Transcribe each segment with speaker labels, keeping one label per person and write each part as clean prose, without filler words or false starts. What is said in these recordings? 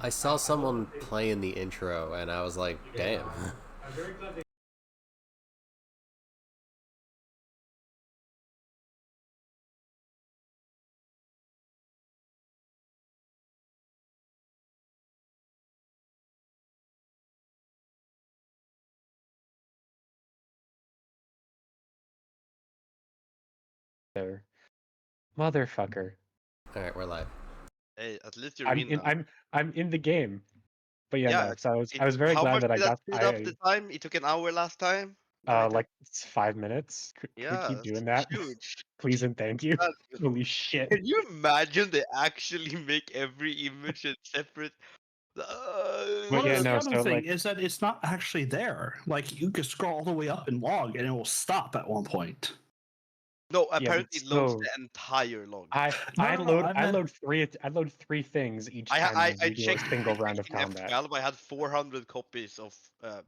Speaker 1: I saw someone playing the intro, and I was like, damn.
Speaker 2: There. Motherfucker.
Speaker 1: All right, we're live.
Speaker 3: Hey, at least you're
Speaker 2: I'm
Speaker 3: in
Speaker 2: in
Speaker 3: now.
Speaker 2: I'm in the game. But yeah,
Speaker 3: Yeah,
Speaker 2: no, so I was very
Speaker 3: how
Speaker 2: glad
Speaker 3: much
Speaker 2: that I
Speaker 3: did that
Speaker 2: got
Speaker 3: speed up the time? It took an hour last time. Now it took
Speaker 2: like it's 5 minutes. Could we
Speaker 3: yeah,
Speaker 2: keep
Speaker 3: that's
Speaker 2: doing that?
Speaker 3: huge.
Speaker 2: Please and thank you.
Speaker 3: That-
Speaker 2: Holy shit.
Speaker 3: Can you imagine they actually make every image a separate?
Speaker 2: But
Speaker 4: Well,
Speaker 2: yeah,
Speaker 4: that's
Speaker 2: no,
Speaker 4: the other
Speaker 2: so
Speaker 4: thing
Speaker 2: like
Speaker 4: is that it's not actually there. Like you can scroll all the way up and log, and it will stop at one point.
Speaker 3: No,
Speaker 2: yeah, but
Speaker 3: apparently it loads
Speaker 2: so
Speaker 3: the entire log.
Speaker 2: I
Speaker 4: No,
Speaker 2: I
Speaker 4: no, no,
Speaker 2: load
Speaker 4: I
Speaker 2: I
Speaker 4: meant
Speaker 2: load three things each time
Speaker 3: I
Speaker 2: we do a
Speaker 3: checked
Speaker 2: single round of
Speaker 3: in
Speaker 2: combat.
Speaker 3: F12. I had 400 copies of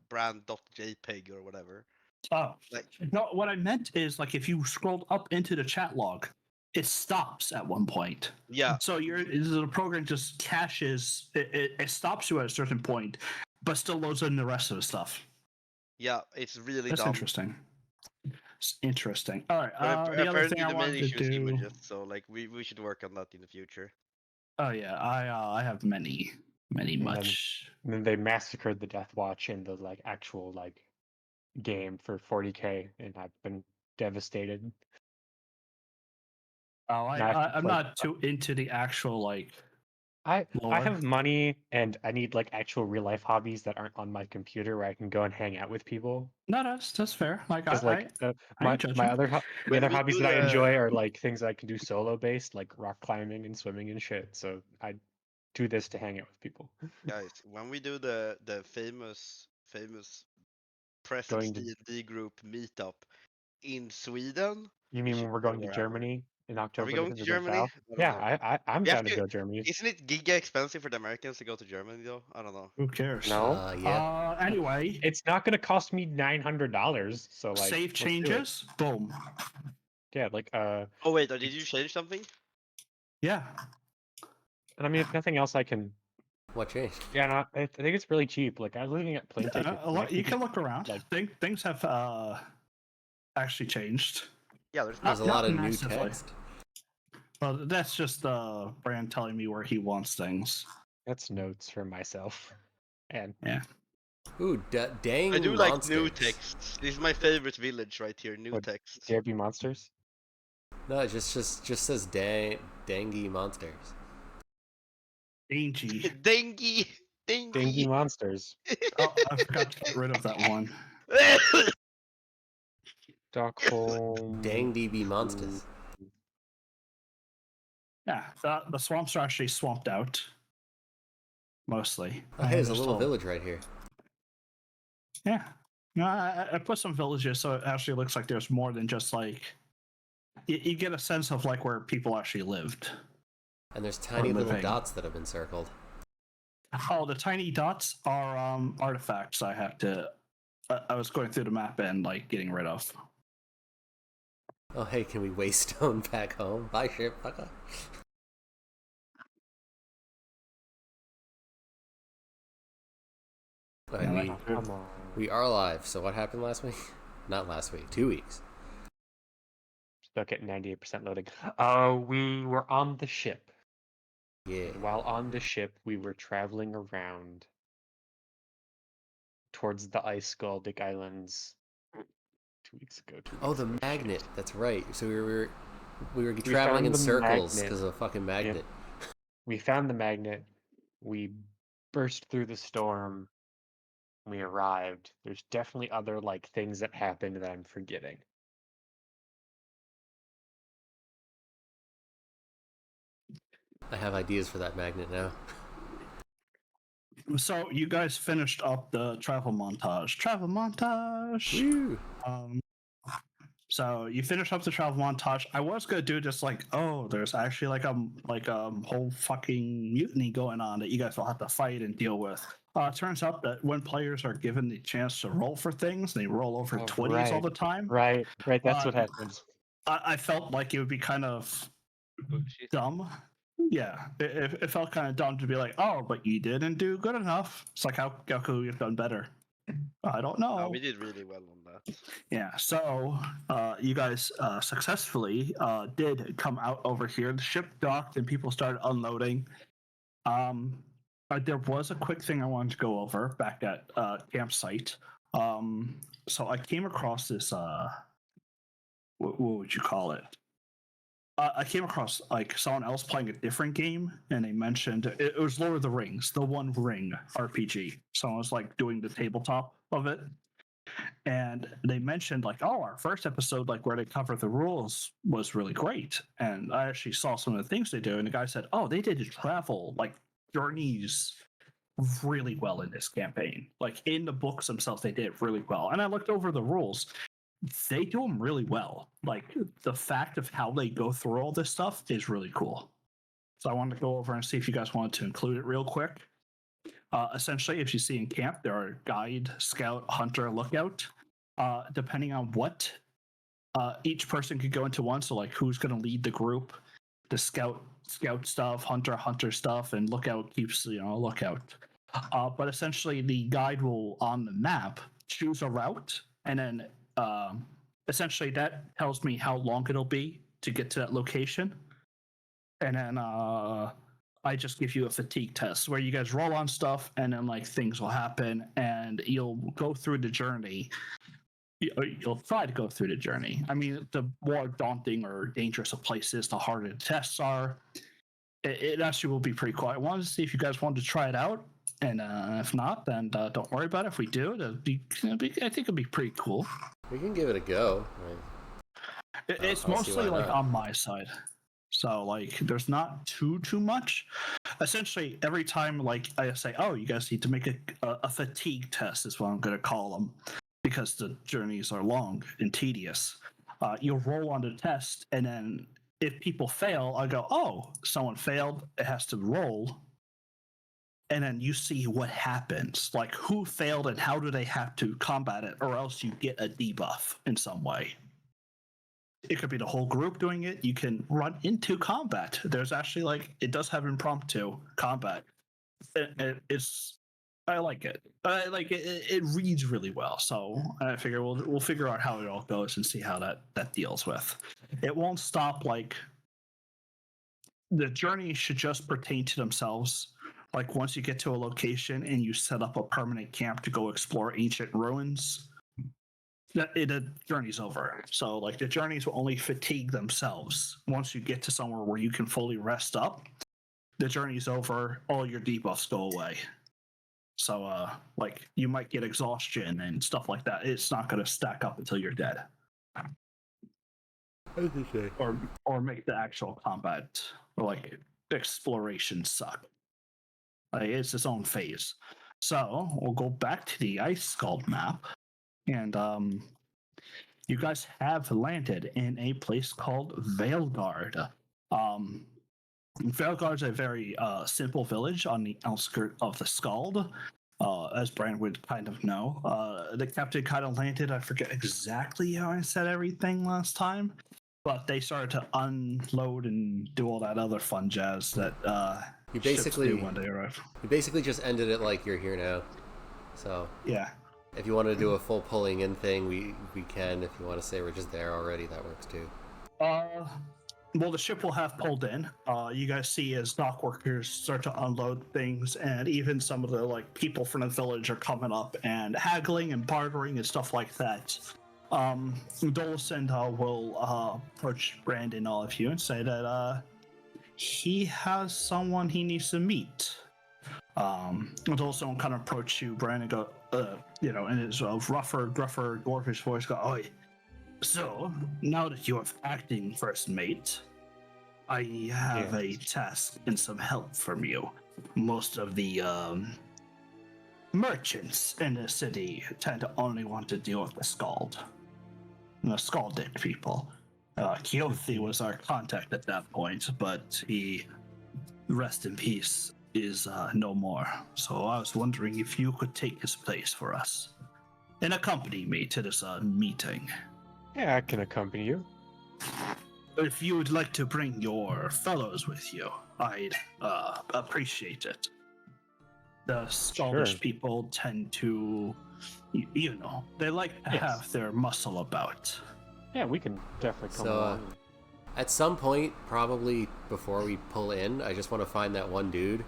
Speaker 3: brand.jpg or whatever.
Speaker 4: oh
Speaker 3: Like
Speaker 4: no. What I meant is like if you scrolled up into the chat log, it stops at one point.
Speaker 3: yeah,
Speaker 4: So the program just caches. It stops you at a certain point, but still loads in the rest of the stuff.
Speaker 3: yeah, it's really
Speaker 4: That's
Speaker 3: dumb.
Speaker 4: interesting. It's interesting. All right.
Speaker 3: But
Speaker 4: The other thing
Speaker 3: apparently
Speaker 4: I
Speaker 3: the main
Speaker 4: wanted to
Speaker 3: issue is
Speaker 4: do.
Speaker 3: images, so like we should work on that in the future.
Speaker 4: Oh yeah, I have many
Speaker 2: And
Speaker 4: much.
Speaker 2: then they massacred the Death Watch in the like actual like game for 40K, and I've been devastated.
Speaker 4: Oh,
Speaker 2: And I have to
Speaker 4: I'm
Speaker 2: play.
Speaker 4: not too into the actual like
Speaker 2: I
Speaker 4: lore.
Speaker 2: have money, and I need like actual real life hobbies that aren't on my computer where I can go and hang out with people.
Speaker 4: No, that's fair. Like
Speaker 2: Because like
Speaker 4: I
Speaker 2: my
Speaker 4: ain't judging.
Speaker 2: other the
Speaker 3: When
Speaker 2: other
Speaker 3: we
Speaker 2: hobbies
Speaker 3: do
Speaker 2: that I
Speaker 3: the
Speaker 2: enjoy are like things that I can do solo based, like rock climbing and swimming and shit. So I do this to hang out with people.
Speaker 3: guys, when we do the famous press
Speaker 2: Going to
Speaker 3: D&D group meetup in Sweden,
Speaker 2: You
Speaker 3: we
Speaker 2: mean
Speaker 3: should
Speaker 2: when we're
Speaker 3: go
Speaker 2: going to
Speaker 3: wherever.
Speaker 2: Germany in
Speaker 3: Are we
Speaker 2: October to
Speaker 3: going to
Speaker 2: visit
Speaker 3: Germany?
Speaker 2: Val?
Speaker 3: I don't
Speaker 2: Yeah,
Speaker 3: know.
Speaker 2: I'm
Speaker 3: We have
Speaker 2: down to
Speaker 3: to.
Speaker 2: go Germany.
Speaker 3: Isn't it giga expensive for the Americans to go to Germany though? I don't know.
Speaker 4: Who cares?
Speaker 2: No,
Speaker 1: Yeah.
Speaker 4: Anyway,
Speaker 2: it's not going to cost me $900. So like,
Speaker 4: save
Speaker 2: let's do it.
Speaker 4: changes. Boom.
Speaker 2: Yeah, like
Speaker 3: Oh wait, did you change something?
Speaker 4: Yeah.
Speaker 2: and I mean, if nothing else, I can.
Speaker 1: What changed?
Speaker 2: Yeah, no, I think it's really cheap. Like I was looking at plane tickets.
Speaker 4: A lot, you can look around.
Speaker 2: like-
Speaker 4: Things have actually changed.
Speaker 3: Yeah, there's
Speaker 1: There's a
Speaker 4: Not
Speaker 1: lot of new
Speaker 4: massively.
Speaker 1: text.
Speaker 4: Well, that's just the brand telling me where he wants things.
Speaker 2: That's notes for myself. And
Speaker 4: Yeah.
Speaker 1: Ooh, dang
Speaker 3: I do like
Speaker 1: monsters.
Speaker 3: new texts. This is my favorite village right here. New
Speaker 2: What-
Speaker 3: text.
Speaker 2: dare be monsters.
Speaker 1: No, it just says dangy monsters.
Speaker 4: Angie.
Speaker 3: Dengue.
Speaker 2: Dingy monsters.
Speaker 4: Oh, I forgot to get rid of that one.
Speaker 2: Stockholm.
Speaker 1: Dang DB monsters.
Speaker 4: Yeah, the swamps are actually swamped out. Mostly.
Speaker 1: Oh, hey, there's a
Speaker 4: There's
Speaker 1: little
Speaker 4: still-
Speaker 1: village right here.
Speaker 4: Yeah. No, I put some villages so it actually looks like there's more than just like you get a sense of like where people actually lived.
Speaker 1: And there's tiny little
Speaker 4: living.
Speaker 1: dots that have been circled.
Speaker 4: Oh, the tiny dots are artifacts I have to I was going through the map and like getting rid of.
Speaker 1: Oh, hey, can we waste stone back home? Bye, ship. Fuck off. But
Speaker 4: Yeah,
Speaker 1: we,
Speaker 4: like-
Speaker 2: Come on.
Speaker 1: we are live. So what happened last week? Not last week. 2 weeks.
Speaker 2: Stuck at 98% loading. We were on the ship.
Speaker 1: Yeah.
Speaker 2: And while on the ship, we were traveling around towards the ice Skaldic Islands 2 weeks ago.
Speaker 1: Oh, the magnet. That's right. So we were
Speaker 2: We
Speaker 1: traveling
Speaker 2: found
Speaker 1: in
Speaker 2: the
Speaker 1: circles
Speaker 2: magnet.
Speaker 1: because of a fucking magnet.
Speaker 2: We found the magnet. We burst through the storm. We arrived. There's definitely other like things that happened that I'm forgetting.
Speaker 1: I have ideas for that magnet now.
Speaker 4: So you guys finished up the travel montage. Travel montage.
Speaker 1: Woo!
Speaker 4: So you finish up the travel montage. I was gonna do just like, oh, there's actually like a whole fucking mutiny going on that you guys will have to fight and deal with. It turns out that when players are given the chance to roll for things, they roll over
Speaker 2: Oh,
Speaker 4: 20s all
Speaker 2: right.
Speaker 4: the time.
Speaker 2: Right. That's what
Speaker 4: Uh,
Speaker 2: happens.
Speaker 4: I felt like it would be kind of dumb Yeah, it felt kind of dumb to be like, oh, but you didn't do good enough. It's like, how could we have done better? I don't
Speaker 3: No,
Speaker 4: know.
Speaker 3: we did really well on that.
Speaker 4: Yeah, so you guys successfully did come out over here. The ship docked and people started unloading. There was a quick thing I wanted to go over back at campsite. So I came across this. What would you call it? I came across like someone else playing a different game, and they mentioned it was Lord of the Rings, the One Ring RPG. Someone was like doing the tabletop of it, and they mentioned like, oh, our first episode, like where they cover the rules, was really great. And I actually saw some of the things they do, and the guy said, oh, they did travel like journeys really well in this campaign. Like in the books themselves, they did really well. And I looked over the rules. They do them really well. Like the fact of how they go through all this stuff is really cool. So I wanted to go over and see if you guys wanted to include it real quick. Essentially, if you see in camp, there are guide, scout, hunter, lookout. Depending on what each person could go into one. So like who's going to lead the group, the scout stuff, hunter stuff, and lookout keeps lookout. But essentially, the guide will on the map choose a route, and then essentially that tells me how long it'll be to get to that location. And then I just give you a fatigue test where you guys roll on stuff, and then like things will happen, and you'll go through the journey. You'll try to go through the journey. I mean, the more daunting or dangerous a place is, the harder the tests are. It actually will be pretty cool. I wanted to see if you guys wanted to try it out, and if not, then don't worry about it. If we do, I think it'll be pretty cool.
Speaker 1: We can give it a go.
Speaker 4: It's
Speaker 1: I'll see
Speaker 4: mostly
Speaker 1: why
Speaker 4: like
Speaker 1: not.
Speaker 4: on my side, so like there's not too much. Essentially, every time like I say, oh, you guys need to make a fatigue test is what I'm going to call them, because the journeys are long and tedious. You'll roll on the test, and then if people fail, I go, oh, someone failed. It has to roll. And then you see what happens, like who failed and how do they have to combat it, or else you get a debuff in some way. It could be the whole group doing it. You can run into combat. There's actually like it does have impromptu combat. It's I like it. I like it. It reads really well. So I figure we'll figure out how it all goes and see how that deals with. It won't stop. Like the journey should just pertain to themselves. Like once you get to a location and you set up a permanent camp to go explore ancient ruins, the journey's over. So like the journeys will only fatigue themselves. Once you get to somewhere where you can fully rest up, the journey's over. All your debuffs go away. So like you might get exhaustion and stuff like that. It's not going to stack up until you're dead. Or make the actual combat or like exploration suck. Like it's its own phase. So we'll go back to the Ice Scald map, and you guys have landed in a place called Veilguard. Veilguard is a very simple village on the outskirts of the Scald. As Brand would kind of know, the captain kind of landed. I forget exactly how I said everything last time, but they started to unload and do all that other fun jazz that
Speaker 1: You
Speaker 4: ships
Speaker 1: basically
Speaker 4: do when they arrive.
Speaker 1: You basically just ended it like you're here now. So
Speaker 4: Yeah.
Speaker 1: if you want to do a full pulling in thing, we can. If you want to say we're just there already, that works too.
Speaker 4: Well, the ship will have pulled in. You guys see as dock workers start to unload things, and even some of the like people from the village are coming up and haggling and bartering and stuff like that. Dolcent will approach Brandon and all of you and say that he has someone he needs to meet. Dolcent will kind of approach you, Brandon, and go, in his rougher, gruffer, dwarfish voice, go, "Oi. So, now that you are acting first mate, I have a task and some help from you. Most of the merchants in the city tend to only want to deal with the Scald. The Scaldic people. Keothi was our contact at that point, but he, rest in peace, is no more. So I was wondering if you could take his place for us and accompany me to this meeting."
Speaker 2: Yeah, I can accompany you.
Speaker 4: if you would like to bring your fellows with you, I'd appreciate it. The Scottish
Speaker 2: Sure.
Speaker 4: people tend to, you know, they like to
Speaker 2: Yes.
Speaker 4: have their muscle about.
Speaker 2: Yeah, we can definitely come
Speaker 1: So,
Speaker 2: along.
Speaker 1: At some point, probably before we pull in, I just want to find that one dude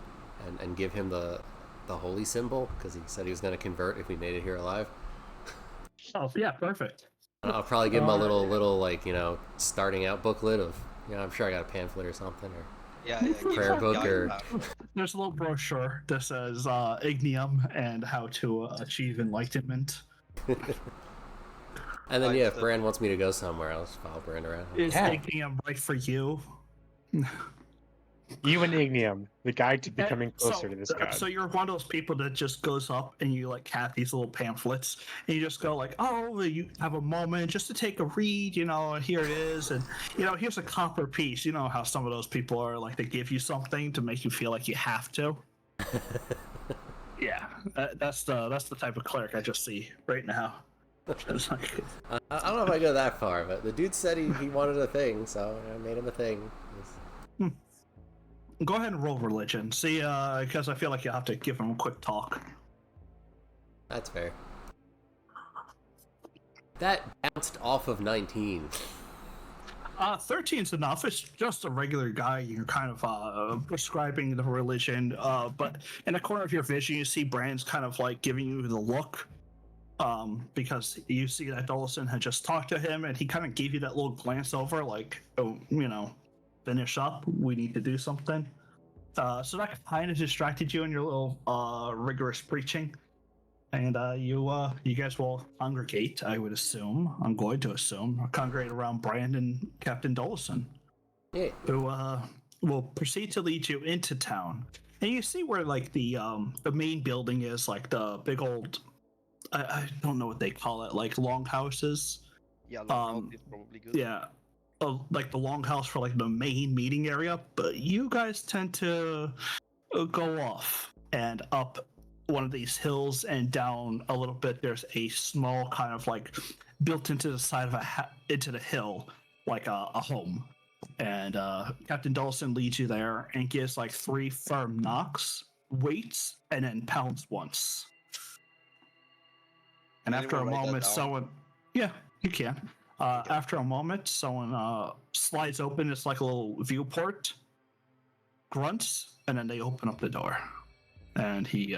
Speaker 1: and give him the holy symbol, because he said he was going to convert if we made it here alive.
Speaker 4: Oh, yeah, perfect.
Speaker 1: I'll probably give him a little like, starting out booklet of, I'm sure I got a pamphlet or something, or
Speaker 3: Yeah, give
Speaker 1: prayer
Speaker 3: him
Speaker 1: book
Speaker 3: guide
Speaker 1: or-
Speaker 3: map.
Speaker 4: There's a little brochure that says Ignium and how to achieve enlightenment.
Speaker 1: and then
Speaker 3: Right,
Speaker 1: if
Speaker 3: the-
Speaker 1: Brand wants me to go somewhere, I'll just follow Brand around.
Speaker 4: Is
Speaker 2: Yeah.
Speaker 4: Ignium right for you?
Speaker 2: You and Ignium, the guide to becoming closer to this god.
Speaker 4: So you're one of those people that just goes up and you like have these little pamphlets and you just go like, oh, you have a moment just to take a read, and here it is, and here's a copper piece. You know how some of those people are, like they give you something to make you feel like you have to. Yeah, that's the type of cleric I just see right now. It's like,
Speaker 1: I don't know if I go that far, but the dude said he wanted a thing, so I made him a thing.
Speaker 4: go ahead and roll religion. See, because I feel like you have to give him a quick talk.
Speaker 1: That's fair. That bounced off of 19.
Speaker 4: 13's enough. It's just a regular guy. You're kind of prescribing the religion, but in the corner of your vision, you see Brand's kind of like giving you the look, because you see that Dolison had just talked to him, and he kind of gave you that little glance over, like, oh, finish up. We need to do something. So that kind of distracted you in your little rigorous preaching. And you guys will congregate, I would assume. I'm going to assume. Congregate around Brandon, Captain Dolison,
Speaker 1: Yeah.
Speaker 4: who will proceed to lead you into town. And you see where like the main building is, like the big old, I don't know what they call it, like longhouses.
Speaker 3: Yeah, Longhouse is probably good.
Speaker 4: Yeah, like the longhouse for like the main meeting area. But you guys tend to go off and up one of these hills and down a little bit. There's a small kind of like built into the side of into the hill, like a home. And Captain Dawson leads you there and gives like 3 firm knocks, waits, and then pounds once. And
Speaker 3: Can
Speaker 4: after a
Speaker 3: anyone write that
Speaker 4: moment,
Speaker 3: down?
Speaker 4: someone, yeah, you can. After a moment, someone slides open. It's like a little viewport, grunts, and then they open up the door. And he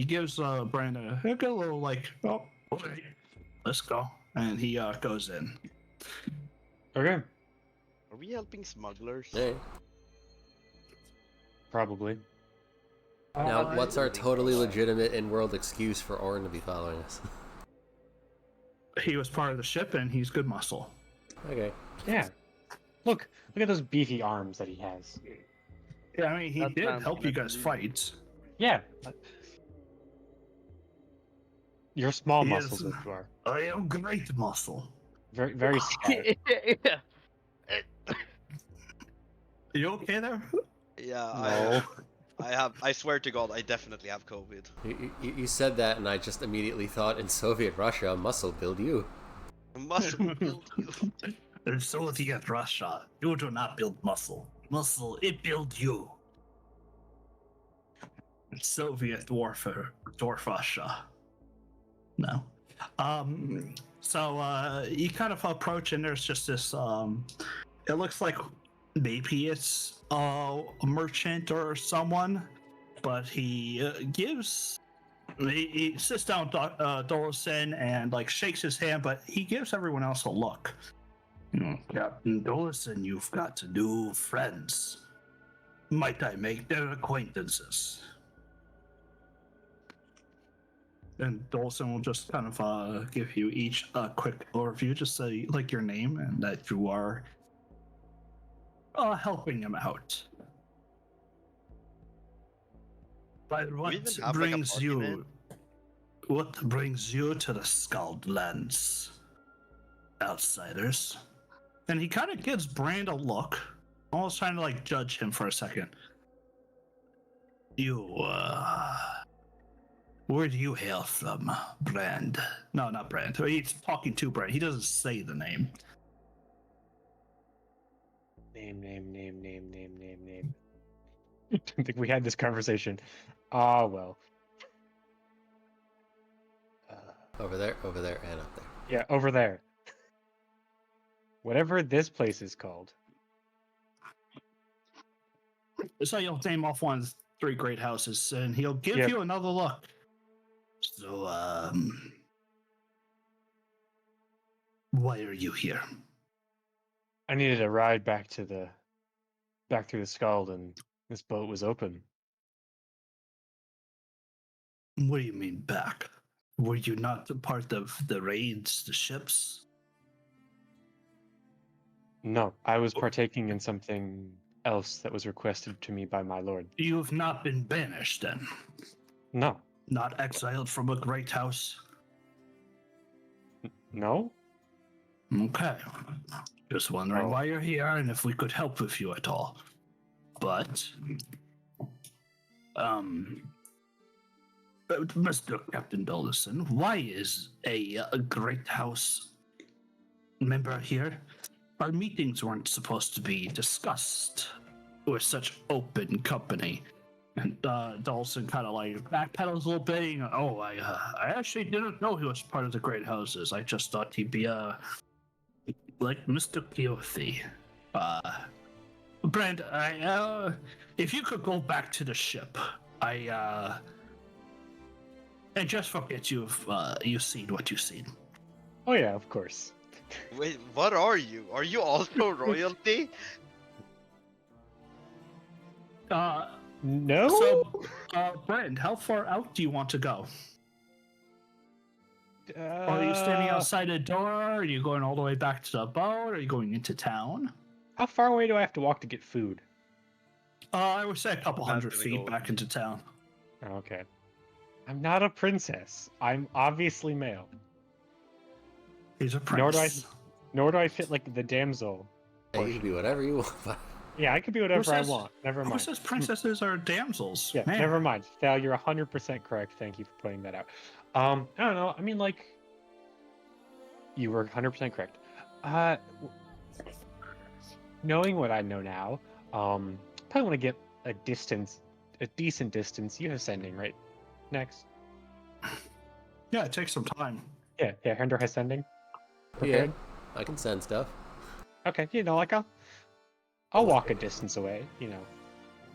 Speaker 4: gives Brandon a good little like, oh, okay, let's go. And he goes in.
Speaker 2: Okay,
Speaker 3: Are we helping smugglers?
Speaker 1: Yeah.
Speaker 2: probably.
Speaker 1: Now, what's our totally legitimate in-world excuse for Orin to be following us?
Speaker 4: He was part of the ship, and he's good muscle.
Speaker 1: Okay.
Speaker 2: Yeah. Look at those beefy arms that he has.
Speaker 4: Yeah, I mean, he
Speaker 3: That
Speaker 4: did
Speaker 3: sounds
Speaker 4: help you guys
Speaker 3: definitely-
Speaker 4: fight.
Speaker 2: Yeah. You're small
Speaker 4: He
Speaker 2: muscles,
Speaker 4: is-
Speaker 2: as you are.
Speaker 4: I am great muscle.
Speaker 2: Very, very smart.
Speaker 3: Yeah.
Speaker 4: You okay there?
Speaker 3: Yeah,
Speaker 2: No.
Speaker 3: I swear to God, I definitely have COVID.
Speaker 1: You said that, and I just immediately thought in Soviet Russia, muscle build you.
Speaker 3: Muscle build you.
Speaker 4: In Soviet Russia, you do not build muscle. Muscle, it builds you. In Soviet warfare, dwarf Russia. No. So you kind of approach, and there's just this. It looks like maybe it's a merchant or someone, but he gives. He sits down, Dolison, and like shakes his hand, but he gives everyone else a look. Captain Dolison, you've got new friends. Might I make their acquaintances? And Dolson will just kind of give you each a quick overview, just say like your name and that you are helping him out. But what
Speaker 3: even have, like, a
Speaker 4: brings
Speaker 3: party
Speaker 4: you?
Speaker 3: man?
Speaker 4: What brings you to the Scald Lands, outsiders? And he kind of gives Brand a look, almost trying to like judge him for a second. You, where do you hail from, Brand? No, not Brand. He's talking to Brand. He doesn't say the name.
Speaker 2: Name. I don't think we had this conversation. Ah, well.
Speaker 1: Over there, and up there.
Speaker 2: Yeah, over there. Whatever this place is called.
Speaker 4: So you'll name off one of the 3 great houses, and he'll give
Speaker 2: Yep.
Speaker 4: you another look. So, why are you here?
Speaker 2: I needed a ride back through the Scald, and this boat was open.
Speaker 4: What do you mean back? Were you not a part of the raids, the ships?
Speaker 2: No, I was partaking in something else that was requested to me by my lord.
Speaker 4: You have not been banished then?
Speaker 2: No.
Speaker 4: Not exiled from a great house?
Speaker 2: No?
Speaker 4: Okay. Just wondering
Speaker 2: Oh.
Speaker 4: why you're here and if we could help with you at all. But, Mr. Captain Dollison, why is a great house member here? Our meetings weren't supposed to be discussed with such open company. And Dawson kind of like backpedals a little bit. You know, I actually didn't know he was part of the Great Houses. I just thought he'd be like Mr. Keothi. Brand, if you could go back to the ship, and just forget you've seen what you've seen.
Speaker 2: Oh yeah, of course.
Speaker 3: Wait, what are you? Are you also royalty?
Speaker 2: No.
Speaker 4: So, Brand, how far out do you want to go? Are you standing outside the door? Are you going all the way back to the boat? Are you going into town?
Speaker 2: How far away do I have to walk to get food?
Speaker 4: I would say a couple
Speaker 3: Not
Speaker 4: hundred
Speaker 3: gonna
Speaker 4: feet
Speaker 3: go.
Speaker 4: back into town.
Speaker 2: Okay. I'm not a princess. I'm obviously male.
Speaker 4: He's a
Speaker 2: Nor
Speaker 4: prince.
Speaker 2: Nor do I fit like the damsel.
Speaker 1: Hey, you can be whatever you want.
Speaker 2: Yeah, I could be whatever I
Speaker 4: says-
Speaker 2: want. Never
Speaker 4: Who
Speaker 2: mind.
Speaker 4: says princesses are damsels?
Speaker 2: Yeah,
Speaker 4: Man.
Speaker 2: never mind. Thal, you're 100% correct. Thank you for pointing that out. I don't know. I mean, like, you were 100% correct. Knowing what I know now, probably want to get a decent distance. You have sending, right? Next.
Speaker 4: Yeah, it takes some time.
Speaker 2: Yeah, Hender has sending.
Speaker 1: Yeah,
Speaker 2: Prepared?
Speaker 1: I can send stuff.
Speaker 2: Okay, like I'll walk a distance away,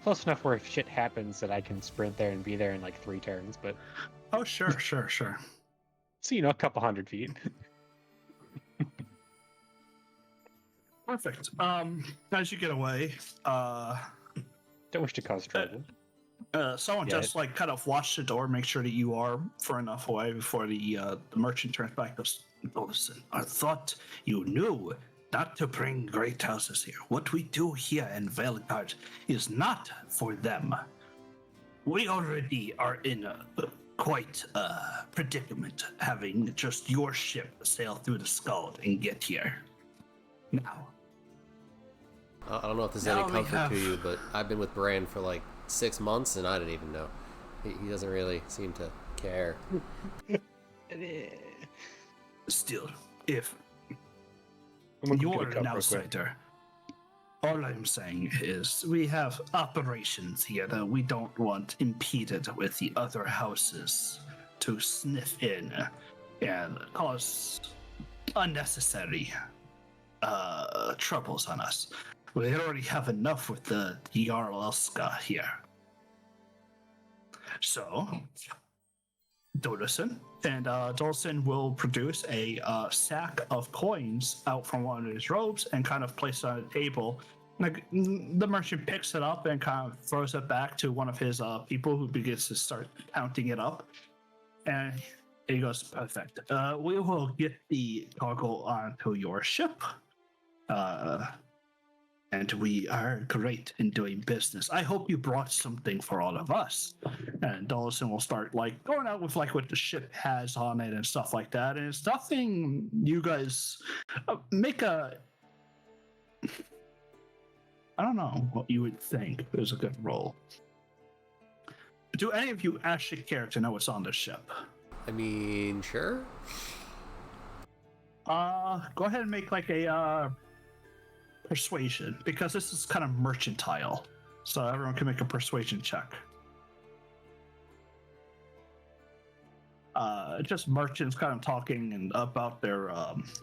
Speaker 2: close enough where if shit happens that I can sprint there and be there in like 3 turns, but
Speaker 4: Oh, sure.
Speaker 2: so a couple 100 feet.
Speaker 4: Perfect. As you get away,
Speaker 2: Don't wish to cause trouble.
Speaker 4: someone
Speaker 2: Yeah.
Speaker 4: just like kind of watch the door, make sure that you are far enough away before the merchant turns back. Goes, listen, I thought you knew not to bring great houses here. What we do here in Veilguard is not for them. We already are in quite a predicament, having just your ship sail through the Scald and get here. Now,
Speaker 1: I don't know if there's
Speaker 4: Now
Speaker 1: any
Speaker 4: we
Speaker 1: comfort
Speaker 4: have-
Speaker 1: to you, but I've been with Bran for like 6 months, and I didn't even know. He doesn't really seem to care.
Speaker 4: still, if
Speaker 2: I'm gonna go
Speaker 4: you're
Speaker 2: get a
Speaker 4: an
Speaker 2: cup real quick.
Speaker 4: outsider, all I'm saying is we have operations here that we don't want impeded with the other houses to sniff in and cause unnecessary troubles on us. We already have enough with the Jarl Elska here. So, Dolison and Dolson will produce a sack of coins out from one of his robes and kind of place it on a table. Like the merchant picks it up and kind of throws it back to one of his people who begins to start counting it up. And he goes, perfect. We will get the cargo onto your ship. And we are great in doing business. I hope you brought something for all of us. And Dollison will start like going out with like what the ship has on it and stuff like that. And it's nothing you guys make a. I don't know what you would think is a good roll. Do any of you actually care to know what's on the ship?
Speaker 1: I mean, sure.
Speaker 4: Go ahead and make like a persuasion because this is kind of mercantile. So everyone can make a persuasion check. Just merchants kind of talking and about their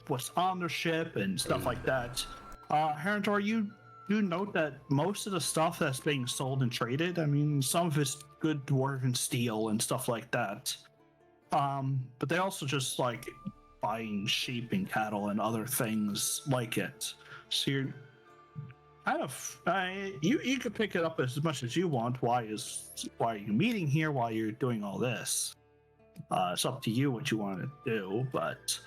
Speaker 4: what's on their ship and stuff like that. Herendor, you do note that most of the stuff that's being sold and traded, I mean, some of it's good dwarven steel and stuff like that. But they also just like buying sheep and cattle and other things like it. So you're kind of you can pick it up as much as you want. Why are you meeting here? Why you're doing all this? It's up to you what you want to do, but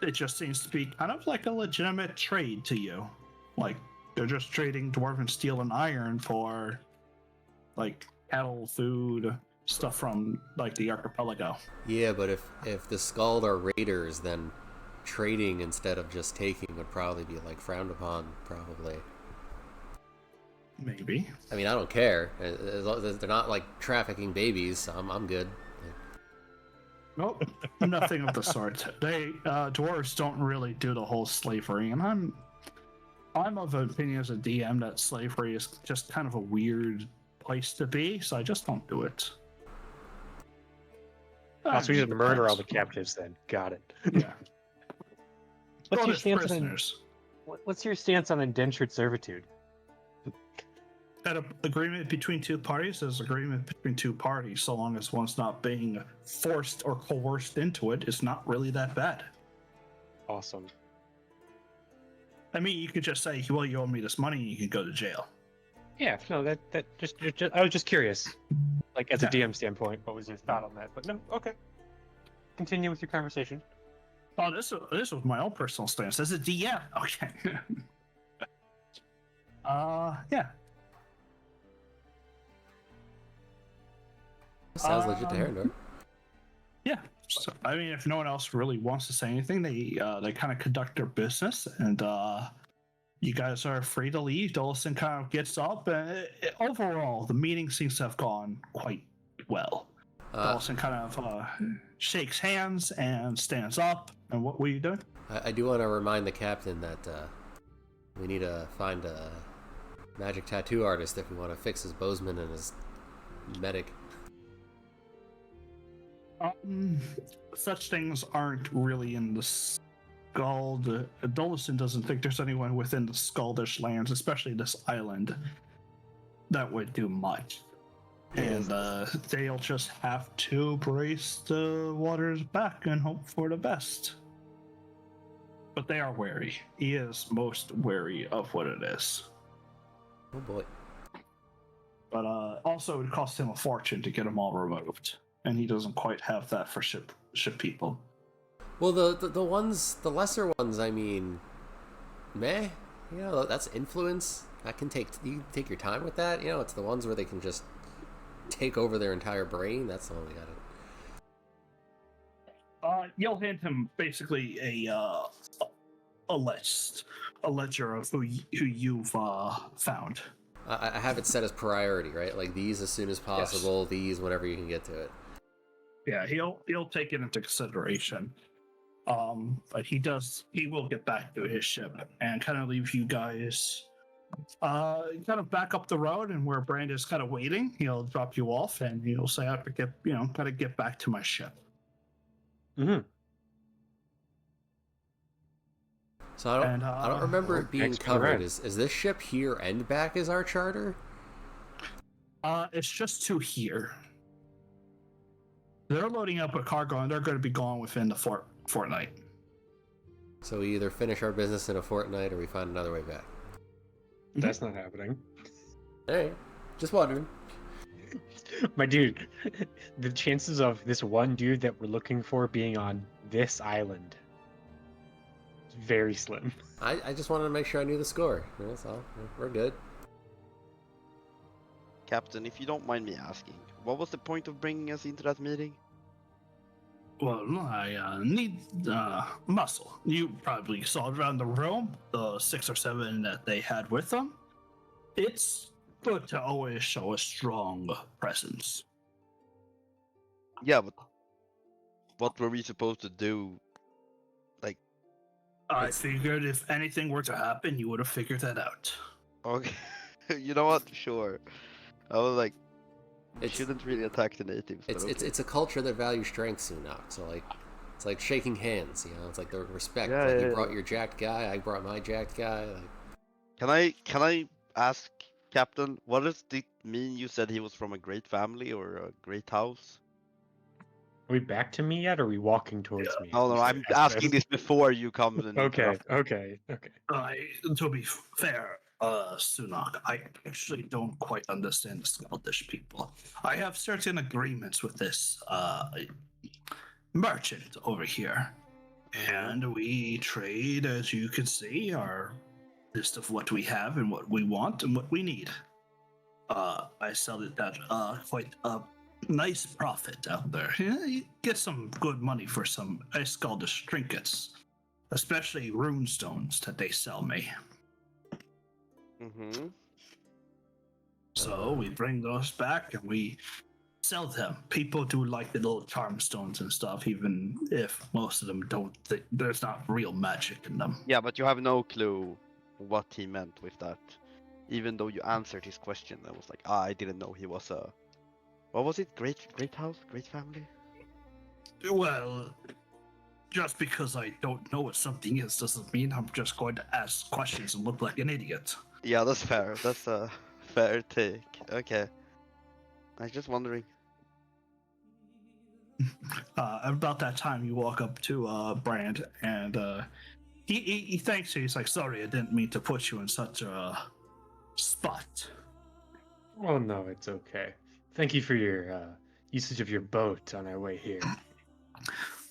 Speaker 4: it just seems to be kind of like a legitimate trade to you. Like they're just trading dwarven steel and iron for like cattle, food, stuff from like the archipelago.
Speaker 1: Yeah, but if the Skald are raiders, then trading instead of just taking would probably be like frowned upon, probably.
Speaker 4: Maybe.
Speaker 1: I mean, I don't care. As long as they're not like trafficking babies, so I'm good.
Speaker 4: Nope, nothing of the sort. They dwarves don't really do the whole slavery, and I'm of the opinion as a DM that slavery is just kind of a weird place to be, so I just don't do it.
Speaker 2: So we just murder all the captives then. Got it.
Speaker 4: Yeah.
Speaker 2: What's your
Speaker 4: Bonus
Speaker 2: stance on
Speaker 4: prisoners.
Speaker 2: what's your stance on indentured servitude?
Speaker 4: That agreement between two parties is agreement between two parties, so long as one's not being forced or coerced into it. It's not really that bad.
Speaker 2: Awesome.
Speaker 4: I mean, you could just say, well, you owe me this money and you can go to jail.
Speaker 2: Yeah, no, that just I was just curious. Like as a
Speaker 4: Yeah.
Speaker 2: DM standpoint, what was your thought on that? But no, okay. Continue with your conversation.
Speaker 4: Oh, this was my own personal stance as a DM. Okay. Yeah.
Speaker 1: Sounds legit to Herendor.
Speaker 4: Yeah. So, I mean, if no one else really wants to say anything, they kind of conduct their business, and you guys are free to leave. Dolison kind of gets up, and overall, the meeting seems to have gone quite well. Dolison kind of shakes hands and stands up. And what were you doing?
Speaker 1: I do want to remind the captain that we need to find a magic tattoo artist if we want to fix his bowsman and his medic.
Speaker 4: Such things aren't really in the Skald. Dolison doesn't think there's anyone within the Skaldish lands, especially this island, that would do much. And they'll just have to brace the waters back and hope for the best. But they are wary. He is most wary of what it is.
Speaker 1: Oh boy.
Speaker 4: But also, it cost him a fortune to get them all removed. And he doesn't quite have that for ship people.
Speaker 1: Well, the ones, the lesser ones, I mean, meh. You know, that's influence. You can take your time with that. You know, it's the ones where they can just take over their entire brain. That's the one we got it.
Speaker 4: You'll hand him basically a ledger of who you've found.
Speaker 1: I have it set as priority, right? Like these as soon as possible. Yes. These whenever you can get to it.
Speaker 4: Yeah, he'll take it into consideration. But he will get back to his ship and kind of leave you guys kind of back up the road, and where Brand is kind of waiting, he'll drop you off and he'll say, I have to get back to my ship.
Speaker 2: Mm-hmm.
Speaker 1: So I don't remember it being covered. Is this ship here and back as our charter?
Speaker 4: It's just to here. They're loading up a cargo and they're going to be gone within the fortnight.
Speaker 1: So we either finish our business in a fortnight or we find another way back.
Speaker 2: That's not happening.
Speaker 1: Hey, just wondering.
Speaker 2: My dude, the chances of this one dude that we're looking for being on this island is very slim.
Speaker 1: I just wanted to make sure I knew the score. That's all. We're good.
Speaker 3: Captain, if you don't mind me asking, what was the point of bringing us into that meeting?
Speaker 4: Well, I need muscle. You probably saw around the room the 6 or 7 that they had with them. It's good to always show a strong presence.
Speaker 3: Yeah, but what were we supposed to do? Like,
Speaker 4: I
Speaker 1: It's-
Speaker 4: figured if anything were to happen, you would have figured that out.
Speaker 3: Okay. You know what? Sure. I was like, we
Speaker 1: It's
Speaker 3: shouldn't really attack the natives, but okay.
Speaker 1: it's a culture that values strength, Sunak. So like, it's like shaking hands. You know, it's like the respect.
Speaker 3: Yeah,
Speaker 1: like
Speaker 3: yeah,
Speaker 1: you brought
Speaker 3: yeah.
Speaker 1: your jacked guy, I brought my jacked guy. Like,
Speaker 3: Can I ask, Captain, what does it mean you said he was from a great family or a great house?
Speaker 2: Are we back to me yet, or are we walking towards me?
Speaker 3: No, no, I'm asking this before you come and
Speaker 2: Okay,
Speaker 3: interrupt.
Speaker 2: okay.
Speaker 4: To be fair, Sunak, I actually don't quite understand the Scottish people. I have certain agreements with this merchant over here, and we trade, as you can see, our list of what we have and what we want and what we need. I sell it at quite a nice profit out there. Yeah, you get some good money for some Scottish trinkets, especially rune stones that they sell me.
Speaker 3: Mm-hmm.
Speaker 4: So we bring those back and we sell them. People do like the little charm stones and stuff, even if most of them don't think there's not real magic in them.
Speaker 3: Yeah, but you have no clue what he meant with that. Even though you answered his question, I was like, I didn't know he was a. What was it? Great house? Great family?
Speaker 4: Well, just because I don't know what something is doesn't mean I'm just going to ask questions and look like an idiot.
Speaker 3: Yeah, that's fair. That's a fair take. Okay. I was just wondering.
Speaker 4: About that time, you walk up to Brand and he thanks you. He's like, "Sorry, I didn't mean to put you in such a spot."
Speaker 2: Oh no, it's okay. Thank you for your usage of your boat on our way here.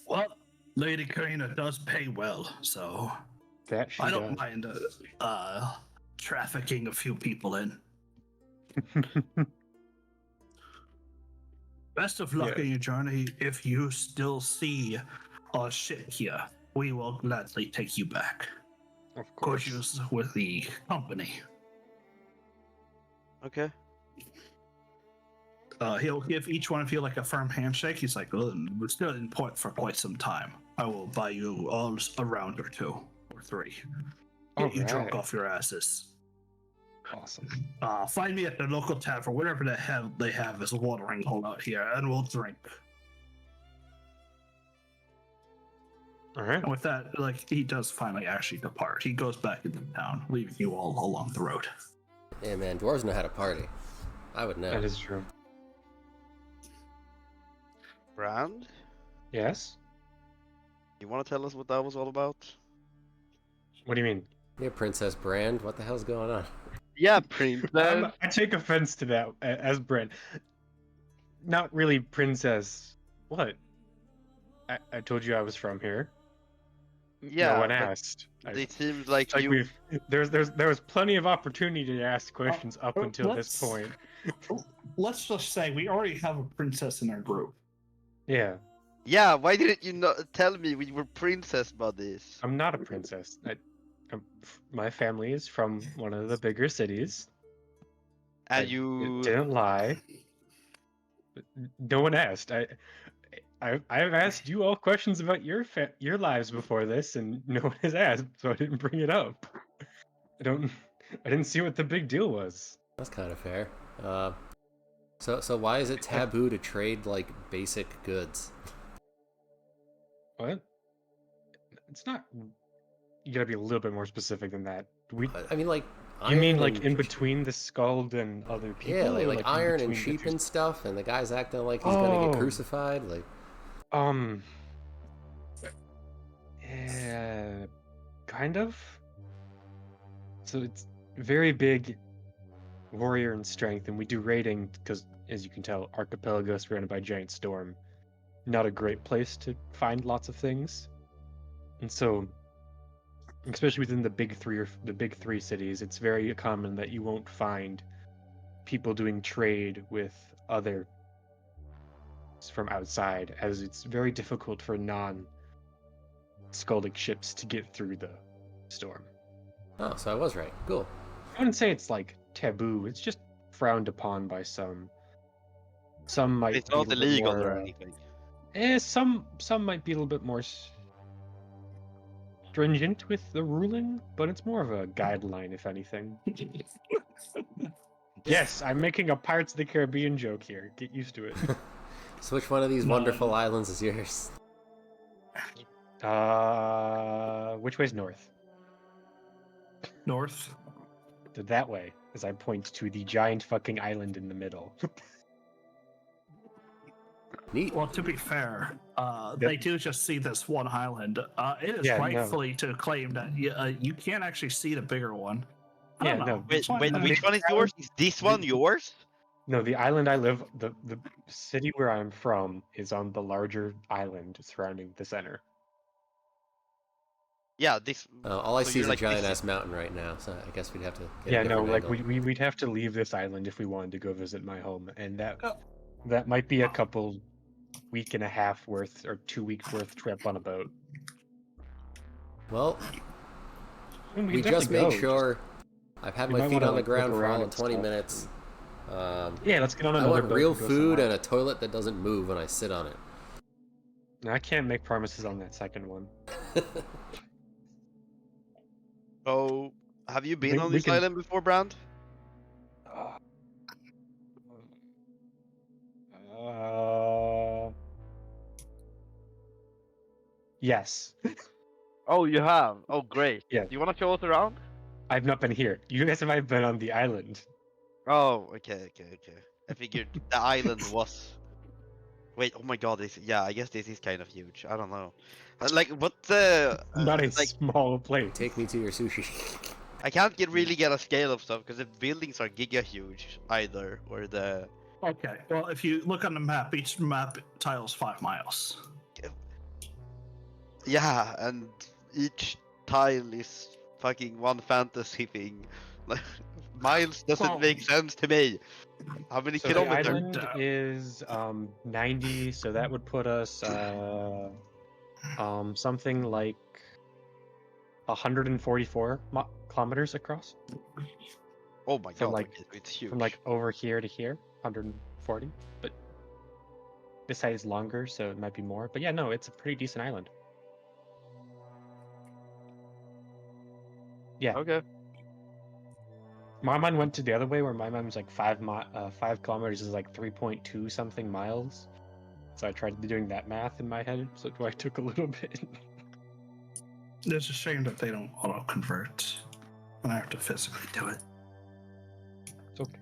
Speaker 4: Well, Lady Karina does pay well, so
Speaker 2: That she
Speaker 4: I don't
Speaker 2: does.
Speaker 4: mind trafficking a few people in. Best of luck
Speaker 2: Yeah.
Speaker 4: in your journey. If you still see a ship here, we will gladly take you back.
Speaker 2: Of course.
Speaker 4: Gorgeous with the company.
Speaker 3: Okay.
Speaker 4: He'll give each one of you like a firm handshake. He's like, "Well, we're still in port for quite some time. I will buy you all a round or two or three. Get you drunk
Speaker 2: Alright.
Speaker 4: off your asses.
Speaker 2: Awesome.
Speaker 4: Find me at the local tavern, whatever the hell they have as a watering hole out here, and we'll drink."
Speaker 2: All right.
Speaker 4: And with that, like, he does finally actually depart. He goes back into town, leaving you all along the road.
Speaker 1: yeah, man, dwarves know how to party. I would know.
Speaker 2: That is true.
Speaker 3: Brand,
Speaker 2: Yes.
Speaker 3: you want to tell us what that was all about?
Speaker 2: What do you mean?
Speaker 1: Yeah, Princess Brand. What the hell's going on?
Speaker 3: Yeah, princess.
Speaker 2: I take offense to that as Brent. Not really princess. What? I told you I was from here.
Speaker 3: Yeah,
Speaker 2: No one
Speaker 3: but
Speaker 2: asked.
Speaker 3: it seems like
Speaker 2: It's like
Speaker 3: you.
Speaker 2: there was plenty of opportunity to ask questions up until this point.
Speaker 4: Let's just say we already have a princess in our group.
Speaker 2: Yeah,
Speaker 3: Yeah, why didn't you not tell me we were princess buddies?
Speaker 2: I'm not a princess. My family is from one of the bigger cities.
Speaker 3: And
Speaker 2: It didn't lie. No one asked. I've asked you all questions about your lives before this, and no one has asked, so I didn't bring it up. I didn't see what the big deal was.
Speaker 1: That's kind of fair. So why is it taboo to trade like basic goods?
Speaker 2: What? It's not. You gotta be a little bit more specific than that.
Speaker 1: I mean, like,
Speaker 2: You mean
Speaker 1: iron
Speaker 2: like
Speaker 1: and-
Speaker 2: in between the Skald and other people?
Speaker 1: Yeah,
Speaker 2: or
Speaker 1: like
Speaker 2: in
Speaker 1: iron and
Speaker 2: between the
Speaker 1: sheep
Speaker 2: two-
Speaker 1: and stuff, and the guy's acting like he's gonna
Speaker 2: Oh.
Speaker 1: get crucified. Like,
Speaker 2: Yeah, kind of. So it's very big warrior and strength, and we do raiding because, as you can tell, Archipelago is surrounded by a giant storm. Not a great place to find lots of things, and so, especially within the big three cities, it's very common that you won't find people doing trade with other from outside, as it's very difficult for non-Skaldic ships to get through the storm.
Speaker 1: oh, so I was right. Cool.
Speaker 2: I wouldn't say it's like taboo. It's just frowned upon by some. Some might.
Speaker 3: It's
Speaker 2: be a
Speaker 3: not
Speaker 2: little bit
Speaker 3: illegal
Speaker 2: more,
Speaker 3: or anything.
Speaker 2: some might be a little bit more stringent with the ruling, but it's more of a guideline, if anything. Yes, I'm making a Pirates of the Caribbean joke here. Get used to it.
Speaker 1: So which one of these
Speaker 4: No.
Speaker 1: wonderful islands is yours?
Speaker 2: Which way's north?
Speaker 4: North.
Speaker 2: That way, as I point to the giant fucking island in the middle.
Speaker 1: Neat.
Speaker 4: Well, to be fair,
Speaker 2: Yep.
Speaker 4: they do just see this one island. It is
Speaker 2: Yeah, no.
Speaker 4: rightfully to claim that you can't actually see the bigger one. I
Speaker 2: Yeah,
Speaker 4: don't know.
Speaker 2: no.
Speaker 3: Wait,
Speaker 4: It's fine.
Speaker 3: wait, which one is yours? Is this one yours?
Speaker 2: No, the island I live, the city where I'm from is on the larger island surrounding the center.
Speaker 3: Yeah, this.
Speaker 1: All I
Speaker 3: So
Speaker 1: see is
Speaker 3: you're
Speaker 1: a
Speaker 3: like
Speaker 1: giant
Speaker 3: this-
Speaker 1: ass mountain right now, so I guess we'd have to get
Speaker 2: Yeah,
Speaker 1: a
Speaker 2: no,
Speaker 1: different
Speaker 2: like
Speaker 1: angle.
Speaker 2: we'd have to leave this island if we wanted to go visit my home, and
Speaker 4: Oh.
Speaker 2: that might be a couple week and a half worth or 2 weeks worth trip on a boat.
Speaker 1: Well,
Speaker 2: I mean,
Speaker 1: we
Speaker 2: can
Speaker 1: just
Speaker 2: definitely
Speaker 1: made
Speaker 2: go,
Speaker 1: sure I've had
Speaker 2: we
Speaker 1: my
Speaker 2: might
Speaker 1: feet
Speaker 2: wanna,
Speaker 1: on the
Speaker 2: like, look
Speaker 1: ground for
Speaker 2: around
Speaker 1: all of
Speaker 2: and
Speaker 1: 20
Speaker 2: stuff.
Speaker 1: minutes.
Speaker 2: Yeah, let's get on
Speaker 1: I
Speaker 2: another
Speaker 1: want
Speaker 2: boat
Speaker 1: real
Speaker 2: and go
Speaker 1: food
Speaker 2: somewhere.
Speaker 1: and a toilet that doesn't move when I sit on it.
Speaker 2: No, I can't make promises on that second one.
Speaker 3: Oh, have you been
Speaker 2: We-
Speaker 3: on
Speaker 2: we
Speaker 3: this
Speaker 2: can-
Speaker 3: island before, Brand?
Speaker 2: Yes.
Speaker 3: Oh, you have. Oh, great.
Speaker 2: Yeah.
Speaker 3: Do you want to show us around?
Speaker 2: I've not been here. You guys have been on the island.
Speaker 3: Oh, okay. I figured the island was. Wait, oh my god, yeah, I guess this is kind of huge. I don't know. Like, what the.
Speaker 2: Not a
Speaker 3: like,
Speaker 2: small place.
Speaker 1: Take me to your sushi.
Speaker 3: I can't really get a scale of stuff because the buildings are giga huge either, or the.
Speaker 4: Okay. Well, if you look on the map, each map tiles 5 miles.
Speaker 3: Yeah, and each tile is fucking one fantasy thing. Like, miles doesn't
Speaker 4: Well-
Speaker 3: make sense to me. How many
Speaker 2: So the
Speaker 3: kilometers?
Speaker 2: island is 90, so that would put us something like 144 kilometers across.
Speaker 3: Oh my
Speaker 2: from
Speaker 3: god,
Speaker 2: like-
Speaker 3: okay, it's huge.
Speaker 2: From like over here to here, 140. But this side is longer, so it might be more. But yeah, no, it's a pretty decent island. Yeah.
Speaker 3: Okay.
Speaker 2: My mind went to the other way, where my mind was like 5 kilometers is like 3.2 something miles. So I tried doing that math in my head, so I took a little bit.
Speaker 4: It's a shame that they don't auto convert. And I have to physically do it.
Speaker 2: It's okay.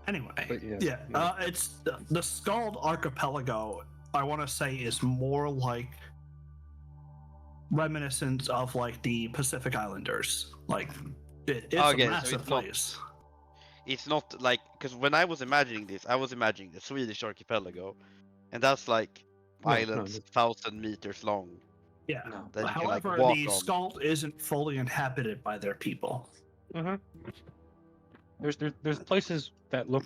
Speaker 4: Anyway,
Speaker 2: But yes,
Speaker 4: yeah,
Speaker 2: yeah.
Speaker 4: it's the Scald Archipelago. I want to say is more like reminiscent of like the Pacific Islanders. Like it's
Speaker 3: Okay,
Speaker 4: a
Speaker 3: so
Speaker 4: massive
Speaker 3: it's not-
Speaker 4: place.
Speaker 3: It's not like, because when I was imagining this, I was imagining the Swedish archipelago, and that's like
Speaker 2: No, no,
Speaker 3: islands 1,000 meters long.
Speaker 4: Yeah.
Speaker 2: No.
Speaker 3: That you can, like,
Speaker 4: However,
Speaker 3: walk
Speaker 4: the
Speaker 3: on.
Speaker 4: Scald isn't fully inhabited by their people.
Speaker 2: There's places that look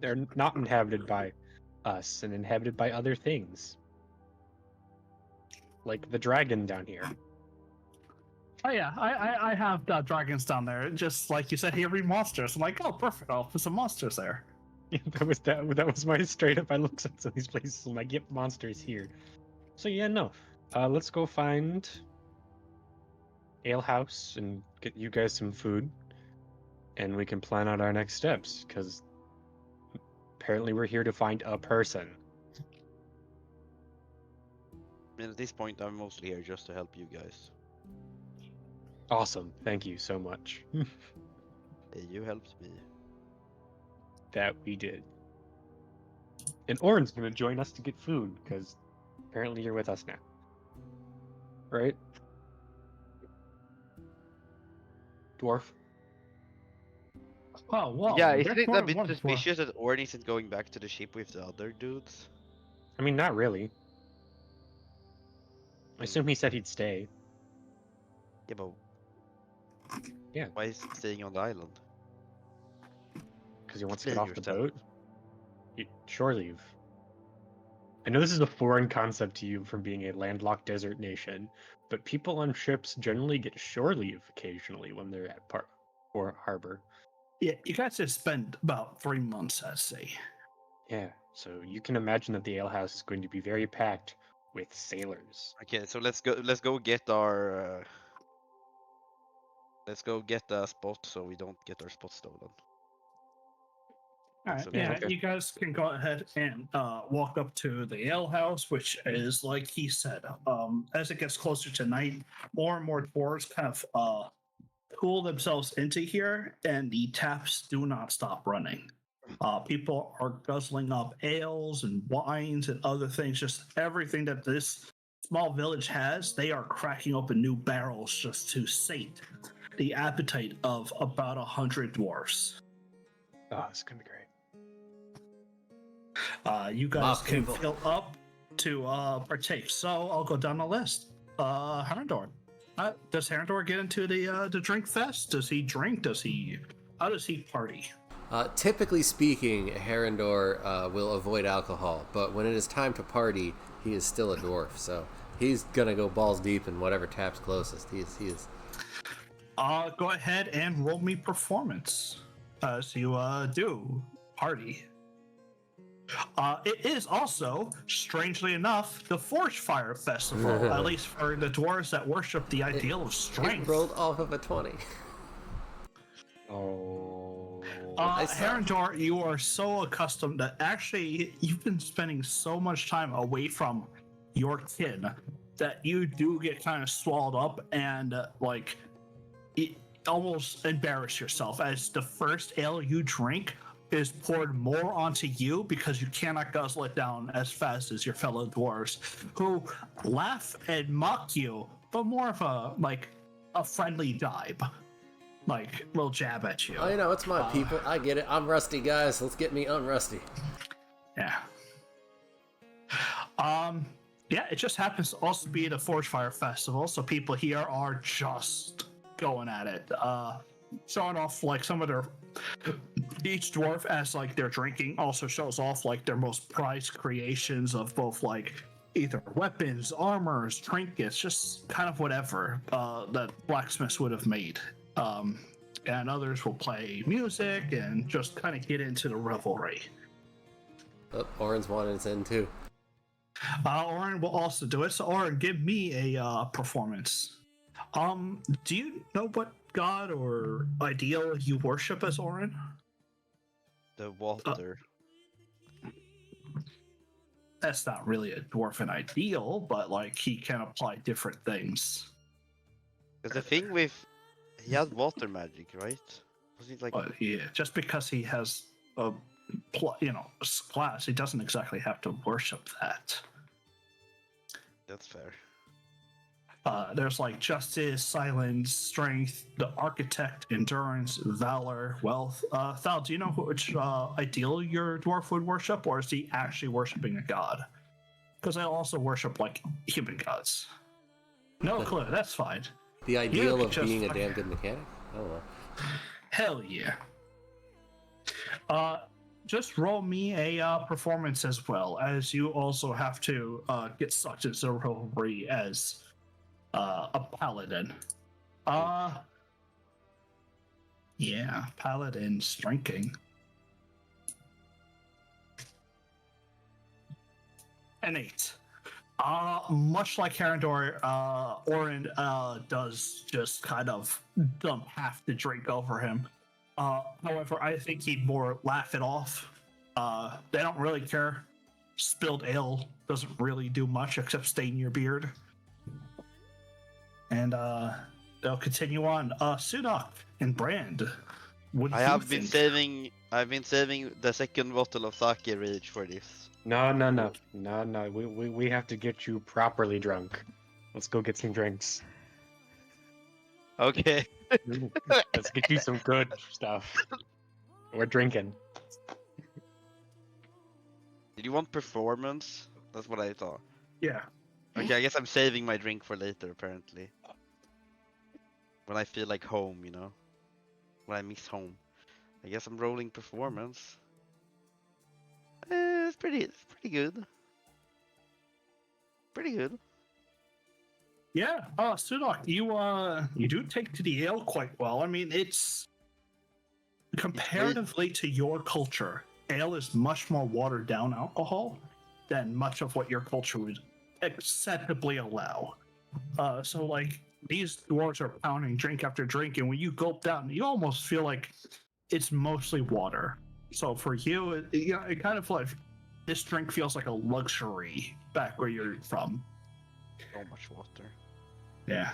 Speaker 2: they're not inhabited by us and inhabited by other things. Like the dragon down here.
Speaker 4: Oh yeah, I have dragons down there. Just like you said, here be monsters. I'm like, oh perfect, I'll put some monsters there.
Speaker 2: that was my straight up. I looked at some of these places. I'm like, yep, monsters here. So yeah, no. Let's go find Ale House and get you guys some food, and we can plan out our next steps. Because apparently we're here to find a person.
Speaker 3: I mean, at this point, I'm mostly here just to help you guys.
Speaker 2: Awesome. Thank you so much.
Speaker 3: Hey, you helped me.
Speaker 2: That we did. And Oren's gonna join us to get food because apparently you're with us now, right? Dwarf.
Speaker 4: Oh well.
Speaker 3: Yeah,
Speaker 4: there's
Speaker 3: isn't it
Speaker 4: more
Speaker 3: a
Speaker 4: than
Speaker 3: bit
Speaker 4: one dwarf.
Speaker 3: suspicious that Orn isn't going back to the ship with the other dudes?
Speaker 2: I mean, not really. I assume he said he'd stay.
Speaker 3: Yeah, but
Speaker 2: Yeah.
Speaker 3: why is he staying on the island?
Speaker 2: Because he wants to get
Speaker 3: Explain
Speaker 2: off the
Speaker 3: yourself.
Speaker 2: boat. Shore leave. I know this is a foreign concept to you from being a landlocked desert nation, but people on ships generally get shore leave occasionally when they're at port or harbor.
Speaker 4: Yeah, you guys have spent about 3 months at sea.
Speaker 2: Yeah, so you can imagine that the alehouse is going to be very packed with sailors.
Speaker 3: Okay, so let's go get our let's go get a spot so we don't get our spot stolen.
Speaker 4: All right,
Speaker 3: So,
Speaker 4: yeah,
Speaker 2: okay.
Speaker 4: you guys can go ahead and walk up to the ale house, which is like he said. As it gets closer to night, more and more dwarves kind of pull themselves into here, and the taps do not stop running. People are guzzling up ales and wines and other things, just everything that this small village has. They are cracking open new barrels just to sate the appetite of about 100 dwarfs.
Speaker 2: Oh, it's gonna be great.
Speaker 4: You
Speaker 1: My
Speaker 4: guys can
Speaker 1: people.
Speaker 4: fill up to partake. So I'll go down the list. Herendor. Does Herendor get into the drink fest? Does he drink? How does he party?
Speaker 1: Typically speaking, Herendor will avoid alcohol, but when it is time to party, he is still a dwarf, so he's gonna go balls deep in whatever tap's closest. He is.
Speaker 4: Go ahead and roll me performance as you do party. It is also, strangely enough, the Forge Fire Festival, at least for the dwarves that worship the ideal of
Speaker 1: It
Speaker 4: strength.
Speaker 1: rolled off of a 20.
Speaker 2: Oh.
Speaker 1: I saw.
Speaker 4: Herendor, you are so accustomed that actually you've been spending so much time away from your kin that you do get kind of swallowed up and almost embarrass yourself as the first ale you drink is poured more onto you because you cannot guzzle it down as fast as your fellow dwarves who laugh and mock you, but more of a friendly jibe, like little jab at you.
Speaker 1: Oh, you know, it's my people. I get it. I'm rusty, guys. Let's get me unrusty.
Speaker 4: Yeah. Yeah, it just happens to also be the Forge Fire Festival, so people here are just going at it. Showing off like some of their each dwarf as like their drinking also shows off like their most prized creations of both like either weapons, armors, trinkets, just kind of whatever that blacksmiths would have made. And others will play music and just kind of get into the revelry.
Speaker 1: Oh, Oren's wanted its in too.
Speaker 4: Oren will also do it. So Oren, give me a performance. Do you know what god or ideal you worship as Oren?
Speaker 3: the water.
Speaker 4: That's not really a dwarven ideal, but like he can apply different things.
Speaker 3: Because the thing with he had water magic, right? Was it like
Speaker 4: But yeah, just because he has a class, he doesn't exactly have to worship that.
Speaker 3: that's fair.
Speaker 4: There's like justice, silence, strength, the architect, endurance, valor, wealth. Thal, do you know which ideal your dwarf would worship, or is he actually worshiping a god? Because I also worship like human gods. No clue. That's fine.
Speaker 1: The ideal
Speaker 4: could
Speaker 1: of
Speaker 4: just
Speaker 1: being a
Speaker 4: fucking-
Speaker 1: damn good mechanic? I don't know.
Speaker 4: Hell yeah. Just roll me a performance as well, as you also have to get sucked into the revelry as a paladin. Yeah, paladin's drinking. An 8. Much like Herendor, Oren does just kind of dump half the drink over him. However, I think he'd more laugh it off. They don't really care. Spilled ale doesn't really do much except stain your beard. And they'll continue on. Sunak and Brand. What do
Speaker 3: I
Speaker 4: you
Speaker 3: have been
Speaker 4: think?
Speaker 3: saving. I've been saving the second bottle of sake rage for this.
Speaker 2: No. We have to get you properly drunk. Let's go get some drinks.
Speaker 3: Okay.
Speaker 2: Let's get you some good stuff. We're drinking.
Speaker 3: Did you want performance? That's what I thought.
Speaker 4: Yeah.
Speaker 3: Okay, I guess I'm saving my drink for later, apparently. When I feel like home, you know? When I miss home. I guess I'm rolling performance. It's pretty good. Pretty good.
Speaker 4: Yeah, Sunak, you do take to the ale quite well. I mean, it's comparatively to your culture, ale is much more watered down alcohol than much of what your culture would acceptably allow. So like these dwarves are pounding drink after drink, and when you gulp down, you almost feel like it's mostly water. So for you, it kind of like this drink feels like a luxury back where you're from.
Speaker 3: So much water.
Speaker 4: Yeah.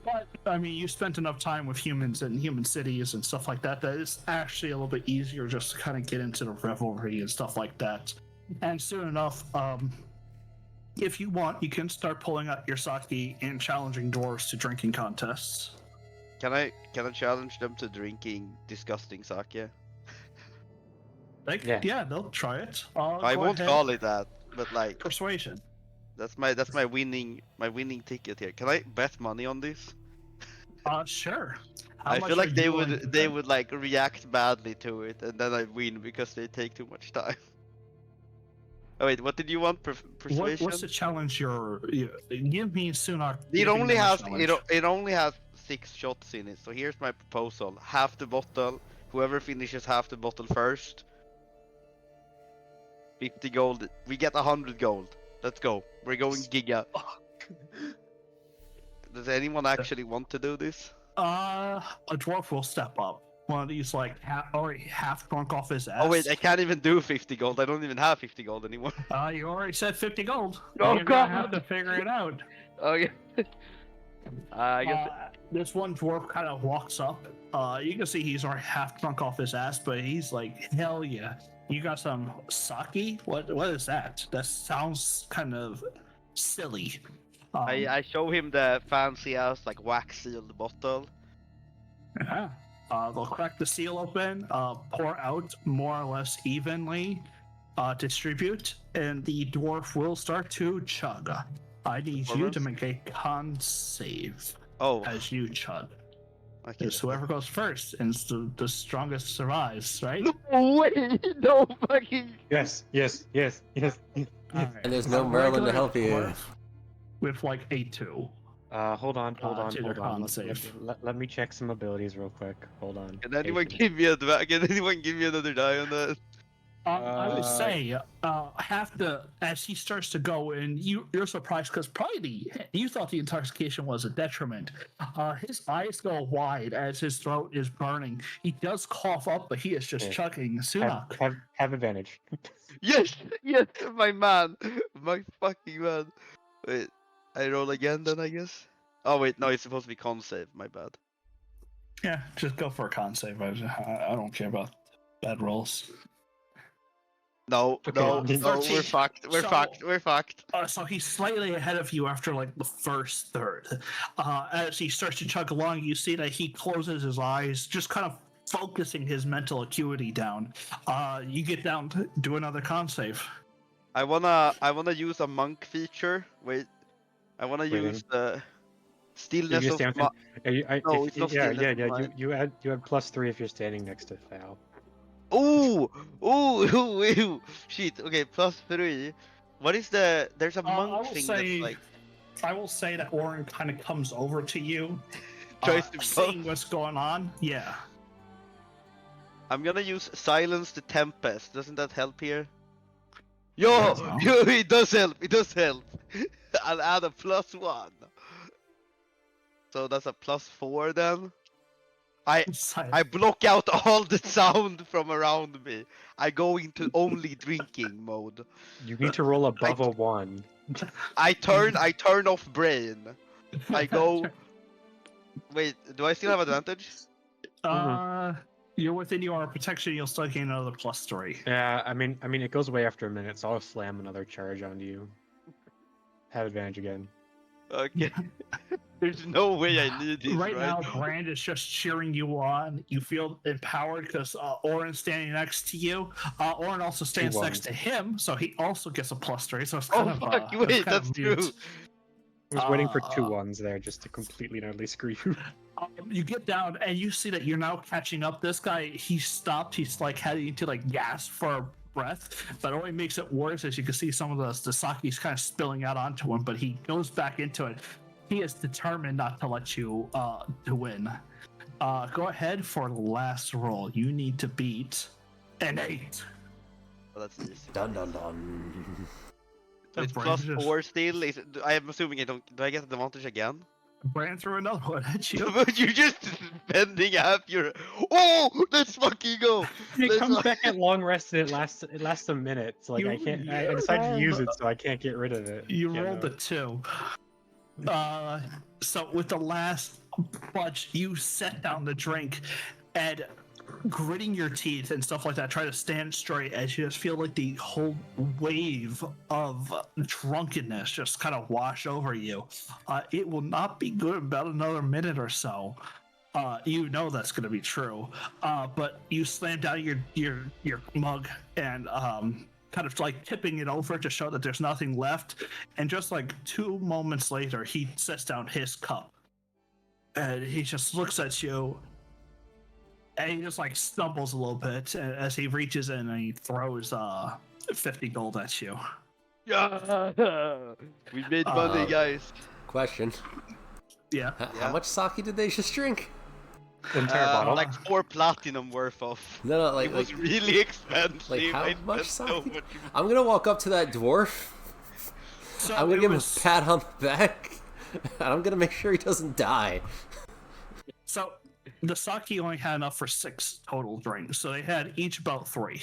Speaker 4: But I mean, you spent enough time with humans and human cities and stuff like that it's actually a little bit easier just to kind of get into the revelry and stuff like that. And soon enough, if you want, you can start pulling out your sake and challenging dwarves to drinking contests.
Speaker 3: Can I challenge them to drinking disgusting sake?
Speaker 4: Like,
Speaker 2: Yeah.
Speaker 4: yeah, they'll try it.
Speaker 3: I
Speaker 4: Go
Speaker 3: won't
Speaker 4: ahead.
Speaker 3: call it that, but like
Speaker 4: Persuasion.
Speaker 3: that's my winning ticket here. Can I bet money on this?
Speaker 4: Sure. How
Speaker 3: I
Speaker 4: much
Speaker 3: feel
Speaker 4: are
Speaker 3: like they
Speaker 4: you willing
Speaker 3: would
Speaker 4: to
Speaker 3: they
Speaker 4: bet?
Speaker 3: would like react badly to it, and then I win because they take too much time. Oh wait, what did you want? Persuasion?
Speaker 4: What's the challenge? Give me Sunak.
Speaker 3: It
Speaker 4: giving
Speaker 3: only
Speaker 4: them a
Speaker 3: has
Speaker 4: challenge.
Speaker 3: it only has 6 shots in it. So here's my proposal: half the bottle. Whoever finishes half the bottle first, 50 gold. We get 100 gold. Let's go. We're going giga. Does anyone actually want to do this?
Speaker 4: A dwarf will step up. One of these like already half drunk off his ass.
Speaker 3: Oh wait, I can't even do 50 gold. I don't even have 50 gold anymore.
Speaker 4: You already said 50 gold.
Speaker 3: Oh,
Speaker 4: You're gonna have
Speaker 3: God.
Speaker 4: to figure it out.
Speaker 3: Oh yeah. I guess.
Speaker 4: This one dwarf kind of walks up. You can see he's already half drunk off his ass, but he's like, "Hell yeah! You got some sake? What is that? That sounds kind of silly."
Speaker 3: I show him the fancy ass like wax sealed bottle.
Speaker 4: Yeah. They'll crack the seal open, pour out more or less evenly, distribute, and the dwarf will start to chug. I need you to make a con save
Speaker 3: Oh,
Speaker 4: as you chug.
Speaker 3: okay.
Speaker 4: It's whoever goes first and the strongest survives, right?
Speaker 3: No way! No fucking.
Speaker 2: Yes.
Speaker 4: Alright.
Speaker 1: And there's no
Speaker 4: A
Speaker 1: Merlin to
Speaker 4: regular
Speaker 1: help you.
Speaker 4: dwarf with like a 2.
Speaker 2: Hold on.
Speaker 4: to their con save.
Speaker 2: Let me check some abilities real quick. Hold on.
Speaker 3: Can anyone
Speaker 2: Patience.
Speaker 3: give me a Can anyone give me another die on that?
Speaker 4: I would say as he starts to go, and you're surprised because probably you thought the intoxication was a detriment. His eyes go wide as his throat is burning. He does cough up, but he is just
Speaker 2: Yeah.
Speaker 4: chugging. Sunak.
Speaker 2: Have advantage.
Speaker 3: Yes, my man, my fucking man. Wait, I roll again then, I guess. Oh wait, no, it's supposed to be con save. My bad.
Speaker 4: Yeah, just go for a con save. I don't care about bad rolls.
Speaker 3: No,
Speaker 2: Okay,
Speaker 3: no,
Speaker 2: then-
Speaker 3: no, we're
Speaker 4: 13.
Speaker 3: fucked. We're
Speaker 4: So-
Speaker 3: fucked. We're fucked.
Speaker 4: So he's slightly ahead of you after like the first third. As he starts to chug along, you see that he closes his eyes, just kind of focusing his mental acuity down. You get down to do another con save.
Speaker 3: I wanna use a monk feature. Wait, I wanna
Speaker 2: Wait,
Speaker 3: use the
Speaker 2: If
Speaker 3: stillness
Speaker 2: you're
Speaker 3: of
Speaker 2: standing,
Speaker 3: my. No, it's not
Speaker 2: yeah,
Speaker 3: stillness of mind.
Speaker 2: You add +3 if you're standing next to Thal.
Speaker 3: Ooh, ooh, shit. Okay, +3. What is the? There's a
Speaker 4: I
Speaker 3: monk
Speaker 4: will
Speaker 3: thing
Speaker 4: say-
Speaker 3: that's like
Speaker 4: I will say that Orin kind of comes over to you,
Speaker 3: tries to.
Speaker 4: seeing what's going on. Yeah.
Speaker 3: I'm gonna use silence the tempest. Doesn't that help here? Yo,
Speaker 4: No.
Speaker 3: it does help. It does help. I'll add a +1. So that's a +4 then. I block out all the sound from around me. I go into only drinking mode.
Speaker 2: You need to roll above a 1.
Speaker 3: I turn off brain. I go. Wait, do I still have advantage?
Speaker 4: You're within your protection. You'll still gain another +3.
Speaker 2: Yeah, I mean, it goes away after a minute, so I'll slam another charge onto you. Have advantage again.
Speaker 3: Okay. There's no way I need this
Speaker 4: Right now, Brand is just cheering you on. You feel empowered because Orin's standing next to you. Orin also stands
Speaker 2: 2-1.
Speaker 4: next to him, so he also gets a +3. So it's
Speaker 3: Oh
Speaker 4: kind of
Speaker 3: fuck!
Speaker 4: it's
Speaker 3: Wait,
Speaker 4: kind
Speaker 3: that's
Speaker 4: of
Speaker 3: true.
Speaker 4: mute.
Speaker 2: I was waiting for
Speaker 4: Uh,
Speaker 2: 2 1s there just to completely and utterly screw you.
Speaker 4: You get down and you see that you're now catching up. This guy, he stopped. He's like heading to like gasp for breath, but it only makes it worse as you can see some of the sake's kind of spilling out onto him. But he goes back into it. He is determined not to let you to win. Go ahead for the last roll. You need to beat an 8.
Speaker 3: Oh, that's easy.
Speaker 1: Dun dun dun.
Speaker 3: So it's
Speaker 4: Brand
Speaker 3: +4 still. I'm assuming I don't. Do I get an advantage again?
Speaker 4: Brand threw another one at you.
Speaker 3: But you're just spending half your. Oh, let's fucking go.
Speaker 2: It
Speaker 3: Let's
Speaker 2: comes
Speaker 3: fuck-
Speaker 2: back at long rest and it lasts a minute. So like I can't. I decided to use it, so I can't get rid of it.
Speaker 4: You
Speaker 2: Yeah,
Speaker 4: rolled
Speaker 2: no.
Speaker 4: a 2. So with the last bunch, you set down the drink and gritting your teeth and stuff like that, try to stand straight as you just feel like the whole wave of drunkenness just kind of wash over you. It will not be good about another minute or so. You know that's going to be true, but you slam down your mug and kind of like tipping it over to show that there's nothing left. And just like 2 moments later, he sets down his cup and he just looks at you. And he just like stumbles a little bit as he reaches in and he throws 50 gold at you.
Speaker 3: Yeah. We made money, guys.
Speaker 1: Question.
Speaker 4: Yeah.
Speaker 1: How much sake did they just drink?
Speaker 2: Entire bottle.
Speaker 3: Like 4 platinum worth of.
Speaker 1: No,
Speaker 3: It was really expensive.
Speaker 1: like how
Speaker 3: I
Speaker 1: much
Speaker 3: spent so
Speaker 1: sake?
Speaker 3: much.
Speaker 1: I'm gonna walk up to that dwarf.
Speaker 4: So
Speaker 1: I'm gonna
Speaker 4: it
Speaker 1: give
Speaker 4: was-
Speaker 1: him a pat on the back, and I'm gonna make sure he doesn't die.
Speaker 4: So the sake only had enough for 6 total drinks, so they had each about 3.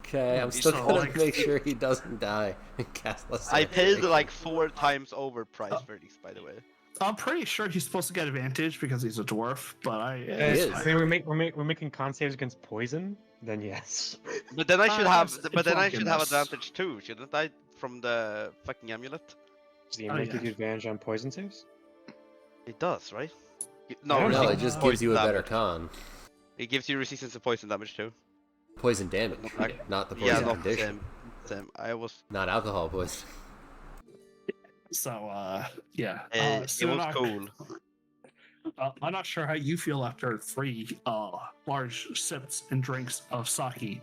Speaker 1: Okay, I'm still
Speaker 4: So,
Speaker 1: gonna
Speaker 4: like-
Speaker 1: make sure he doesn't die and cast less.
Speaker 3: I paid
Speaker 1: concentration.
Speaker 3: like 4 times over price for these, by the way.
Speaker 4: I'm pretty sure he's supposed to get advantage because he's a dwarf, but
Speaker 1: is.
Speaker 2: I mean, we're making con saves against poison. Then yes.
Speaker 3: But then I should have.
Speaker 4: it's
Speaker 3: But then I should have
Speaker 4: drunkenness.
Speaker 3: advantage too, shouldn't I? From the fucking amulet.
Speaker 2: Does the
Speaker 4: Oh,
Speaker 2: amulet
Speaker 4: yeah.
Speaker 2: give you advantage on poison saves?
Speaker 3: It does, right?
Speaker 2: I
Speaker 3: No,
Speaker 2: don't
Speaker 1: No,
Speaker 2: know.
Speaker 1: it just
Speaker 3: poison
Speaker 1: gives you a better
Speaker 3: damage.
Speaker 1: con.
Speaker 3: It gives you resistance to poison damage too.
Speaker 1: Poison damage,
Speaker 3: Like-
Speaker 1: not the
Speaker 3: Yeah,
Speaker 1: poison
Speaker 3: not the
Speaker 1: condition.
Speaker 3: same. I was.
Speaker 1: Not alcohol poison.
Speaker 4: so yeah.
Speaker 3: It was
Speaker 4: Sunak,
Speaker 3: cool.
Speaker 4: I'm not sure how you feel after 3 large sips and drinks of sake,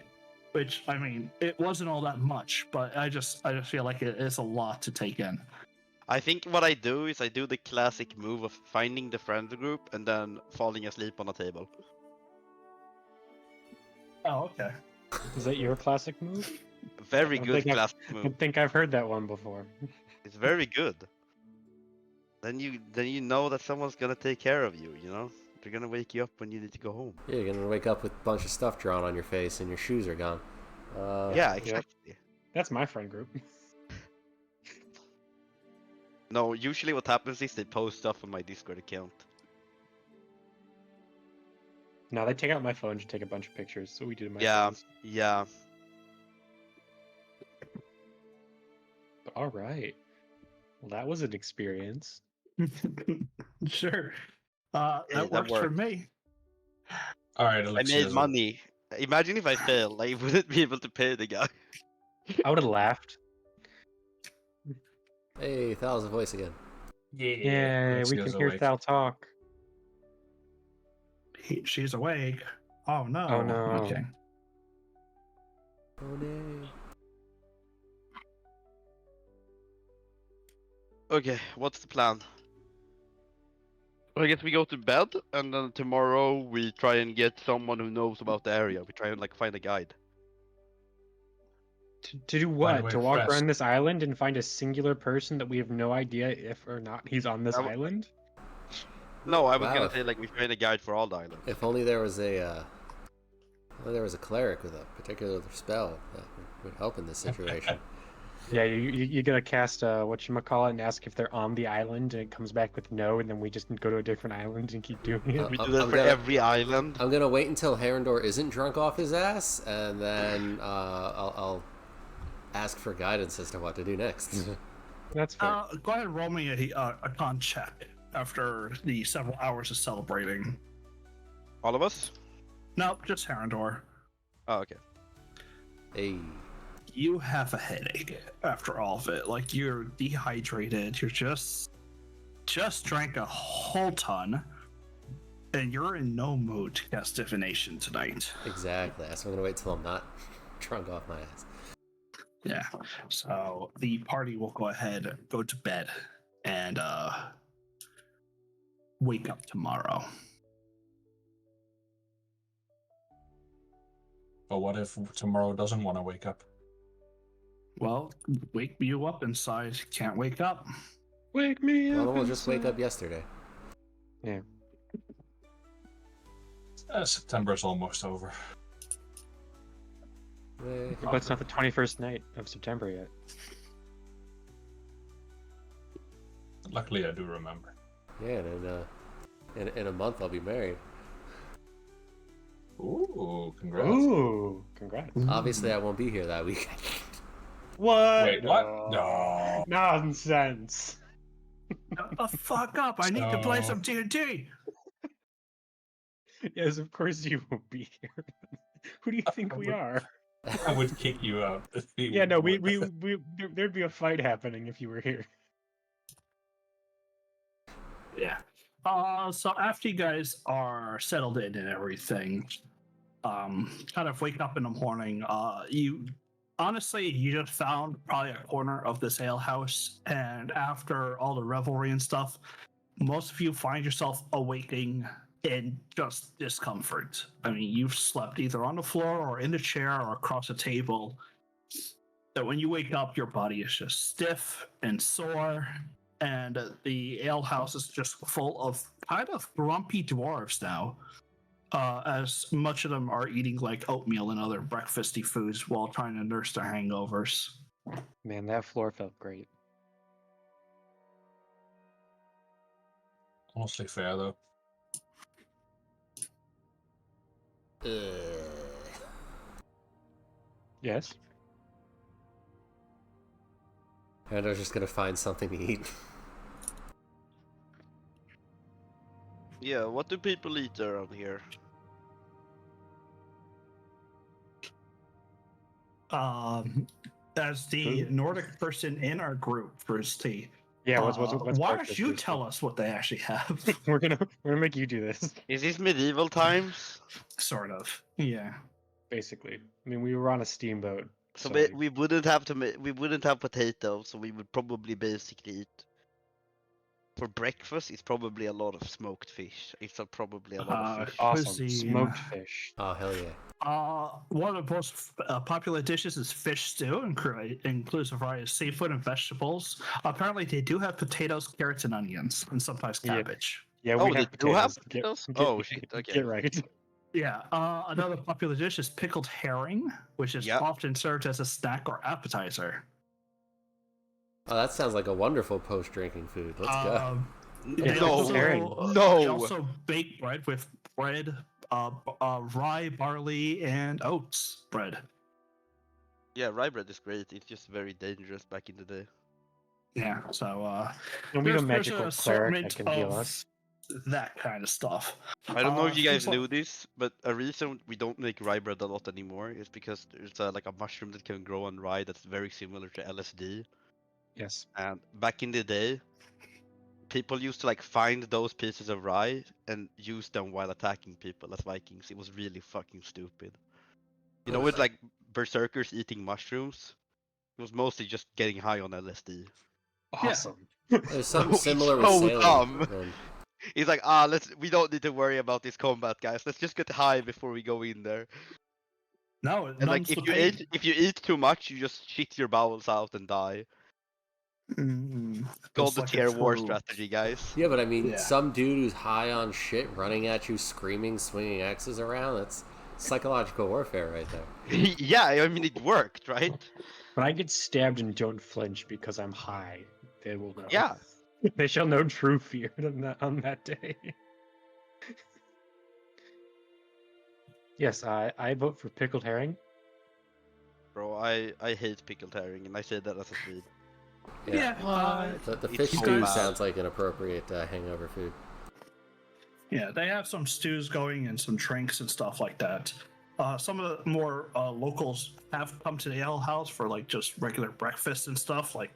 Speaker 4: which I mean, it wasn't all that much, but I just feel like it is a lot to take in.
Speaker 3: I think what I do is I do the classic move of finding the friend group and then falling asleep on a table.
Speaker 4: Oh, okay.
Speaker 2: Is that your classic move?
Speaker 3: Very
Speaker 2: I
Speaker 3: good
Speaker 2: think
Speaker 3: classic
Speaker 2: I
Speaker 3: move.
Speaker 2: think I've heard that one before.
Speaker 3: It's very good. Then you know that someone's gonna take care of you. You know, they're gonna wake you up when you need to go home.
Speaker 1: Yeah, you're gonna wake up with a bunch of stuff drawn on your face, and your shoes are gone.
Speaker 3: Yeah, exactly.
Speaker 2: That's my friend group.
Speaker 3: No, usually what happens is they post stuff on my Discord account.
Speaker 2: No, they take out my phone to take a bunch of pictures. So we do to my
Speaker 3: Yeah.
Speaker 2: friends.
Speaker 3: Yeah.
Speaker 2: But all right. Well, that was an experience.
Speaker 4: Sure.
Speaker 3: that
Speaker 4: That works for
Speaker 3: worked.
Speaker 4: me.
Speaker 5: All right,
Speaker 3: I
Speaker 5: Alexia.
Speaker 3: made money. Imagine if I fail, I wouldn't be able to pay the guy.
Speaker 2: I would have laughed.
Speaker 1: Hey, Thal's voice again.
Speaker 2: Yeah, we
Speaker 5: Alexia's
Speaker 2: can hear
Speaker 5: awake.
Speaker 2: Thal talk.
Speaker 4: She's awake. Oh no.
Speaker 2: Oh, no.
Speaker 4: Okay.
Speaker 1: Oh no.
Speaker 3: Okay, what's the plan? I guess we go to bed, and then tomorrow we try and get someone who knows about the area. We try and like find a guide.
Speaker 2: To do
Speaker 5: By the
Speaker 2: what?
Speaker 5: way,
Speaker 2: To walk
Speaker 5: Press.
Speaker 2: around this island and find a singular person that we have no idea if or not he's on this
Speaker 3: That w-
Speaker 2: island?
Speaker 3: No, I was
Speaker 1: Wow.
Speaker 3: gonna say like we find a guide for all the islands.
Speaker 1: If only there was a cleric with a particular spell that would help in this situation.
Speaker 2: Yeah, you gotta cast whatchamacallit and ask if they're on the island, and it comes back with no, and then we just go to a different island and keep doing it.
Speaker 3: We do
Speaker 1: I'm
Speaker 3: that for
Speaker 1: gonna-
Speaker 3: every island.
Speaker 1: I'm gonna wait until Herondor isn't drunk off his ass, and then I'll ask for guidance as to what to do next.
Speaker 2: That's fair.
Speaker 4: Go ahead and roll me a con check after the several hours of celebrating.
Speaker 3: All of us?
Speaker 4: Nope, just Herondor.
Speaker 3: Oh, okay.
Speaker 1: Hey,
Speaker 4: You have a headache after all of it. Like you're dehydrated. You're just drank a whole ton, and you're in no mood to cast divination tonight.
Speaker 1: exactly. So I'm gonna wait till I'm not drunk off my ass.
Speaker 4: Yeah. So the party will go ahead and go to bed and wake up tomorrow.
Speaker 5: But what if tomorrow doesn't want to wake up?
Speaker 4: Well, wake you up inside. Can't wake up.
Speaker 2: Wake me
Speaker 1: Well,
Speaker 2: up.
Speaker 1: then we'll just wake
Speaker 2: inside.
Speaker 1: up yesterday.
Speaker 2: Yeah.
Speaker 5: September's almost over.
Speaker 2: But it's not the 21st night of September yet.
Speaker 5: Luckily, I do remember.
Speaker 1: Yeah, and in a month I'll be married.
Speaker 5: Ooh, congrats.
Speaker 2: Ooh, congrats.
Speaker 1: Obviously, I won't be here that weekend.
Speaker 2: What?
Speaker 5: Wait, what? No.
Speaker 2: Nonsense.
Speaker 4: Shut the fuck up! I need to play
Speaker 5: So-
Speaker 4: some TNT.
Speaker 2: Yes, of course you won't be here. Who do you think we are?
Speaker 5: I would kick you out. If you
Speaker 2: Yeah, no,
Speaker 5: would.
Speaker 2: there'd be a fight happening if you were here.
Speaker 4: Yeah. So after you guys are settled in and everything, kind of wake up in the morning, you honestly you just found probably a corner of this ale house, and after all the revelry and stuff, most of you find yourself awaking in just discomfort. I mean, you've slept either on the floor or in the chair or across a table. That when you wake up, your body is just stiff and sore, and the ale house is just full of kind of grumpy dwarves now. As much of them are eating like oatmeal and other breakfasty foods while trying to nurse their hangovers.
Speaker 2: Man, that floor felt great.
Speaker 5: Honestly fair, though.
Speaker 2: Yes.
Speaker 1: And I was just gonna find something to eat.
Speaker 3: Yeah, what do people eat around here?
Speaker 4: As the Nordic person in our group, Brewsty,
Speaker 2: Yeah, what's
Speaker 4: why
Speaker 2: breakfast,
Speaker 4: don't you
Speaker 2: Brewster?
Speaker 4: tell us what they actually have?
Speaker 2: We're gonna make you do this.
Speaker 3: Is this medieval times?
Speaker 4: Sort of. Yeah.
Speaker 2: Basically, I mean, we were on a steamboat.
Speaker 3: So
Speaker 2: like,
Speaker 3: we wouldn't have to we wouldn't have potatoes, so we would probably basically eat. For breakfast, it's probably a lot of smoked fish. It's probably a lot of fish.
Speaker 2: awesome
Speaker 4: cuisine.
Speaker 2: smoked fish.
Speaker 1: Oh hell yeah!
Speaker 4: One of the most popular dishes is fish stew, includes a variety of seafood and vegetables. Apparently, they do have potatoes, carrots, and onions, and sometimes
Speaker 2: Yeah.
Speaker 4: cabbage.
Speaker 2: Yeah,
Speaker 3: Oh,
Speaker 2: we
Speaker 3: they
Speaker 2: have
Speaker 3: do have
Speaker 2: potatoes.
Speaker 3: potatoes?
Speaker 2: Get,
Speaker 3: Oh, shit, okay.
Speaker 2: Get right.
Speaker 4: Yeah. Another popular dish is pickled herring, which is
Speaker 3: Yep.
Speaker 4: often served as a snack or appetizer.
Speaker 1: Oh, that sounds like a wonderful post-drinking food. Let's go.
Speaker 4: They
Speaker 3: No,
Speaker 4: also,
Speaker 2: herring.
Speaker 4: They
Speaker 3: no.
Speaker 4: also bake bread with bread, rye, barley, and oats bread.
Speaker 3: Yeah, rye bread is great. It's just very dangerous back in the day.
Speaker 4: Yeah, so
Speaker 2: And we have a
Speaker 4: there's
Speaker 2: magical
Speaker 4: an
Speaker 2: cleric that
Speaker 4: assortment
Speaker 2: can heal
Speaker 4: of
Speaker 2: us.
Speaker 4: that kind of stuff.
Speaker 3: I don't know if you guys
Speaker 4: things like-
Speaker 3: knew this, but a reason we don't make rye bread a lot anymore is because there's like a mushroom that can grow on rye that's very similar to LSD.
Speaker 2: Yes.
Speaker 3: And back in the day, people used to like find those pieces of rye and use them while attacking people as Vikings. It was really fucking stupid. You know, with like berserkers eating mushrooms, it was mostly just getting high on LSD.
Speaker 2: Awesome.
Speaker 1: There's something
Speaker 3: It's
Speaker 1: similar with
Speaker 3: so
Speaker 1: sailing.
Speaker 3: dumb.
Speaker 1: and-
Speaker 3: He's like, we don't need to worry about this combat, guys. Let's just get high before we go in there.
Speaker 4: No, it
Speaker 3: And like,
Speaker 4: numbs the pain.
Speaker 3: if you eat too much, you just shit your bowels out and die. Called
Speaker 4: It's
Speaker 3: the
Speaker 4: like a
Speaker 3: tier war
Speaker 4: true-
Speaker 3: strategy, guys.
Speaker 1: Yeah, but I mean,
Speaker 4: Yeah.
Speaker 1: some dude who's high on shit running at you, screaming, swinging axes around—that's psychological warfare right there.
Speaker 3: Yeah, I mean it worked, right?
Speaker 2: When I get stabbed and don't flinch because I'm high, they will know.
Speaker 3: Yeah.
Speaker 2: They shall know true fear on that day. Yes, I vote for pickled herring.
Speaker 3: Bro, I hate pickled herring, and I say that as a Swede.
Speaker 4: Yeah,
Speaker 1: The
Speaker 3: It's
Speaker 1: fish
Speaker 3: so
Speaker 1: stew
Speaker 3: bad.
Speaker 1: sounds like an appropriate hangover food.
Speaker 4: yeah, they have some stews going and some drinks and stuff like that. Some of the more locals have come to the ale house for like just regular breakfast and stuff, like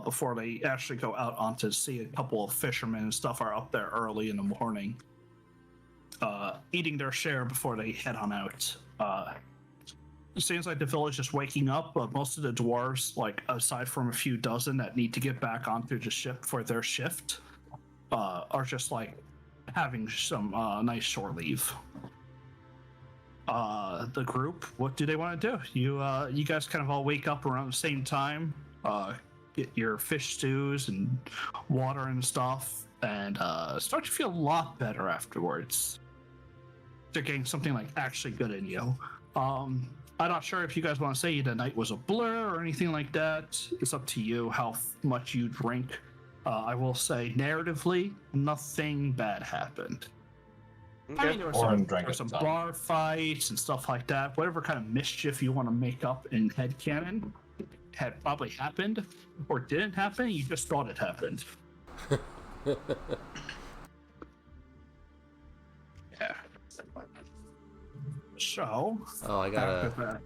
Speaker 4: before they actually go out onto sea. A couple of fishermen and stuff are up there early in the morning, eating their share before they head on out. It seems like the village is waking up, but most of the dwarves, like aside from a few dozen that need to get back onto the ship for their shift, are just like having some nice shore leave. the group, what do they want to do? You guys kind of all wake up around the same time, get your fish stews and water and stuff, and start to feel a lot better afterwards. They're getting something like actually good in you. I'm not sure if you guys want to say the night was a blur or anything like that. It's up to you how much you drink. I will say, narratively, nothing bad happened. I mean, there were some bar fights and stuff like that. Whatever kind of mischief you want to make up in headcanon had probably happened, or didn't happen. You just thought it happened. Yeah. So.
Speaker 1: Oh, I gotta.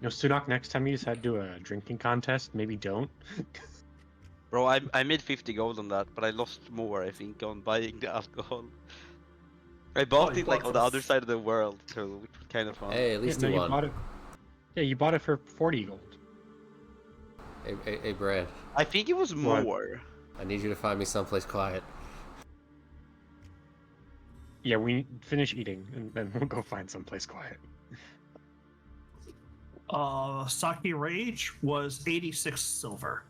Speaker 2: Sunak, next time you decide to do a drinking contest, maybe don't.
Speaker 3: Bro, I made 50 gold on that, but I lost more, I think, on buying the alcohol. I bought it like on the other side of the world, so which was kind of fun.
Speaker 1: Hey, at least
Speaker 2: you
Speaker 1: you won.
Speaker 2: bought it. Yeah, you bought it for 40 gold.
Speaker 1: Hey, Brad.
Speaker 3: I think it was
Speaker 2: What?
Speaker 3: more.
Speaker 1: I need you to find me someplace quiet.
Speaker 2: Yeah, we finish eating, and then we'll go find someplace quiet.
Speaker 4: Sake Rage was 86 silver.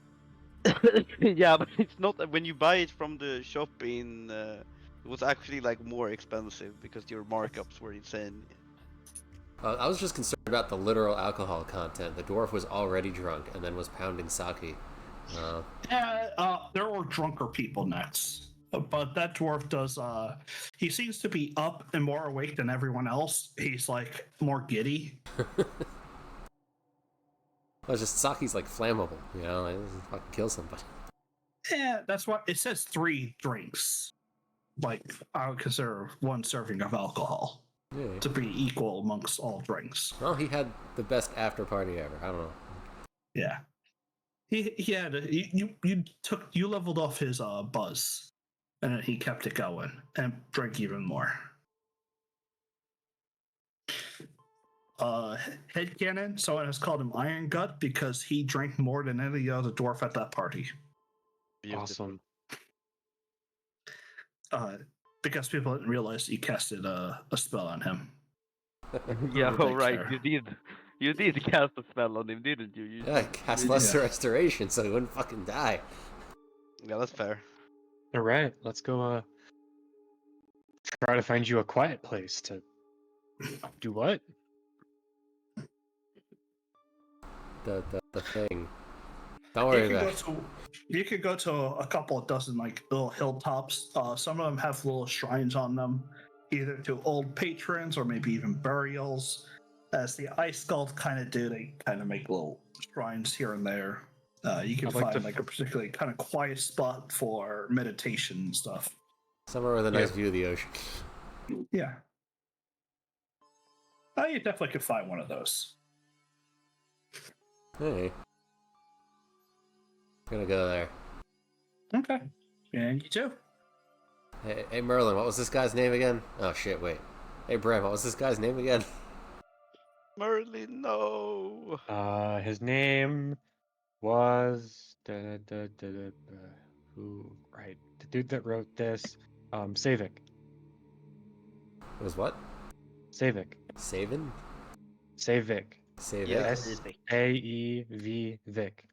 Speaker 3: Yeah, but it's not when you buy it from the shop in. It was actually like more expensive because your markups were insane.
Speaker 1: I was just concerned about the literal alcohol content. The dwarf was already drunk and then was pounding sake.
Speaker 4: There were drunker people next. But that dwarf does, he seems to be up and more awake than everyone else. He's like more giddy.
Speaker 1: Well, it's just sake's like flammable, you know, like, it fucking kill somebody.
Speaker 4: Yeah, that's what it says 3 drinks. Like, I would consider 1 serving of alcohol
Speaker 1: Yeah.
Speaker 4: to be equal amongst all drinks.
Speaker 1: Well, he had the best after party ever. I don't know.
Speaker 4: Yeah. He had you leveled off his buzz, and then he kept it going and drank even more. Headcanon, someone has called him Iron Gut because he drank more than any other dwarf at that party.
Speaker 2: Awesome.
Speaker 4: Because people didn't realize you casted a spell on him.
Speaker 3: Yeah,
Speaker 4: Over
Speaker 3: right.
Speaker 4: there.
Speaker 3: You did cast a spell on him, didn't you?
Speaker 1: Yeah, cast Lesser Restoration so he wouldn't fucking die.
Speaker 3: Yeah, that's fair.
Speaker 2: All right, let's go. Try to find you a quiet place to do what?
Speaker 1: The thing. Don't worry about it.
Speaker 4: You could go to a couple of dozen like little hilltops. Some of them have little shrines on them, either to old patrons or maybe even burials. As the Ice Skulls kind of do, they kind of make little shrines here and there. You can find like a particularly kind of quiet spot for meditation and stuff.
Speaker 1: Somewhere with a nice view of the ocean.
Speaker 4: Yeah. You definitely could find one of those.
Speaker 1: Hey. I'm gonna go there.
Speaker 4: Okay. And you too.
Speaker 1: Hey, Merlin, what was this guy's name again? Oh shit, wait. Hey, Brad, what was this guy's name again?
Speaker 3: Merlin, no.
Speaker 2: His name was who? Right, the dude that wrote this, Savik.
Speaker 1: It was what?
Speaker 2: Savik.
Speaker 1: Savin?
Speaker 2: Savik.
Speaker 1: Savik?
Speaker 3: Yeah,
Speaker 2: S-A-E-V Vic.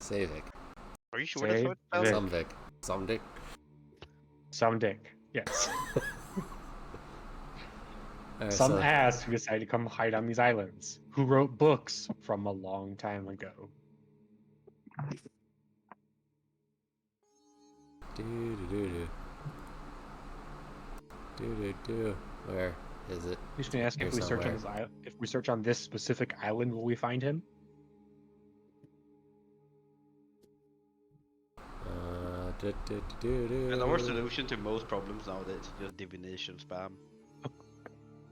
Speaker 1: Savik.
Speaker 3: Are you sure that's what it's spelled?
Speaker 1: Somvik. Somdik?
Speaker 2: Some dick. Yes.
Speaker 1: Right,
Speaker 2: Some
Speaker 1: so-
Speaker 2: ass who decided to come hide on these islands. Who wrote books from a long time ago.
Speaker 1: Do. Where is it?
Speaker 2: I'm just gonna ask
Speaker 1: Here
Speaker 2: if we search on
Speaker 1: somewhere.
Speaker 2: this island. If we search on this specific island, will we find him?
Speaker 3: And our solution to most problems nowadays is just divination spam.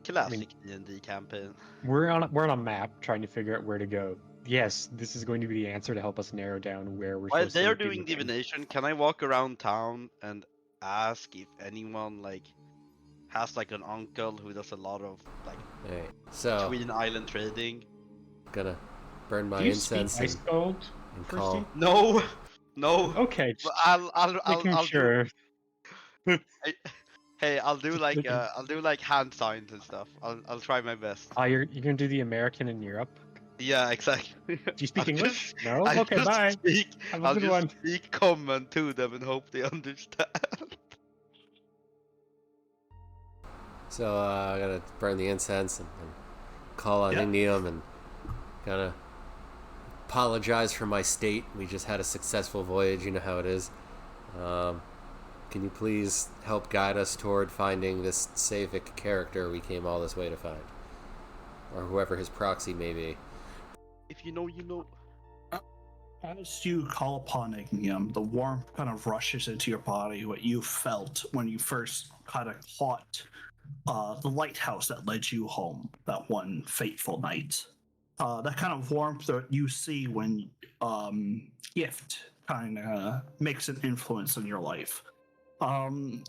Speaker 3: Classic D&D campaign.
Speaker 2: We're on a map trying to figure out where to go. Yes, this is going to be the answer to help us narrow down where we're.
Speaker 3: While
Speaker 2: supposed to
Speaker 3: they are
Speaker 2: be
Speaker 3: doing
Speaker 2: looking.
Speaker 3: divination, can I walk around town and ask if anyone like has like an uncle who does a lot of like
Speaker 1: Alright, so
Speaker 3: Twin Island trading?
Speaker 1: gonna burn my
Speaker 2: Do you speak
Speaker 1: incense
Speaker 2: Ice
Speaker 1: and
Speaker 2: Gold?
Speaker 1: call.
Speaker 2: Kirsty?
Speaker 3: No, no.
Speaker 2: Okay,
Speaker 3: But
Speaker 2: just making
Speaker 3: I'll
Speaker 2: sure.
Speaker 3: Hey, I'll do like hand signs and stuff. I'll try my best.
Speaker 2: You're gonna do the American in Europe?
Speaker 3: Yeah, exactly.
Speaker 2: Do you speak
Speaker 3: I'll
Speaker 2: English?
Speaker 3: just,
Speaker 2: No?
Speaker 3: I'll
Speaker 2: Okay,
Speaker 3: just
Speaker 2: bye.
Speaker 3: speak.
Speaker 2: Have a
Speaker 3: I'll
Speaker 2: good
Speaker 3: just
Speaker 2: one.
Speaker 3: speak common to them and hope they understand.
Speaker 1: So I gotta burn the incense and call on
Speaker 4: Yep.
Speaker 1: Indium and gotta apologize for my state. We just had a successful voyage. You know how it is. Um, can you please help guide us toward finding this Savic character we came all this way to find, or whoever his proxy may be?
Speaker 3: If you know, you know.
Speaker 4: As you call upon Ignium, the warmth kind of rushes into your body, what you felt when you first kind of caught the lighthouse that led you home that one fateful night. That kind of warmth that you see when Gift kind of makes an influence in your life.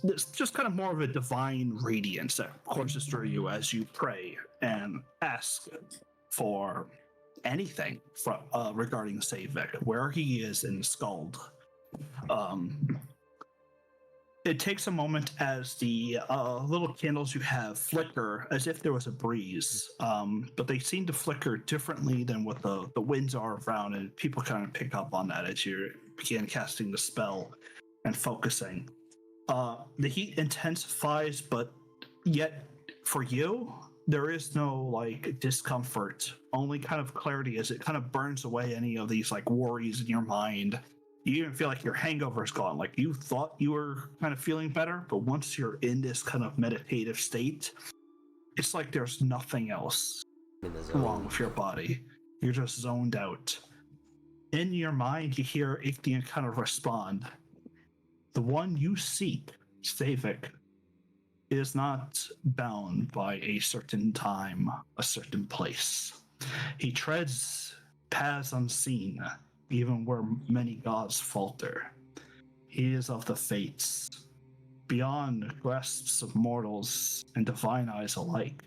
Speaker 4: It's just kind of more of a divine radiance that courses through you as you pray and ask for anything regarding Savik, where he is in Skald. It takes a moment as the little candles you have flicker as if there was a breeze, but they seem to flicker differently than what the winds are around, and people kind of pick up on that as you begin casting the spell and focusing. The heat intensifies, but yet for you, there is no like discomfort, only kind of clarity as it kind of burns away any of these like worries in your mind. You even feel like your hangover is gone. Like you thought you were kind of feeling better, but once you're in this kind of meditative state, it's like there's nothing else
Speaker 1: In the
Speaker 4: wrong
Speaker 1: zone.
Speaker 4: with your body. You're just zoned out. In your mind, you hear Ichthian kind of respond. The one you seek, Savik, is not bound by a certain time, a certain place. He treads paths unseen, even where many gods falter. He is of the fates, beyond grasps of mortals and divine eyes alike.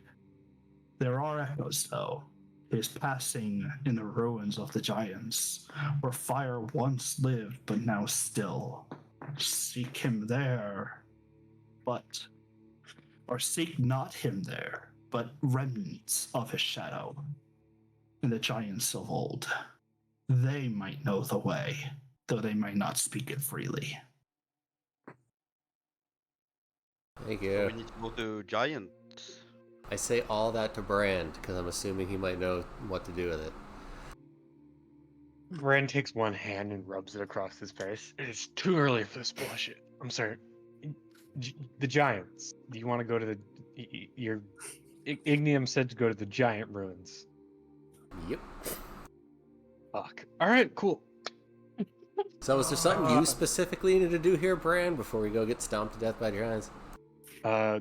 Speaker 4: There are echoes, though. His passing in the ruins of the giants, where fire once lived but now still. Seek him there, but or seek not him there, but remnants of his shadow, and the giants of old. They might know the way, though they might not speak it freely.
Speaker 1: Thank
Speaker 3: So
Speaker 1: you.
Speaker 3: we need to go to giants.
Speaker 1: I say all that to Brand because I'm assuming he might know what to do with it.
Speaker 2: Brand takes one hand and rubs it across his face. It's too early for this bullshit. I'm sorry. The Giants. Do you want to go to the... Your Ignium said to go to the giant ruins.
Speaker 1: Yep.
Speaker 2: Fuck. Alright, cool.
Speaker 1: So is there something you specifically need to do here, Brand, before we go get stomped to death by giants?
Speaker 2: I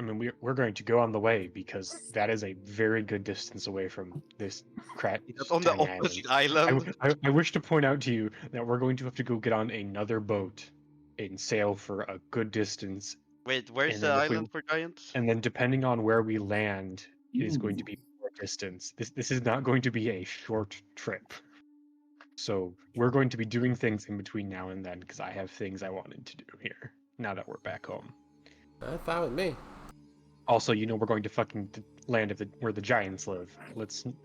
Speaker 2: mean, we're going to go on the way because that is a very good distance away from this
Speaker 3: That's on the
Speaker 2: tiny
Speaker 3: opposite
Speaker 2: island.
Speaker 3: island.
Speaker 2: I wish to point out to you that we're going to have to go get on another boat and sail for a good distance.
Speaker 3: Wait, where's
Speaker 2: And
Speaker 3: the
Speaker 2: then
Speaker 3: island for giants?
Speaker 2: and then depending on where we land is going to be more distance. This is not going to be a short trip. So we're going to be doing things in between now and then because I have things I wanted to do here now that we're back home.
Speaker 1: That's fine with me.
Speaker 2: Also, we're going to fucking land where the giants live.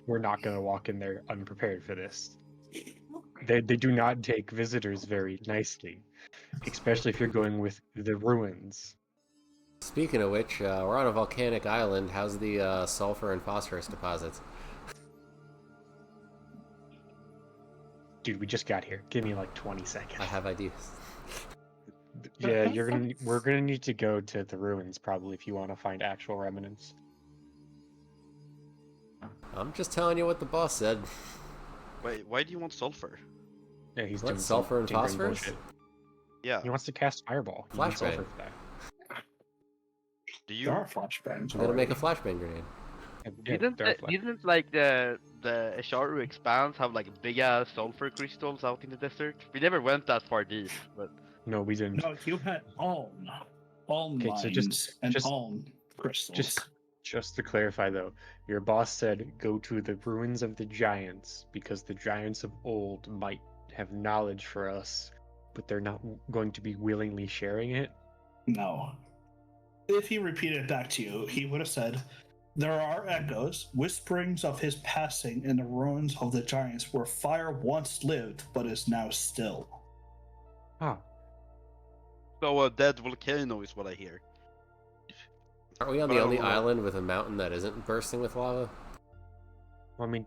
Speaker 2: We're not gonna walk in there unprepared for this. They do not take visitors very nicely, especially if you're going with the ruins.
Speaker 1: Speaking of which, we're on a volcanic island. How's the sulfur and phosphorus deposits?
Speaker 2: Dude, we just got here. Give me like 20 seconds.
Speaker 1: I have ideas.
Speaker 2: Yeah, we're gonna need to go to the ruins probably if you want to find actual remnants.
Speaker 1: I'm just telling you what the boss said.
Speaker 3: Wait, why do you want sulfur?
Speaker 2: Yeah, he's
Speaker 1: What,
Speaker 2: doing
Speaker 1: sulfur and
Speaker 2: tinkering
Speaker 1: phosphorus?
Speaker 2: bullshit.
Speaker 3: Yeah.
Speaker 2: He wants to cast fireball. He needs
Speaker 1: Flashbang.
Speaker 2: sulfur for that.
Speaker 3: Do
Speaker 4: There
Speaker 3: you?
Speaker 4: are flashbangs.
Speaker 1: I'm gonna make a flashbang grenade.
Speaker 2: Yeah,
Speaker 3: Didn't
Speaker 2: there are flash-
Speaker 3: didn't like the Isharu expanse have like big ass sulfur crystals out in the desert? We never went that far deep, but
Speaker 2: No, we didn't.
Speaker 4: No, you had all
Speaker 2: Okay, so
Speaker 4: mines and
Speaker 2: just-
Speaker 4: all crystals.
Speaker 2: Just to clarify though, your boss said go to the ruins of the giants because the giants of old might have knowledge for us, but they're not going to be willingly sharing it.
Speaker 4: No. if he repeated it back to you, he would have said, "There are echoes, whisperings of his passing in the ruins of the giants where fire once lived but is now still."
Speaker 2: Huh.
Speaker 3: So a dead volcano is what I hear.
Speaker 1: Aren't we on
Speaker 3: But
Speaker 1: the
Speaker 3: I don't
Speaker 1: only
Speaker 3: know what-
Speaker 1: island with a mountain that isn't bursting with lava?
Speaker 2: Well, I mean,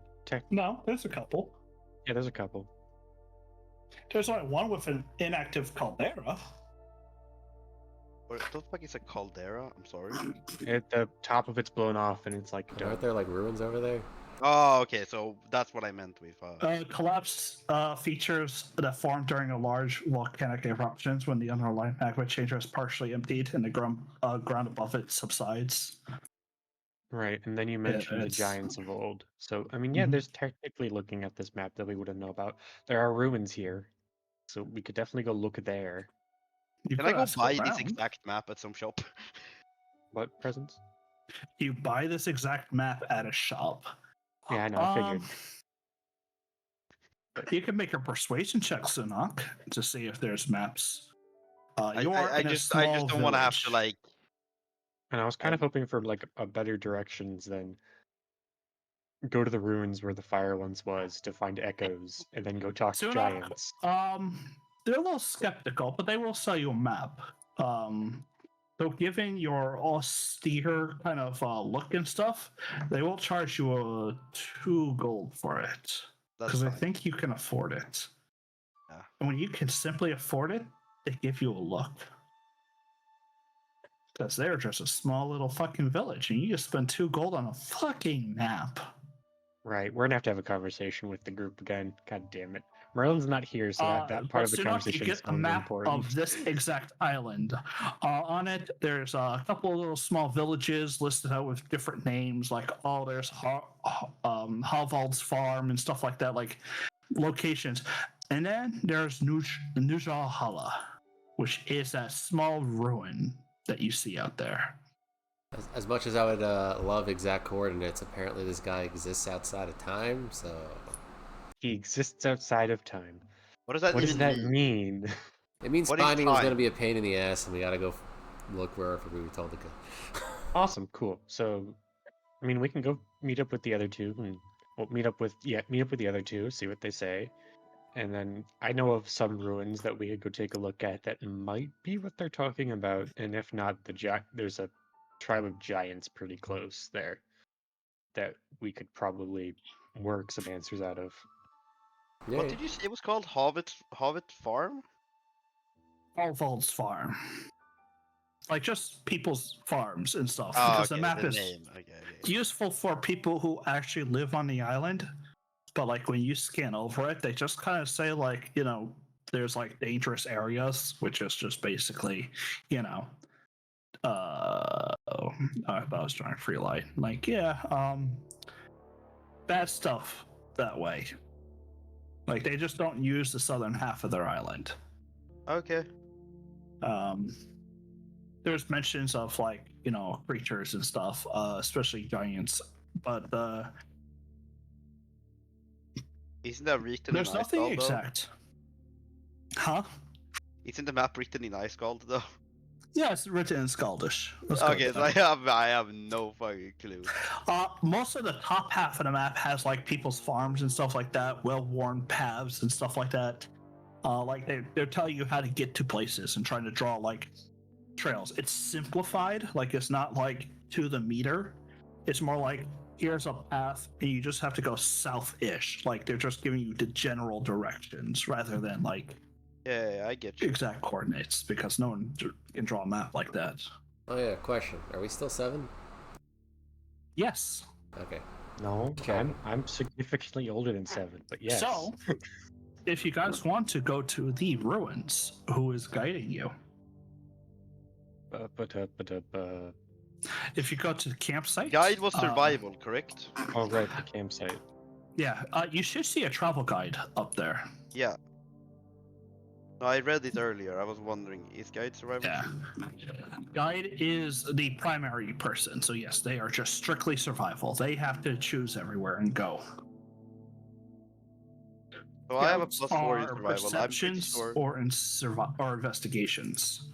Speaker 4: No, there's a couple.
Speaker 2: yeah, there's a couple.
Speaker 4: There's only one with an inactive caldera.
Speaker 3: What the fuck is a caldera? I'm sorry.
Speaker 2: The top of it's blown off, and it's like
Speaker 1: And aren't there like ruins over there?
Speaker 3: Oh, okay, so that's what I meant with.
Speaker 4: Collapse features that form during a large volcanic eruptions when the underlying magma chamber is partially emptied and the ground above it subsides.
Speaker 2: right. And then you mentioned the
Speaker 4: it's-
Speaker 2: giants of old. So I mean, yeah,
Speaker 4: Mhm.
Speaker 2: there's technically looking at this map that we wouldn't know about. There are ruins here, so we could definitely go look there.
Speaker 4: You
Speaker 3: Can I
Speaker 4: could
Speaker 3: go
Speaker 4: ask
Speaker 3: buy this
Speaker 4: around.
Speaker 3: exact map at some shop?
Speaker 2: What presents?
Speaker 4: You buy this exact map at a shop.
Speaker 2: Yeah, I know. I figured.
Speaker 4: You can make a persuasion check, Sunok, to see if there's maps. You are
Speaker 3: I
Speaker 4: in a
Speaker 3: just
Speaker 4: small
Speaker 3: don't want to have to
Speaker 4: village.
Speaker 3: like.
Speaker 2: And I was kind of hoping for like a better directions than go to the ruins where the fire once was to find echoes, and then go talk to
Speaker 4: Sunok,
Speaker 2: giants.
Speaker 4: they're a little skeptical, but they will sell you a map. So given your austere kind of look and stuff, they will charge you 2 gold for it.
Speaker 3: That's
Speaker 4: Because I
Speaker 3: fine.
Speaker 4: think you can afford it.
Speaker 3: Yeah.
Speaker 4: And when you can simply afford it, they give you a look. Because they're just a small little fucking village, and you just spend 2 gold on a fucking map.
Speaker 2: Right, we're gonna have to have a conversation with the group again. God damn it, Merlin's not here, so that
Speaker 4: But
Speaker 2: part of the
Speaker 4: Sunok,
Speaker 2: conversation
Speaker 4: you
Speaker 2: is
Speaker 4: get a
Speaker 2: going to be
Speaker 4: map
Speaker 2: important.
Speaker 4: of this exact island. On it, there's a couple of little small villages listed out with different names, like there's Havald's farm and stuff like that, like locations. And then there's Nujahala, which is that small ruin that you see out there.
Speaker 1: As much as I would love exact coordinates, apparently this guy exists outside of time, so...
Speaker 2: He exists outside of time.
Speaker 3: What does that
Speaker 2: What
Speaker 3: even
Speaker 2: does that
Speaker 3: mean?
Speaker 2: mean?
Speaker 1: It means
Speaker 3: What is
Speaker 1: finding him is going to
Speaker 3: time?
Speaker 1: be a pain in the ass, and we gotta go look wherever we were told to go.
Speaker 2: Awesome, cool. So, I mean, we can go meet up with the other two, and we'll meet up with the other two, see what they say, and then I know of some ruins that we could go take a look at that might be what they're talking about, and if not, there's a tribe of giants pretty close there that we could probably work some answers out of.
Speaker 1: Yeah,
Speaker 3: What did you say it was called? Hobbit Farm?
Speaker 4: Alvald's farm. Like just people's farms and stuff.
Speaker 3: Oh,
Speaker 4: because
Speaker 3: okay,
Speaker 4: the map is
Speaker 3: name. Okay.
Speaker 4: useful for people who actually live on the island. But like when you scan over it, they just kind of say like, there's like dangerous areas, which is just basically, I was trying to free light. Like, bad stuff that way. Like they just don't use the southern half of their island.
Speaker 3: Okay.
Speaker 4: There's mentions of like, creatures and stuff, especially giants, but
Speaker 3: Isn't that written
Speaker 4: there's
Speaker 3: in
Speaker 4: nothing
Speaker 3: Icegold, though?
Speaker 4: exact. Huh?
Speaker 3: Isn't the map written in Icegold, though?
Speaker 4: Yeah, it's written in Scaldish. Let's go
Speaker 3: Okay,
Speaker 4: with
Speaker 3: so
Speaker 4: that.
Speaker 3: I have no fucking clue.
Speaker 4: Most of the top half of the map has like people's farms and stuff like that, well-worn paths and stuff like that. Like they're telling you how to get to places and trying to draw like trails. It's simplified, like it's not like to the meter. It's more like here's a path and you just have to go south-ish. Like they're just giving you the general directions rather than like
Speaker 3: Yeah, I get you.
Speaker 4: exact coordinates, because no one can draw a map like that.
Speaker 1: Oh yeah, question. Are we still 7?
Speaker 4: Yes.
Speaker 1: Okay.
Speaker 2: No,
Speaker 1: Okay.
Speaker 2: I'm significantly older than 7, but yes.
Speaker 4: So, if you guys want to go to the ruins, who is guiding you? If you go to the campsite,
Speaker 3: Guide was survival, correct?
Speaker 2: Oh, right, the campsite.
Speaker 4: Yeah, you should see a travel guide up there.
Speaker 3: Yeah. No, I read it earlier. I was wondering, is guide survival?
Speaker 4: Yeah. Guide is the primary person, so yes, they are just strictly survival. They have to choose everywhere and go.
Speaker 3: So I have a
Speaker 4: Scouts
Speaker 3: +4 in
Speaker 4: are
Speaker 3: survival. I'm pretty
Speaker 4: perceptions
Speaker 3: sure.
Speaker 4: or investigations.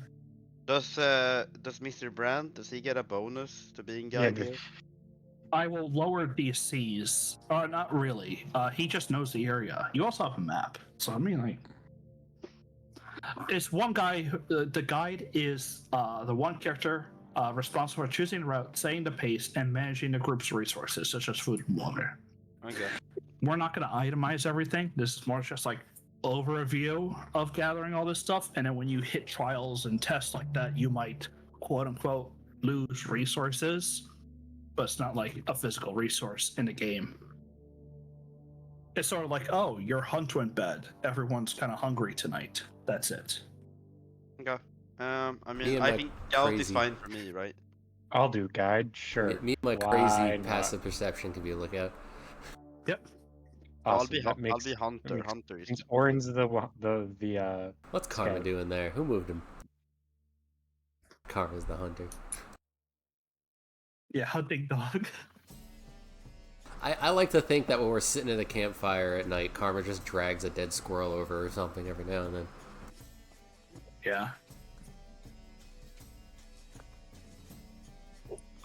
Speaker 3: Does Mr. Brand, does he get a bonus to being
Speaker 2: Yeah,
Speaker 3: guide here?
Speaker 4: I will lower DCs. Not really. He just knows the area. You also have a map, so I mean, like, it's one guy. The guide is the one character responsible for choosing the route, setting the pace, and managing the group's resources, such as food and water.
Speaker 3: Okay.
Speaker 4: We're not going to itemize everything. This is more just like overview of gathering all this stuff, and then when you hit trials and tests like that, you might quote unquote lose resources, but it's not like a physical resource in the game. It's sort of like, oh, your hunt went bad. Everyone's kind of hungry tonight. That's it.
Speaker 3: Okay. I
Speaker 1: Me
Speaker 3: mean,
Speaker 1: and
Speaker 3: I
Speaker 1: my
Speaker 3: think Scout is
Speaker 1: crazy-
Speaker 3: fine for me, right?
Speaker 2: I'll do guide, sure.
Speaker 1: Me and my
Speaker 2: Why
Speaker 1: crazy
Speaker 2: not?
Speaker 1: passive perception can be a lookout.
Speaker 4: Yep.
Speaker 2: Awesome.
Speaker 3: I'll
Speaker 2: That
Speaker 3: be hunter.
Speaker 2: makes-
Speaker 3: Hunters.
Speaker 2: means Orin's the
Speaker 1: What's Karma
Speaker 2: Scout.
Speaker 1: doing there? Who moved him? Karma's the hunter.
Speaker 4: Yeah, hunting dog.
Speaker 1: I like to think that when we're sitting at a campfire at night, Karma just drags a dead squirrel over or something every now and then.
Speaker 4: Yeah.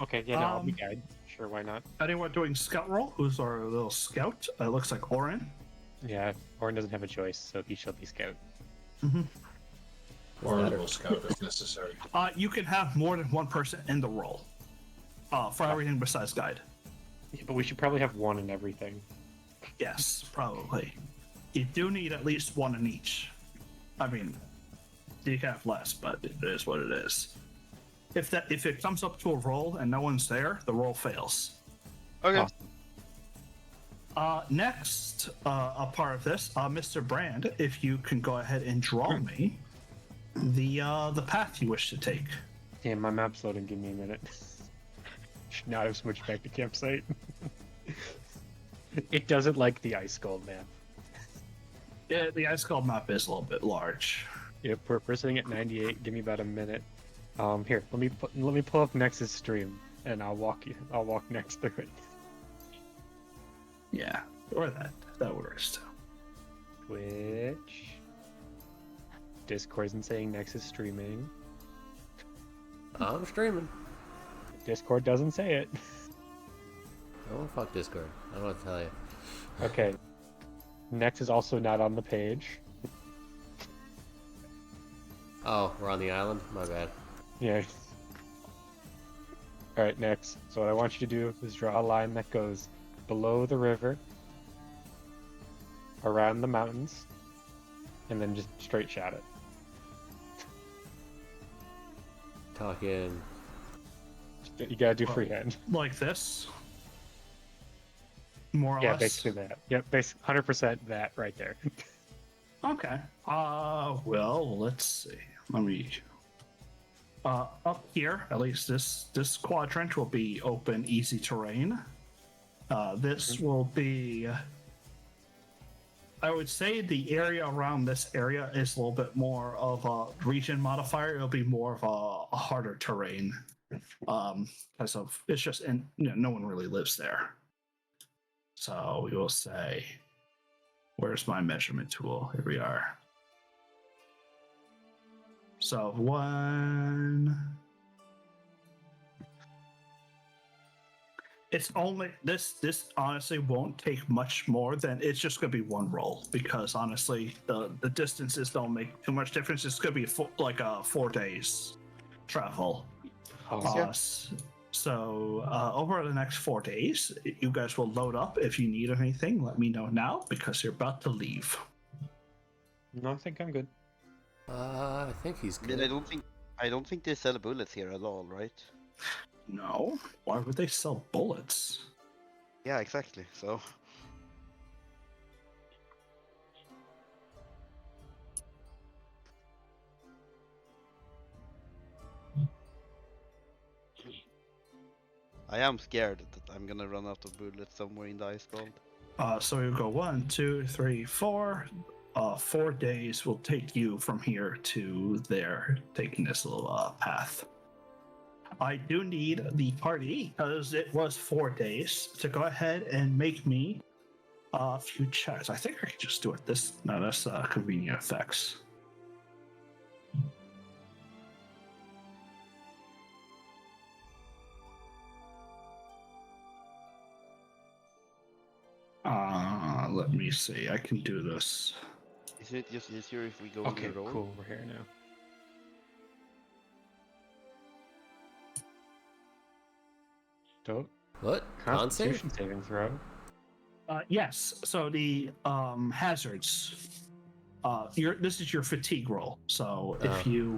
Speaker 2: Okay, yeah, no, I'll be guide. Sure, why not?
Speaker 4: Anyone doing scout roll? Who's our little scout? It looks like Orin.
Speaker 2: Yeah, Orin doesn't have a choice, so he shall be scout.
Speaker 5: Or
Speaker 1: that?
Speaker 5: a little scout if necessary.
Speaker 4: You can have more than one person in the roll. For everything besides guide.
Speaker 2: Yeah, but we should probably have one in everything.
Speaker 4: Yes, probably. You do need at least one in each. I mean, you can have less, but it is what it is. If it comes up to a roll and no one's there, the roll fails.
Speaker 3: Okay.
Speaker 2: Awesome.
Speaker 4: Next, a part of this, Mr. Brand, if you can go ahead and draw me the path you wish to take.
Speaker 2: Damn, my map's loading. Give me a minute. Should not have switched back to campsite. It doesn't like the Ice Gold map.
Speaker 4: Yeah, the Ice Gold map is a little bit large.
Speaker 2: Yep, we're sitting at 98. Give me about a minute. Here, let me pull up Nexus stream, and I'll walk next through it.
Speaker 4: Yeah, or that works too.
Speaker 2: Twitch. Discord isn't saying Nexus streaming.
Speaker 1: I'm streaming.
Speaker 2: Discord doesn't say it.
Speaker 1: Oh, fuck Discord. I don't know what to tell you.
Speaker 2: Okay. Next is also not on the page.
Speaker 1: Oh, we're on the island? My bad.
Speaker 2: Yeah. Alright, next. So what I want you to do is draw a line that goes below the river, around the mountains, and then just straight shot it.
Speaker 1: Talking.
Speaker 2: You gotta do freehand.
Speaker 4: Like this? More or
Speaker 2: Yeah,
Speaker 4: less?
Speaker 2: basically that. Yep, basically 100% that right there.
Speaker 4: Okay. Well, let's see. Let me. Up here, at least this quadrant will be open, easy terrain. This will be. I would say the area around this area is a little bit more of a region modifier. It'll be more of a harder terrain, because of it's just and no one really lives there. So we will say, where's my measurement tool? Here we are. So one. It's only this honestly won't take much more than it's just gonna be one roll, because honestly the distances don't make too much difference. It's gonna be like 4 days travel. So over the next 4 days, you guys will load up. If you need anything, let me know now, because you're about to leave.
Speaker 2: No, I think I'm good.
Speaker 1: I think he's
Speaker 3: I mean,
Speaker 1: good.
Speaker 3: I don't think they sell bullets here at all, right?
Speaker 4: No, why would they sell bullets?
Speaker 3: Yeah, exactly. So I am scared that I'm gonna run out of bullets somewhere in the ice gold.
Speaker 4: So you go 1, 2, 3, 4. 4 days will take you from here to there, taking this little path. I do need the party, because it was 4 days, to go ahead and make me a few checks. I think I can just do it this. No, that's convenient effects. let me see. I can do this.
Speaker 3: Isn't it just easier if we go
Speaker 2: Okay,
Speaker 3: in a row?
Speaker 2: cool. We're here now. Don't
Speaker 1: What? Con save?
Speaker 2: Constitution saving throw.
Speaker 4: Yes. So the hazards. This is your fatigue roll. So
Speaker 1: Oh.
Speaker 4: if you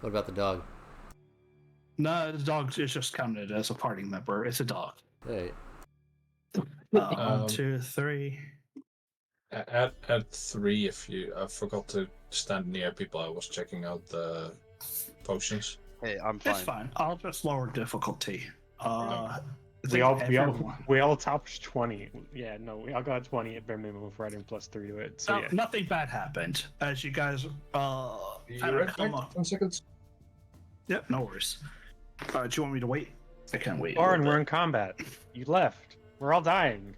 Speaker 1: What about the dog?
Speaker 4: no, the dog is just counted as a party member. It's a dog.
Speaker 1: Hey.
Speaker 4: 1, 2, 3.
Speaker 5: At 3, if you I forgot to stand near people, I was checking out the potions.
Speaker 3: Hey, I'm fine.
Speaker 4: It's fine. I'll just lower difficulty. I
Speaker 2: We
Speaker 4: think
Speaker 2: all
Speaker 4: everyone-
Speaker 2: topped 20. Yeah, no, we all got 20 at bare minimum with writing +3 to it. So
Speaker 4: No,
Speaker 2: yeah.
Speaker 4: nothing bad happened as you guys
Speaker 5: You
Speaker 4: kind
Speaker 5: ready?
Speaker 4: of come up.
Speaker 5: 10 seconds.
Speaker 4: Yep, no worries. Do you want me to wait? I can't wait.
Speaker 2: Orin, we're in combat. You left. We're all dying.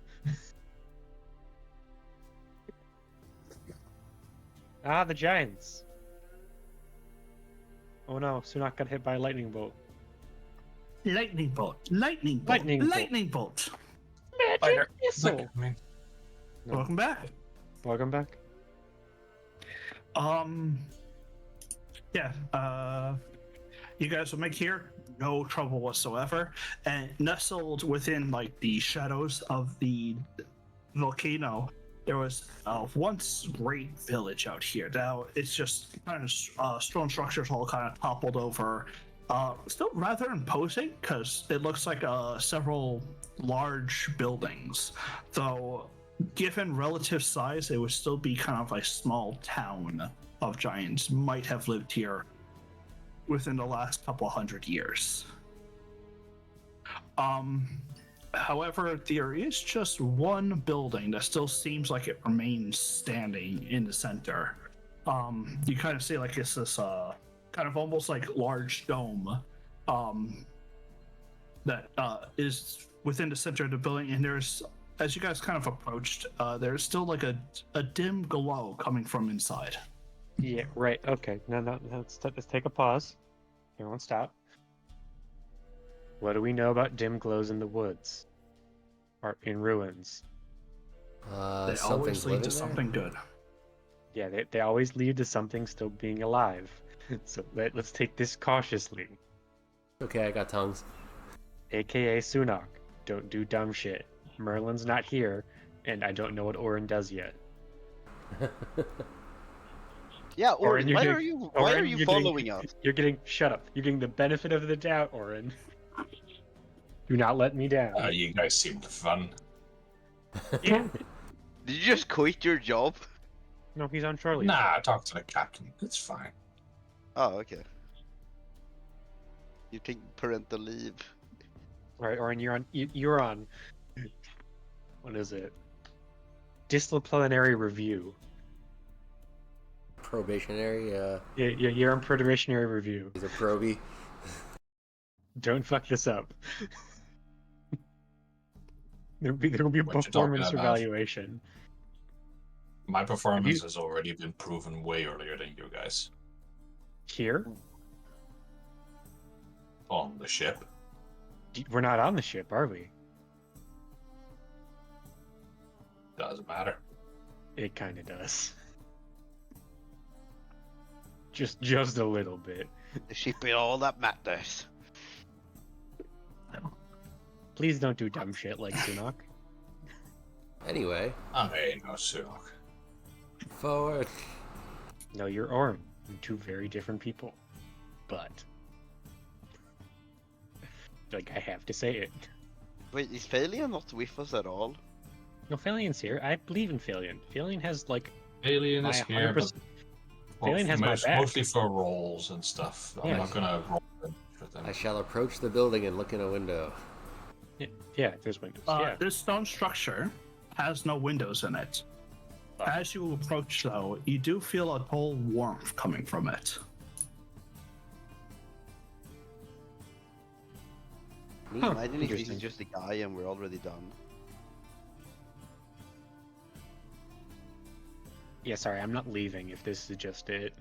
Speaker 2: Ah, the giants. Oh no, Sunak got hit by a lightning bolt.
Speaker 4: Lightning bolt. Lightning bolt.
Speaker 2: Lightning bolt.
Speaker 4: Lightning bolt.
Speaker 2: Magic missile.
Speaker 5: Like, I mean,
Speaker 2: No.
Speaker 4: Welcome back.
Speaker 2: Welcome back.
Speaker 4: Yeah. You guys will make here no trouble whatsoever, and nestled within like the shadows of the volcano, there was once great village out here. Now it's just kind of stone structures all kind of toppled over. Still rather imposing because it looks like several large buildings, though given relative size, it would still be kind of a small town of giants might have lived here within the last couple hundred years. However, there is just one building that still seems like it remains standing in the center. You kind of see like it's this kind of almost like large dome that is within the center of the building, and there's, as you guys kind of approached, there's still like a dim glow coming from inside.
Speaker 2: Yeah, right. Okay. No. Let's take a pause. Everyone stop. What do we know about dim glows in the woods? Or in ruins?
Speaker 4: They
Speaker 1: Something's
Speaker 4: always lead
Speaker 1: living
Speaker 4: to
Speaker 1: there?
Speaker 4: something good.
Speaker 2: Yeah, they always lead to something still being alive. So let's take this cautiously.
Speaker 1: Okay, I got tongues.
Speaker 2: AKA Sunak. Don't do dumb shit. Merlin's not here, and I don't know what Orin does yet.
Speaker 3: Yeah, Orin,
Speaker 2: you're
Speaker 3: why
Speaker 2: doing-
Speaker 3: are you
Speaker 2: Orin, you're
Speaker 3: following
Speaker 2: getting,
Speaker 3: us?
Speaker 2: You're getting shut up. You're getting the benefit of the doubt, Orin. Do not let me down.
Speaker 5: you guys seemed fun.
Speaker 2: Yeah.
Speaker 3: Did you just quit your job?
Speaker 2: No, he's on Charlie.
Speaker 5: Nah, talk to the captain. It's fine.
Speaker 3: Oh, okay. You take parental leave.
Speaker 2: Right, Orin, you're on. What is it? Disciplinary review.
Speaker 1: Probationary,
Speaker 2: Yeah, you're on probationary review.
Speaker 1: he's a probie.
Speaker 2: Don't fuck this up. There will be a
Speaker 5: What you talking
Speaker 2: performance
Speaker 5: about?
Speaker 2: evaluation.
Speaker 5: My performance has already been proven way earlier than you guys.
Speaker 2: Here?
Speaker 5: On the ship.
Speaker 2: We're not on the ship, are we?
Speaker 5: Doesn't matter.
Speaker 2: It kind of does. Just a little bit.
Speaker 3: The ship is all that matters.
Speaker 2: Please don't do dumb shit like Sunak.
Speaker 1: Anyway,
Speaker 5: I ain't no Sunak.
Speaker 1: forward.
Speaker 2: No, you're Orin. You're two very different people. But like I have to say it.
Speaker 3: Wait, is Phalia not with us at all?
Speaker 2: No, Phalian's here. I believe in Phalian. Phalian has like
Speaker 5: Alien is
Speaker 2: my
Speaker 5: here, but
Speaker 2: 100%. Phalian has my back.
Speaker 5: mostly for rolls and stuff. I'm
Speaker 2: Yeah.
Speaker 5: not gonna roll with them.
Speaker 1: I shall approach the building and look in a window.
Speaker 2: Yeah, there's windows. Yeah.
Speaker 4: This stone structure has no windows in it. As you approach, though, you do feel a whole warmth coming from it.
Speaker 3: Can you
Speaker 2: Huh,
Speaker 3: imagine if this is
Speaker 2: interesting.
Speaker 3: just a guy and we're already done?
Speaker 2: Yeah, sorry, I'm not leaving if this is just it.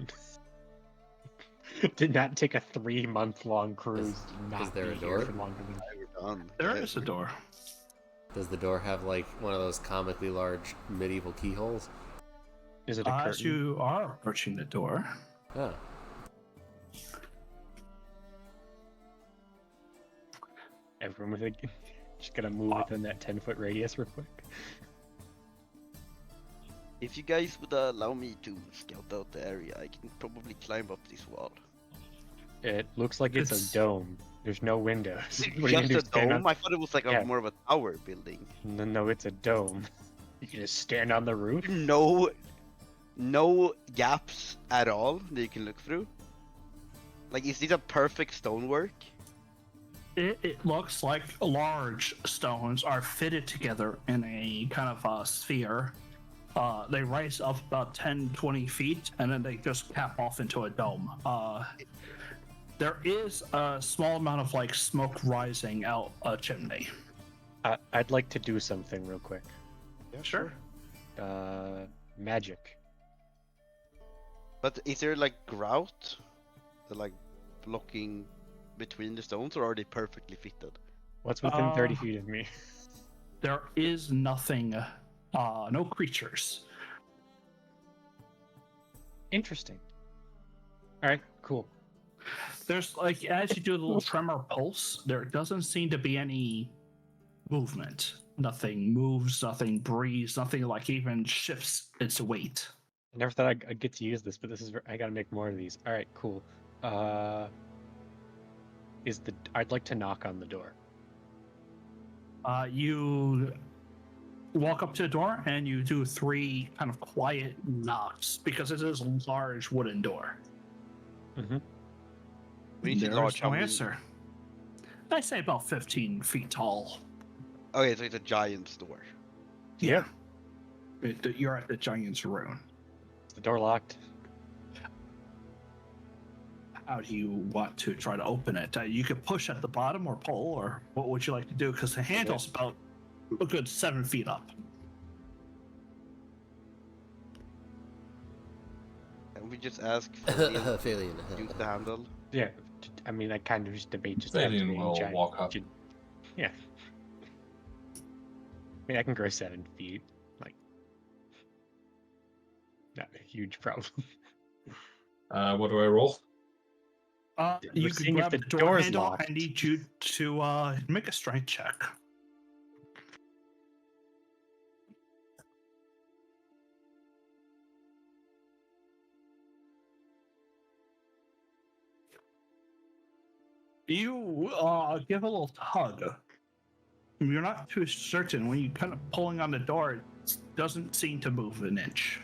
Speaker 2: Did not take a 3-month-long cruise. to not
Speaker 1: is there
Speaker 2: be
Speaker 1: a
Speaker 2: here
Speaker 1: door?
Speaker 2: for longer than
Speaker 3: We're done.
Speaker 4: There
Speaker 3: Yeah.
Speaker 4: is a door.
Speaker 1: Does the door have like one of those comically large medieval keyholes?
Speaker 2: Is it a curtain?
Speaker 4: As you are approaching the door,
Speaker 1: Oh.
Speaker 2: Everyone with a... Just gonna move within that 10-foot radius real quick.
Speaker 3: If you guys would allow me to scout out the area, I can probably climb up this wall.
Speaker 2: It looks like it's a dome. There's no windows.
Speaker 3: Is it
Speaker 2: What are you
Speaker 3: just
Speaker 2: gonna
Speaker 3: a
Speaker 2: do, stand
Speaker 3: dome?
Speaker 2: on...
Speaker 3: I thought it was like
Speaker 2: Yeah.
Speaker 3: more of a tower building.
Speaker 2: No, it's a dome. You can just stand on the roof?
Speaker 3: No gaps at all that you can look through. Like, is this a perfect stonework?
Speaker 4: it looks like large stones are fitted together in a kind of a sphere. They rise up about 10, 20 feet, and then they just cap off into a dome. There is a small amount of like smoke rising out a chimney.
Speaker 2: I'd like to do something real quick.
Speaker 3: Yeah,
Speaker 4: Sure.
Speaker 2: Magic.
Speaker 3: But is there like grout? That like blocking between the stones, or are they perfectly fitted?
Speaker 2: What's within 30 feet of me?
Speaker 4: There is nothing, no creatures.
Speaker 2: Interesting. Alright, cool.
Speaker 4: There's like, as you do the little tremor pulse, there doesn't seem to be any movement. Nothing moves, nothing breathes, nothing like even shifts its weight.
Speaker 2: I never thought I'd get to use this, but this is... I gotta make more of these. Alright, cool. I'd like to knock on the door.
Speaker 4: You walk up to the door and you do 3 kind of quiet knocks because it is a large wooden door.
Speaker 2: Mm-hmm.
Speaker 3: When you say
Speaker 4: There's
Speaker 3: large,
Speaker 4: no
Speaker 3: how many-
Speaker 4: answer. I say about 15 feet tall.
Speaker 3: Okay, so it's a giant door.
Speaker 2: Yeah.
Speaker 4: You're at the Giant's Ruin.
Speaker 2: Is the door locked?
Speaker 4: How do you want to try to open it? You could push at the bottom or pull, or what would you like to do? Because the handle's about a good 7 feet up.
Speaker 3: And we just ask
Speaker 1: Failure.
Speaker 3: use the handle.
Speaker 2: Yeah. I mean, I kind of just debate just
Speaker 5: Valiant
Speaker 2: activating
Speaker 5: will
Speaker 2: giant...
Speaker 5: walk up.
Speaker 2: Yeah. I mean, I can grow 7 feet. Like, not a huge problem.
Speaker 5: What do I roll?
Speaker 4: You
Speaker 2: We're
Speaker 4: can
Speaker 2: seeing if
Speaker 4: grab
Speaker 2: the
Speaker 4: the door
Speaker 2: door's
Speaker 4: handle.
Speaker 2: locked.
Speaker 4: I need you to make a strength check. You give a little tug. You're not too certain. When you kind of pulling on the door, it doesn't seem to move an inch.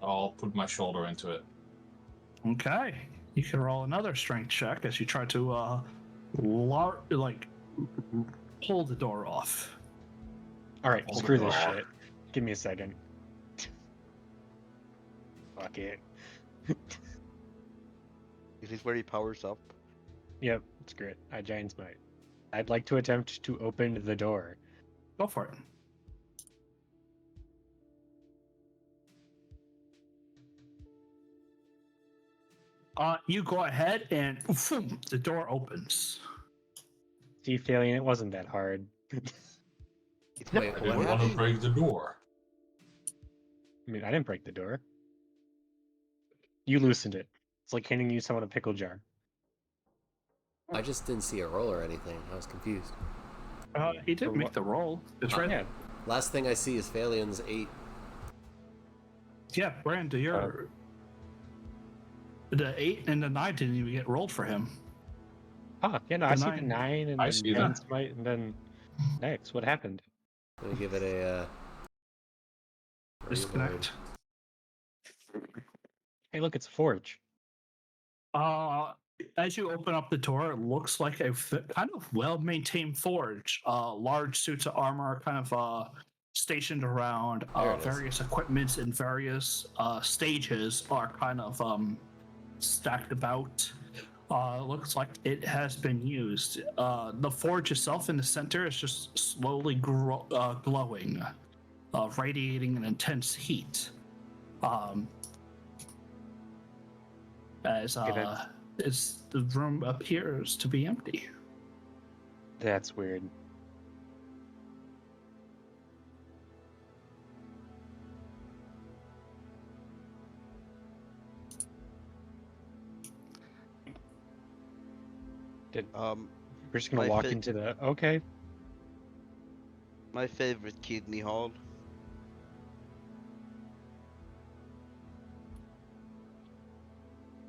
Speaker 5: I'll put my shoulder into it.
Speaker 4: Okay. You can roll another strength check as you try to pull the door off.
Speaker 2: Alright,
Speaker 4: Hold
Speaker 2: screw
Speaker 4: the
Speaker 2: this
Speaker 5: door.
Speaker 2: shit. Give me a second. Fuck it.
Speaker 3: Is this where he powers up?
Speaker 2: Yep, it's great. Giant Smite. I'd like to attempt to open the door.
Speaker 4: Go for it. You go ahead and boom, the door opens.
Speaker 2: See, Falion, it wasn't that hard.
Speaker 3: It's
Speaker 1: Wait,
Speaker 5: I
Speaker 1: what
Speaker 5: didn't want to
Speaker 1: happened?
Speaker 5: break the door.
Speaker 2: I mean, I didn't break the door. You loosened it. It's like handing you someone a pickle jar.
Speaker 1: I just didn't see a roll or anything. I was confused.
Speaker 4: He did
Speaker 2: For
Speaker 4: make
Speaker 2: what?
Speaker 4: the roll. It's right.
Speaker 2: Yeah,
Speaker 1: Last thing I see is Phalion's 8.
Speaker 4: Yeah, Brand, the 8 and the 9 didn't even get rolled for him.
Speaker 2: yeah, no,
Speaker 4: The
Speaker 2: I see the
Speaker 4: 9.
Speaker 2: 9 and
Speaker 5: I
Speaker 2: then
Speaker 5: see
Speaker 2: Giant
Speaker 5: that.
Speaker 2: Smite and then next. What happened?
Speaker 1: I'm gonna give it a
Speaker 4: Disconnect.
Speaker 2: Hey, look, it's a forge.
Speaker 4: As you open up the door, it looks like a kind of well-maintained forge. Large suits of armor kind of stationed around.
Speaker 1: There it is.
Speaker 4: Various equipments in various stages are kind of stacked about. Looks like it has been used. The forge itself in the center is just slowly glowing, radiating an intense heat. As the room appears to be empty.
Speaker 2: That's weird. We're just gonna
Speaker 3: My
Speaker 2: walk
Speaker 3: fa-
Speaker 2: into the. Okay.
Speaker 3: My favorite kidney hall.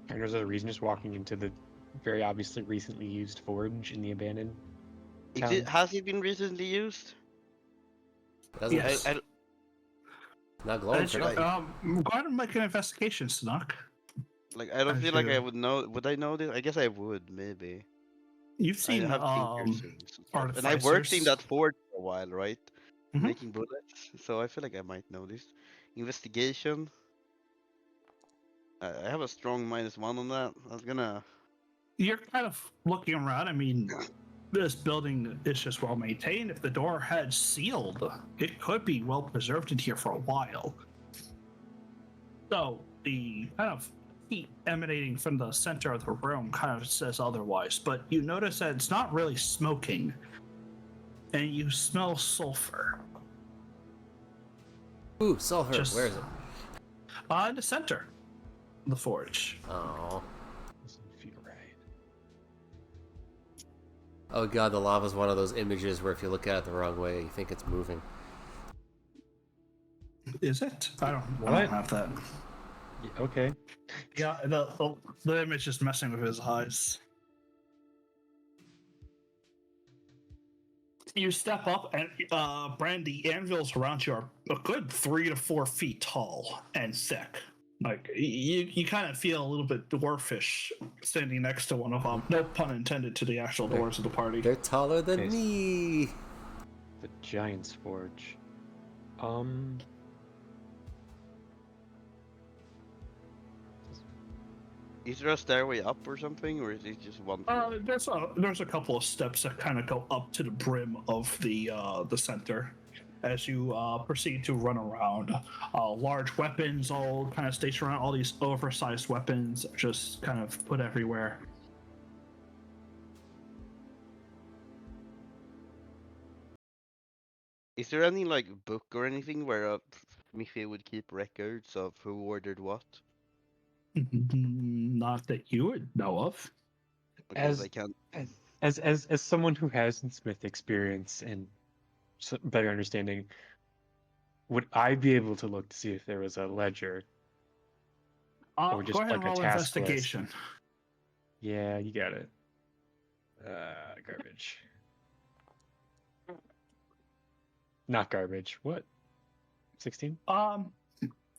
Speaker 2: And there's a reason just walking into the very obviously recently used forge in the abandoned town.
Speaker 3: Has it been recently used?
Speaker 1: It doesn't.
Speaker 4: Yes.
Speaker 1: Not glowing
Speaker 4: As
Speaker 1: for
Speaker 4: you,
Speaker 1: nothing.
Speaker 4: go ahead and make an investigation, Snook.
Speaker 3: Like I don't
Speaker 4: As
Speaker 3: feel like I
Speaker 4: you-
Speaker 3: would know. Would I know this? I guess I would maybe.
Speaker 4: You've
Speaker 3: I
Speaker 4: seen
Speaker 3: have tinkers and stuff. And I worked in
Speaker 4: artificers.
Speaker 3: that forge for a while, right?
Speaker 4: Mhm.
Speaker 3: Making bullets. So I feel like I might know this. Investigation. I have a strong -1 on that. I was gonna.
Speaker 4: You're kind of looking around. I mean, this building is just well maintained. If the door had sealed, it could be well preserved in here for a while. So the kind of heat emanating from the center of the room kind of says otherwise, but you notice that it's not really smoking, and you smell sulfur.
Speaker 1: Ooh, sulfur.
Speaker 4: Just-
Speaker 1: Where is it?
Speaker 4: In the center of the forge.
Speaker 1: Oh.
Speaker 2: Doesn't feel right.
Speaker 1: Oh god, the lava's one of those images where if you look at it the wrong way, you think it's moving.
Speaker 4: Is it? I don't
Speaker 2: What?
Speaker 4: have that.
Speaker 2: Yeah, okay.
Speaker 4: Yeah, the image is messing with his eyes. You step up, and Brandy, anvils around you are a good 3 to 4 feet tall and thick. Like you kind of feel a little bit dwarfish standing next to one of them. No pun intended to the actual dwarves of the party.
Speaker 1: They're taller than
Speaker 2: Nice.
Speaker 1: me.
Speaker 2: The Giant's Forge.
Speaker 3: Is there a stairway up or something, or is it just one?
Speaker 4: There's a couple of steps that kind of go up to the brim of the center. As you proceed to run around, large weapons all kind of stationed around. All these oversized weapons just kind of put everywhere.
Speaker 3: Is there any like book or anything where Miffy would keep records of who ordered what?
Speaker 4: Not that you would know of.
Speaker 3: Because I can't.
Speaker 2: As someone who has Smith experience and better understanding, would I be able to look to see if there was a ledger? Or just
Speaker 4: Go ahead
Speaker 2: like
Speaker 4: and
Speaker 2: a
Speaker 4: roll
Speaker 2: task
Speaker 4: investigation.
Speaker 2: list? Yeah, you got it. Garbage. Not garbage. What? 16?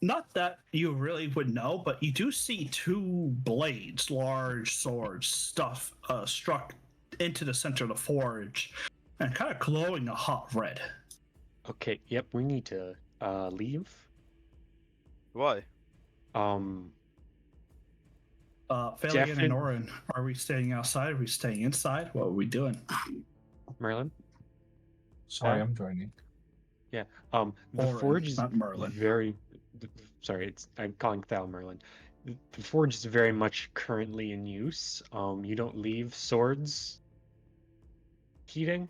Speaker 4: Not that you really would know, but you do see 2 blades, large swords, struck into the center of the forge, and kind of glowing a hot red.
Speaker 2: Okay, yep, we need to leave.
Speaker 3: Why?
Speaker 4: Felian and Orin, are we staying outside? Are we staying inside? What are we doing?
Speaker 2: Merlin?
Speaker 5: Sorry, I'm joining.
Speaker 2: Yeah. The
Speaker 4: Orin,
Speaker 2: forge is
Speaker 4: not Merlin.
Speaker 2: sorry, I'm calling Thal Merlin. The forge is very much currently in use. You don't leave swords heating.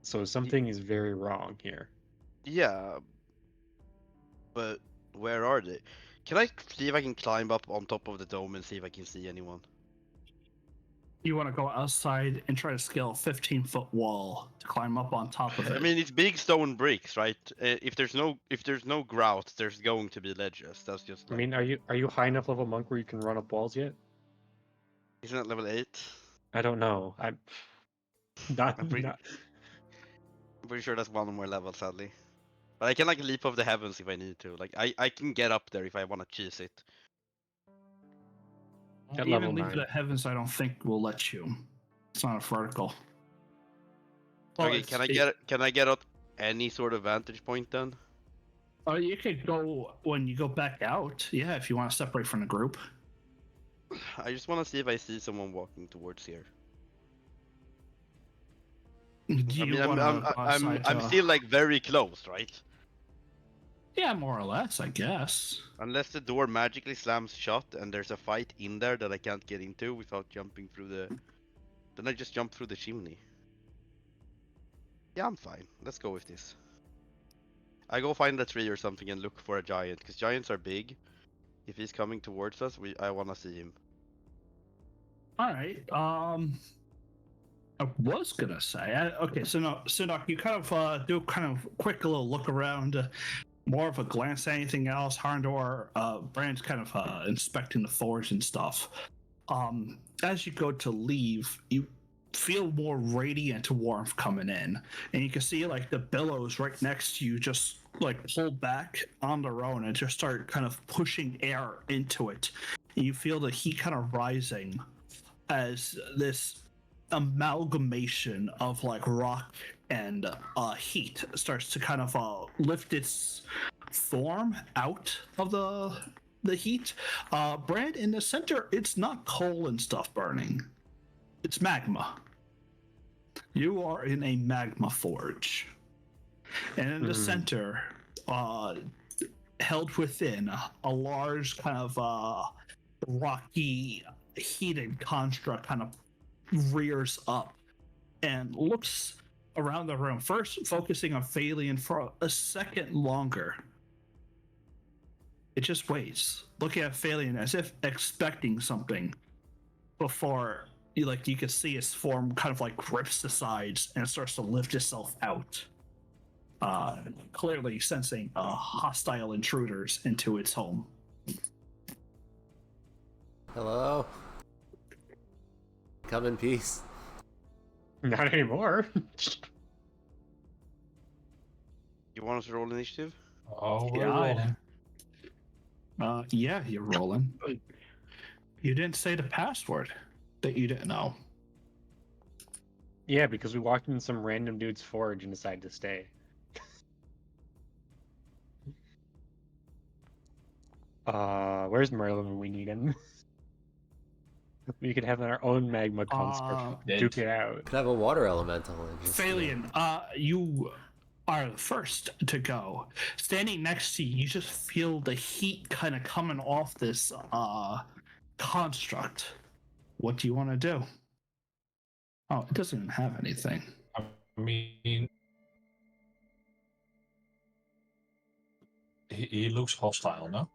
Speaker 2: So something is very wrong here.
Speaker 3: Yeah. But where are they? Can I see if I can climb up on top of the dome and see if I can see anyone?
Speaker 4: You want to go outside and try to scale a 15-foot wall to climb up on top of it.
Speaker 3: I mean, it's big stone bricks, right? If there's no grout, there's going to be ledges. That's just.
Speaker 2: I
Speaker 3: Like,
Speaker 2: mean, are you high enough level monk where you can run up walls yet?
Speaker 3: isn't that level 8?
Speaker 2: I don't know. I'm not.
Speaker 3: I'm pretty sure that's one more level, sadly. But I can like leap off the heavens if I need to. Like I can get up there if I want to cheese it.
Speaker 2: At
Speaker 4: Even
Speaker 2: level
Speaker 4: leave
Speaker 2: 9.
Speaker 4: the heavens, I don't think will let you. It's not a vertical. Well,
Speaker 3: Okay, can I get up any sort of vantage point then?
Speaker 4: You could go when you go back out. Yeah, if you want to separate from the group.
Speaker 3: I just want to see if I see someone walking towards here.
Speaker 4: Do
Speaker 3: I
Speaker 4: you
Speaker 3: mean,
Speaker 4: want
Speaker 3: I'm still like very close, right?
Speaker 4: Yeah, more or less, I guess.
Speaker 3: Unless the door magically slams shut and there's a fight in there that I can't get into without jumping through the Then I just jump through the chimney. Yeah, I'm fine. Let's go with this. I go find a tree or something and look for a giant, because giants are big. If he's coming towards us, I wanna see him.
Speaker 4: All right. I was gonna say. Okay, so no, Sinok, you kind of do kind of quick little look around, more of a glance at anything else. Harndor, Brand's kind of inspecting the forge and stuff. As you go to leave, you feel more radiant warmth coming in, and you can see like the billows right next to you just like pull back on their own and just start kind of pushing air into it. And you feel the heat kind of rising as this amalgamation of like rock and heat starts to kind of lift its form out of the heat. Brand, in the center, it's not coal and stuff burning. It's magma. You are in a magma forge. And in the center, held within a large kind of rocky, heated construct kind of rears up and looks around the room, first focusing on Phalian for a second longer. It just waits, looking at Phalian as if expecting something before you can see its form kind of like grips the sides and it starts to lift itself out. Clearly sensing hostile intruders into its home.
Speaker 1: Hello? Come in peace.
Speaker 2: Not anymore.
Speaker 3: You want us to roll initiative?
Speaker 5: Oh, we're
Speaker 4: Yeah,
Speaker 5: rolling.
Speaker 4: Yeah, you're rolling. You didn't say the password that you didn't know.
Speaker 2: Yeah, because we walked in some random dude's forge and decided to stay. Where's Merlin when we need him? We could have our own magma construct. Duke it out.
Speaker 1: Could have a water elemental. And just,
Speaker 4: Phalian, you are the first to go. Standing next to you, you just feel the heat kind of coming off this construct. What do you want to do? Oh, it doesn't even have anything.
Speaker 5: I mean, he looks hostile, no?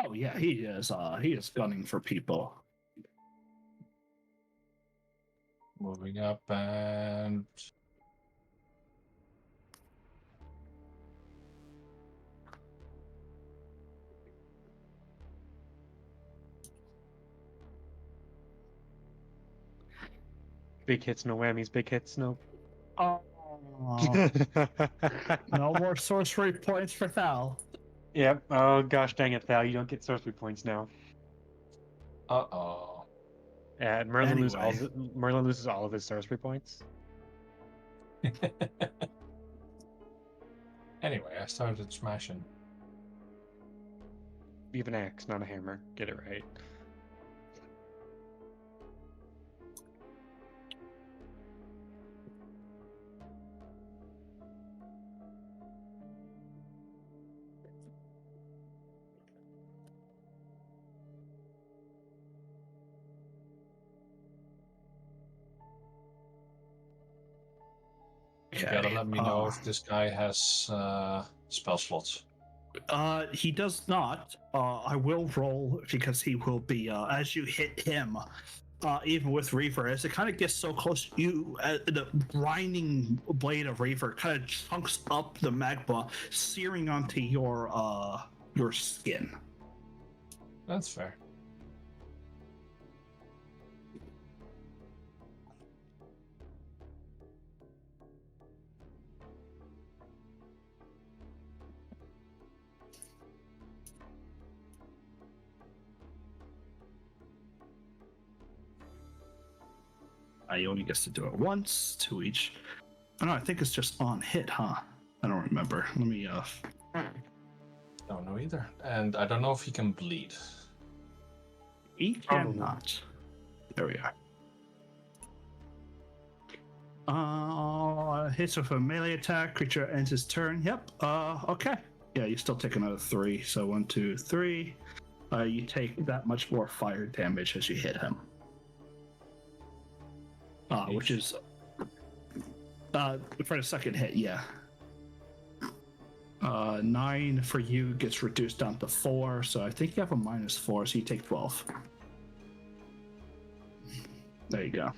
Speaker 4: Oh yeah, he is gunning for people.
Speaker 5: Moving up and
Speaker 2: Big hits, no whammies. Big hits, no.
Speaker 4: Oh, no more sorcery points for Thal.
Speaker 2: Yep. Oh gosh dang it, Thal! You don't get sorcery points now.
Speaker 5: uh-oh.
Speaker 2: And Merlin loses all of his sorcery points.
Speaker 5: Anyway, I started smashing.
Speaker 2: You have an axe, not a hammer. Get it right.
Speaker 5: You gotta let me know if this guy has spell slots.
Speaker 4: He does not. I will roll because he will be as you hit him. Even with Reaver, as it kind of gets so close, the grinding blade of Reaver kind of chunks up the magma, searing onto your skin.
Speaker 5: That's fair.
Speaker 4: He only gets to do it once to each. Oh, no, I think it's just on hit, huh? I don't remember. Let me
Speaker 5: Don't know either. And I don't know if he can bleed.
Speaker 4: He cannot. There we are. Hits with a melee attack. Creature ends his turn. Yep. Okay. Yeah, you still take another 3. So 1, 2, 3. You take that much more fire damage as you hit him. which is for the second hit, yeah. 9 for you gets reduced down to 4, so I think you have a -4, so you take 12. There you go.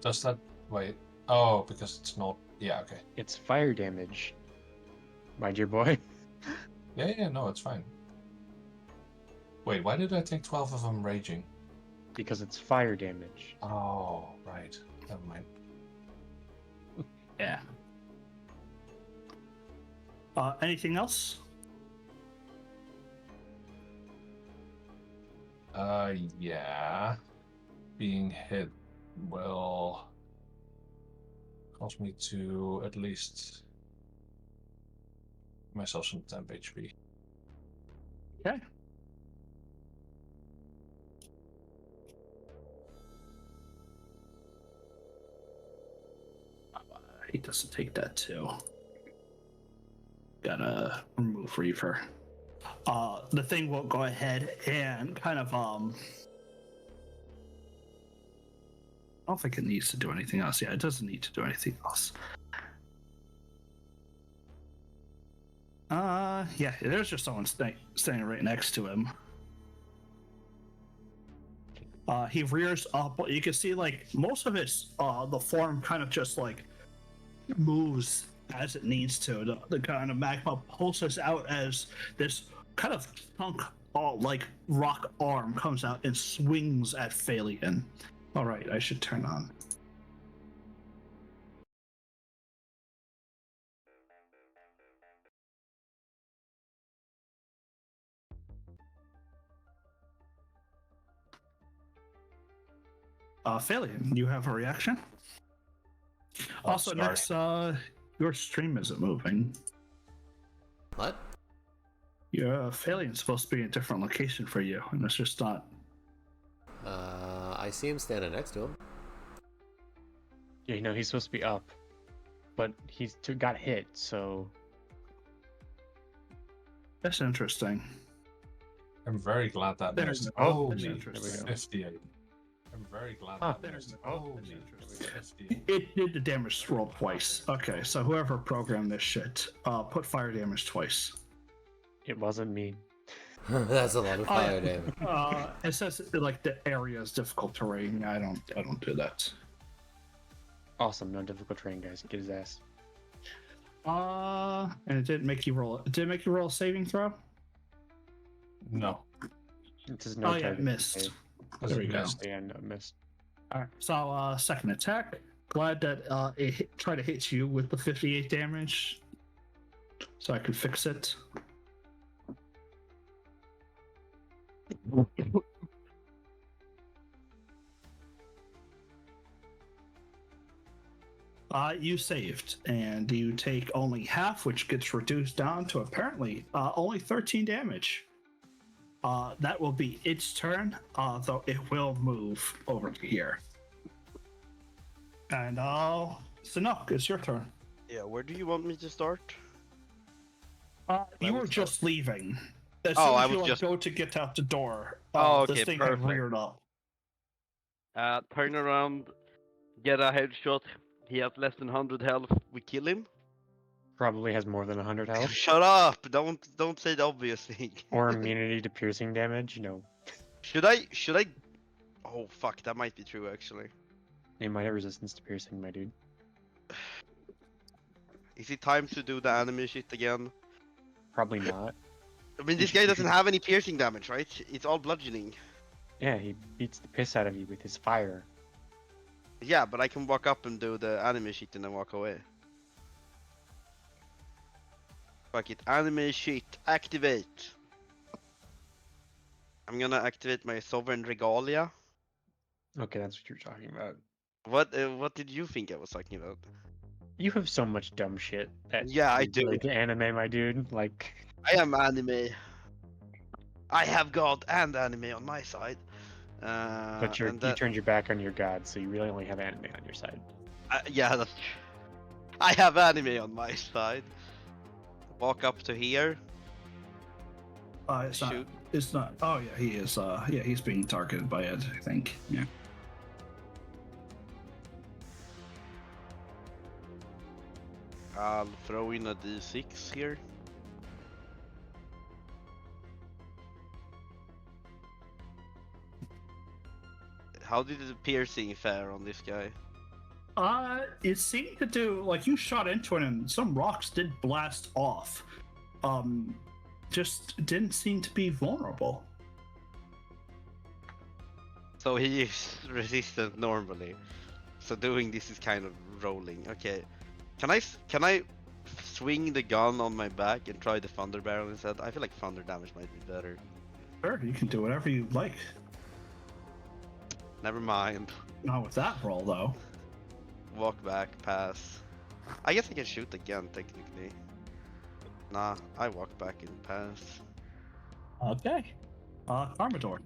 Speaker 5: Does that wait? Oh, because it's not. Yeah, okay.
Speaker 2: It's fire damage, my dear boy.
Speaker 5: Yeah, no, it's fine. Wait, why did I take 12 of them raging?
Speaker 2: Because it's fire damage.
Speaker 5: Oh, right. Never mind.
Speaker 4: Yeah. Anything else?
Speaker 5: Yeah. Being hit will cause me to at least give myself some temp HP.
Speaker 4: Okay. He doesn't take that too. Gotta remove Reaver. The thing will go ahead and kind of I don't think it needs to do anything else. Yeah, it doesn't need to do anything else. Yeah, there's just someone standing right next to him. He rears up. You can see like most of its the form kind of just like moves as it needs to. The kind of magma pulses out as this kind of chunk, like rock arm comes out and swings at Phalion. All right, I should turn on. Phalion, you have a reaction?
Speaker 5: Oh,
Speaker 4: Also,
Speaker 5: sorry.
Speaker 4: next, your stream isn't moving.
Speaker 1: What?
Speaker 4: Your Phalion's supposed to be in a different location for you, and it's just not.
Speaker 1: I see him standing next to him.
Speaker 2: Yeah, you know, he's supposed to be up, but got hit, so...
Speaker 4: That's interesting.
Speaker 5: I'm very glad that
Speaker 4: There's-
Speaker 5: missed.
Speaker 4: oh,
Speaker 5: Holy
Speaker 4: that's interesting.
Speaker 5: 58. I'm very glad
Speaker 2: Ah,
Speaker 5: that missed.
Speaker 4: oh,
Speaker 5: Holy
Speaker 4: that's interesting.
Speaker 5: 58.
Speaker 4: It did the damage roll twice. Okay, so whoever programmed this shit, put fire damage twice.
Speaker 2: It wasn't me.
Speaker 1: That's a lot of fire damage.
Speaker 4: It says like the area is difficult terrain. I don't do that.
Speaker 2: Awesome, no difficult terrain, guys. Get his ass.
Speaker 4: And it didn't make you roll. Did it make you roll a saving throw?
Speaker 5: No.
Speaker 2: It says no
Speaker 4: Oh yeah,
Speaker 2: target
Speaker 4: missed.
Speaker 2: save.
Speaker 4: There we go.
Speaker 5: Missed.
Speaker 2: Yeah, no, missed.
Speaker 4: All right, so second attack. Glad that it tried to hit you with the 58 damage, so I could fix it. You saved, and you take only half, which gets reduced down to apparently only 13 damage. That will be its turn, though it will move over to here. And Sanok, it's your turn.
Speaker 3: Yeah, where do you want me to start?
Speaker 4: You
Speaker 3: will
Speaker 4: were
Speaker 3: start.
Speaker 4: just leaving. As
Speaker 3: Oh,
Speaker 4: soon
Speaker 3: I
Speaker 4: as you
Speaker 3: was just-
Speaker 4: go to get out the door,
Speaker 3: Oh,
Speaker 4: this
Speaker 3: okay,
Speaker 4: thing
Speaker 3: perfect.
Speaker 4: had reared up.
Speaker 3: Turn around, get a headshot. He has less than 100 health. We kill him.
Speaker 2: Probably has more than 100 health.
Speaker 3: Shut up! Don't say the obvious thing.
Speaker 2: Or immunity to piercing damage, you know.
Speaker 3: Should I? Oh fuck, that might be true actually.
Speaker 2: He might have resistance to piercing, my dude.
Speaker 3: Is it time to do the anime shit again?
Speaker 2: Probably not.
Speaker 3: I mean, this guy doesn't have any piercing damage, right? It's all bludgeoning.
Speaker 2: Yeah, he beats the piss out of you with his fire.
Speaker 3: Yeah, but I can walk up and do the anime shit and then walk away. Fuck it, anime shit, activate. I'm gonna activate my Sovereign Regalia.
Speaker 2: Okay, that's what you're talking about.
Speaker 3: What did you think I was talking about?
Speaker 2: You have so much dumb shit that
Speaker 3: Yeah, I
Speaker 2: is
Speaker 3: do.
Speaker 2: related to anime, my dude. Like,
Speaker 3: I am anime. I have God and anime on my side.
Speaker 2: but
Speaker 3: and
Speaker 2: you turned your back on your god, so you really only have anime on your side.
Speaker 3: yeah, that's true. I have anime on my side. Walk up to here.
Speaker 4: It's not.
Speaker 3: Shoot.
Speaker 4: It's not. Oh yeah, he is. Yeah, he's being targeted by it. I think. Yeah.
Speaker 3: I'll throw in a d6 here. How did the piercing fare on this guy?
Speaker 4: It seemed to do like you shot into it, and some rocks did blast off. Just didn't seem to be vulnerable.
Speaker 3: So he is resistant normally. So doing this is kind of rolling. Okay, can I swing the gun on my back and try the thunder barrel instead? I feel like thunder damage might be better.
Speaker 4: Sure, you can do whatever you like.
Speaker 3: Never mind.
Speaker 4: Not with that roll, though.
Speaker 3: Walk back, pass. I guess I can shoot again technically. Nah, I walk back and pass.
Speaker 4: Okay. Carmador.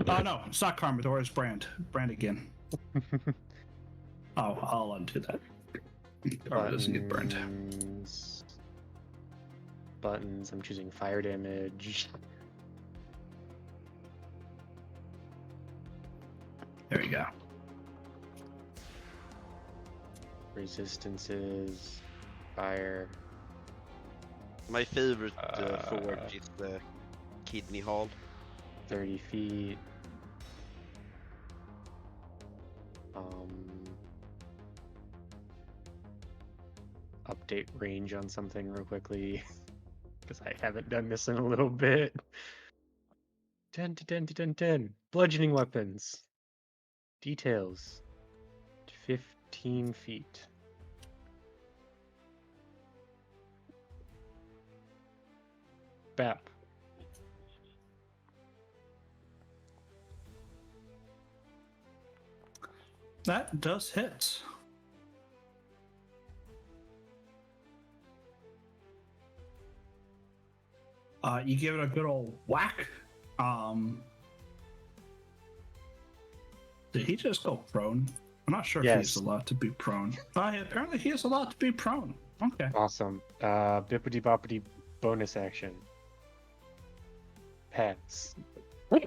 Speaker 4: No, it's not Carmador, it's Brand. Brand again. Oh, I'll undo that. Carmador doesn't get burned.
Speaker 2: Buttons. I'm choosing fire damage.
Speaker 4: There you go.
Speaker 2: Resistances. Fire.
Speaker 3: My favorite forward is the kidney hall.
Speaker 2: 30 feet. Update range on something real quickly, because I haven't done this in a little bit. 10 to 10 to 10 10. Bludgeoning weapons. Details. 15 feet. Bap.
Speaker 4: That does hit. You give it a good old whack. Did he just go prone? I'm not sure if he's allowed to be prone. Apparently he is allowed to be prone. Okay.
Speaker 2: Awesome. Bippity boppity bonus action. Pass. Oh,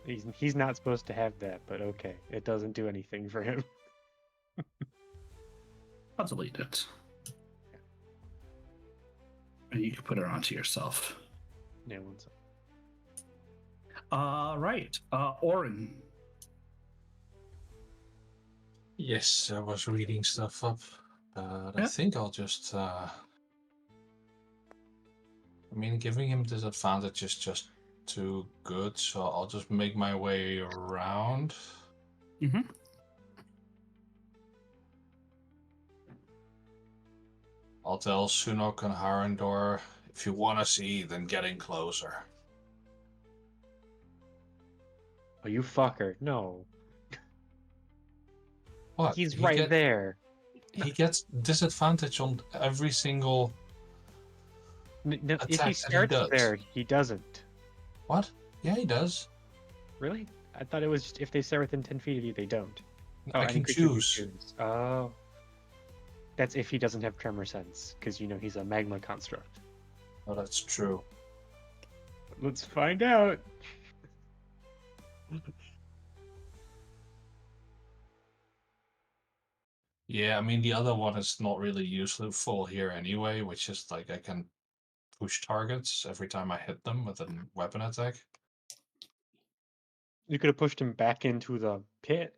Speaker 2: he's not supposed to have that, but okay. It doesn't do anything for him.
Speaker 4: I'll delete it. And you can put it onto yourself.
Speaker 2: Yeah, one second.
Speaker 4: Right. Orin.
Speaker 5: Yes, I was reading stuff up, but I think I'll just. I mean, giving him disadvantage is just too good, so I'll just make my way around.
Speaker 4: Mm-hmm.
Speaker 5: I'll tell Sunok and Harandor, if you want to see, then get in closer.
Speaker 2: Oh, you fucker. No.
Speaker 5: What?
Speaker 2: He's right there.
Speaker 5: He gets disadvantage on every single
Speaker 2: No,
Speaker 5: attack
Speaker 2: if he starts
Speaker 5: that he does.
Speaker 2: there, he doesn't.
Speaker 5: What? Yeah, he does.
Speaker 2: Really? I thought it was just if they start within 10 feet of you, they don't.
Speaker 5: I can choose.
Speaker 2: Oh. That's if he doesn't have tremor sense, because you know he's a magma construct.
Speaker 5: Oh, that's true.
Speaker 2: Let's find out.
Speaker 5: Yeah, I mean, the other one is not really useful here anyway, which is like I can push targets every time I hit them with a weapon attack.
Speaker 2: You could have pushed him back into the pit.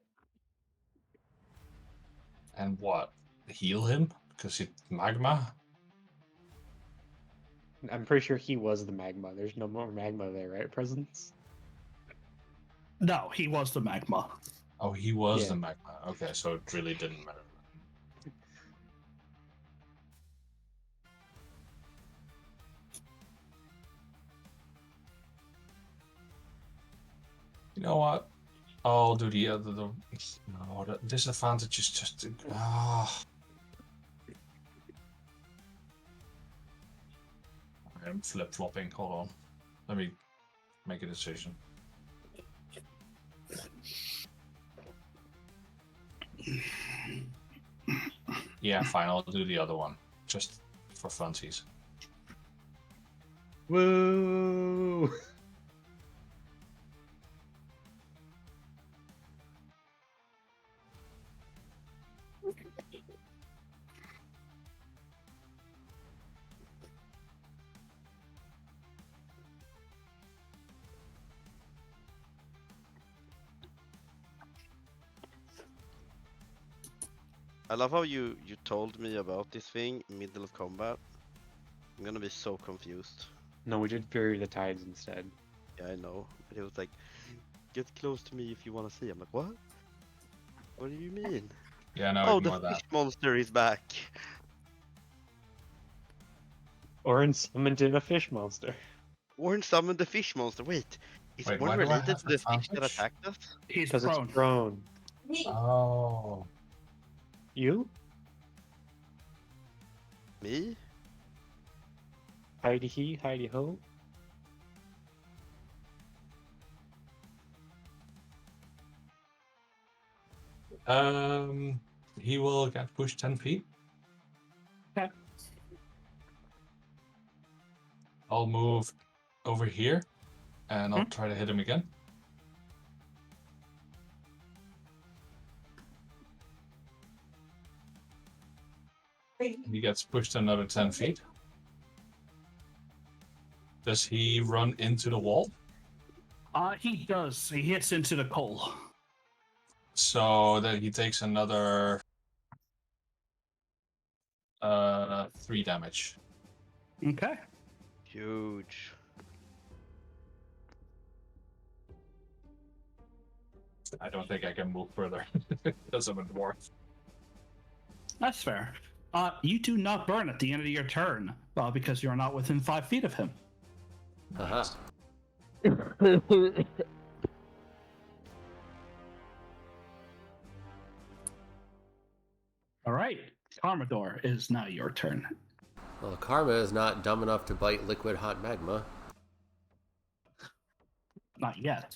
Speaker 5: And what? Heal him? Because it's magma?
Speaker 2: I'm pretty sure he was the magma. There's no more magma there, right, Presence?
Speaker 4: No, he was the magma.
Speaker 5: Oh, he was the magma. Okay, so it really didn't matter. You know what? I'll do the other. No, the disadvantage is just. I'm flip flopping. Hold on. Let me make a decision. Yeah, fine. I'll do the other one. Just for funsies.
Speaker 2: Woo!
Speaker 3: I love how you told me about this thing middle of combat. I'm gonna be so confused.
Speaker 2: No, we did Fury of the Tides instead.
Speaker 3: Yeah, I know. But it was like, get close to me if you want to see. I'm like, what? What do you mean?
Speaker 5: Yeah, no,
Speaker 3: Oh, the
Speaker 5: ignore
Speaker 3: fish
Speaker 5: that.
Speaker 3: monster is back.
Speaker 2: Orin summoned in a fish monster.
Speaker 3: Warren summoned the fish monster. Wait, is
Speaker 5: Wait,
Speaker 3: Warren
Speaker 5: why do I
Speaker 3: related
Speaker 5: have
Speaker 3: to the fish that
Speaker 5: advantage?
Speaker 3: attacked us?
Speaker 4: He's
Speaker 2: Because it's
Speaker 4: prone.
Speaker 2: prone.
Speaker 5: Oh.
Speaker 2: You?
Speaker 3: Me?
Speaker 2: Heidi he, Heidi ho.
Speaker 5: He will get pushed 10 feet.
Speaker 2: Okay.
Speaker 5: I'll move over here, and I'll try to hit him again. He gets pushed another 10 feet. Does he run into the wall?
Speaker 4: He does. He hits into the coal.
Speaker 5: So then he takes another 3 damage.
Speaker 4: Okay.
Speaker 3: Huge.
Speaker 5: I don't think I can move further because I'm a dwarf.
Speaker 4: That's fair. You do not burn at the end of your turn, because you're not within 5 feet of him.
Speaker 1: Haha.
Speaker 4: All right, Commodore, it is now your turn.
Speaker 1: Well, Karma is not dumb enough to bite liquid hot magma.
Speaker 4: Not yet.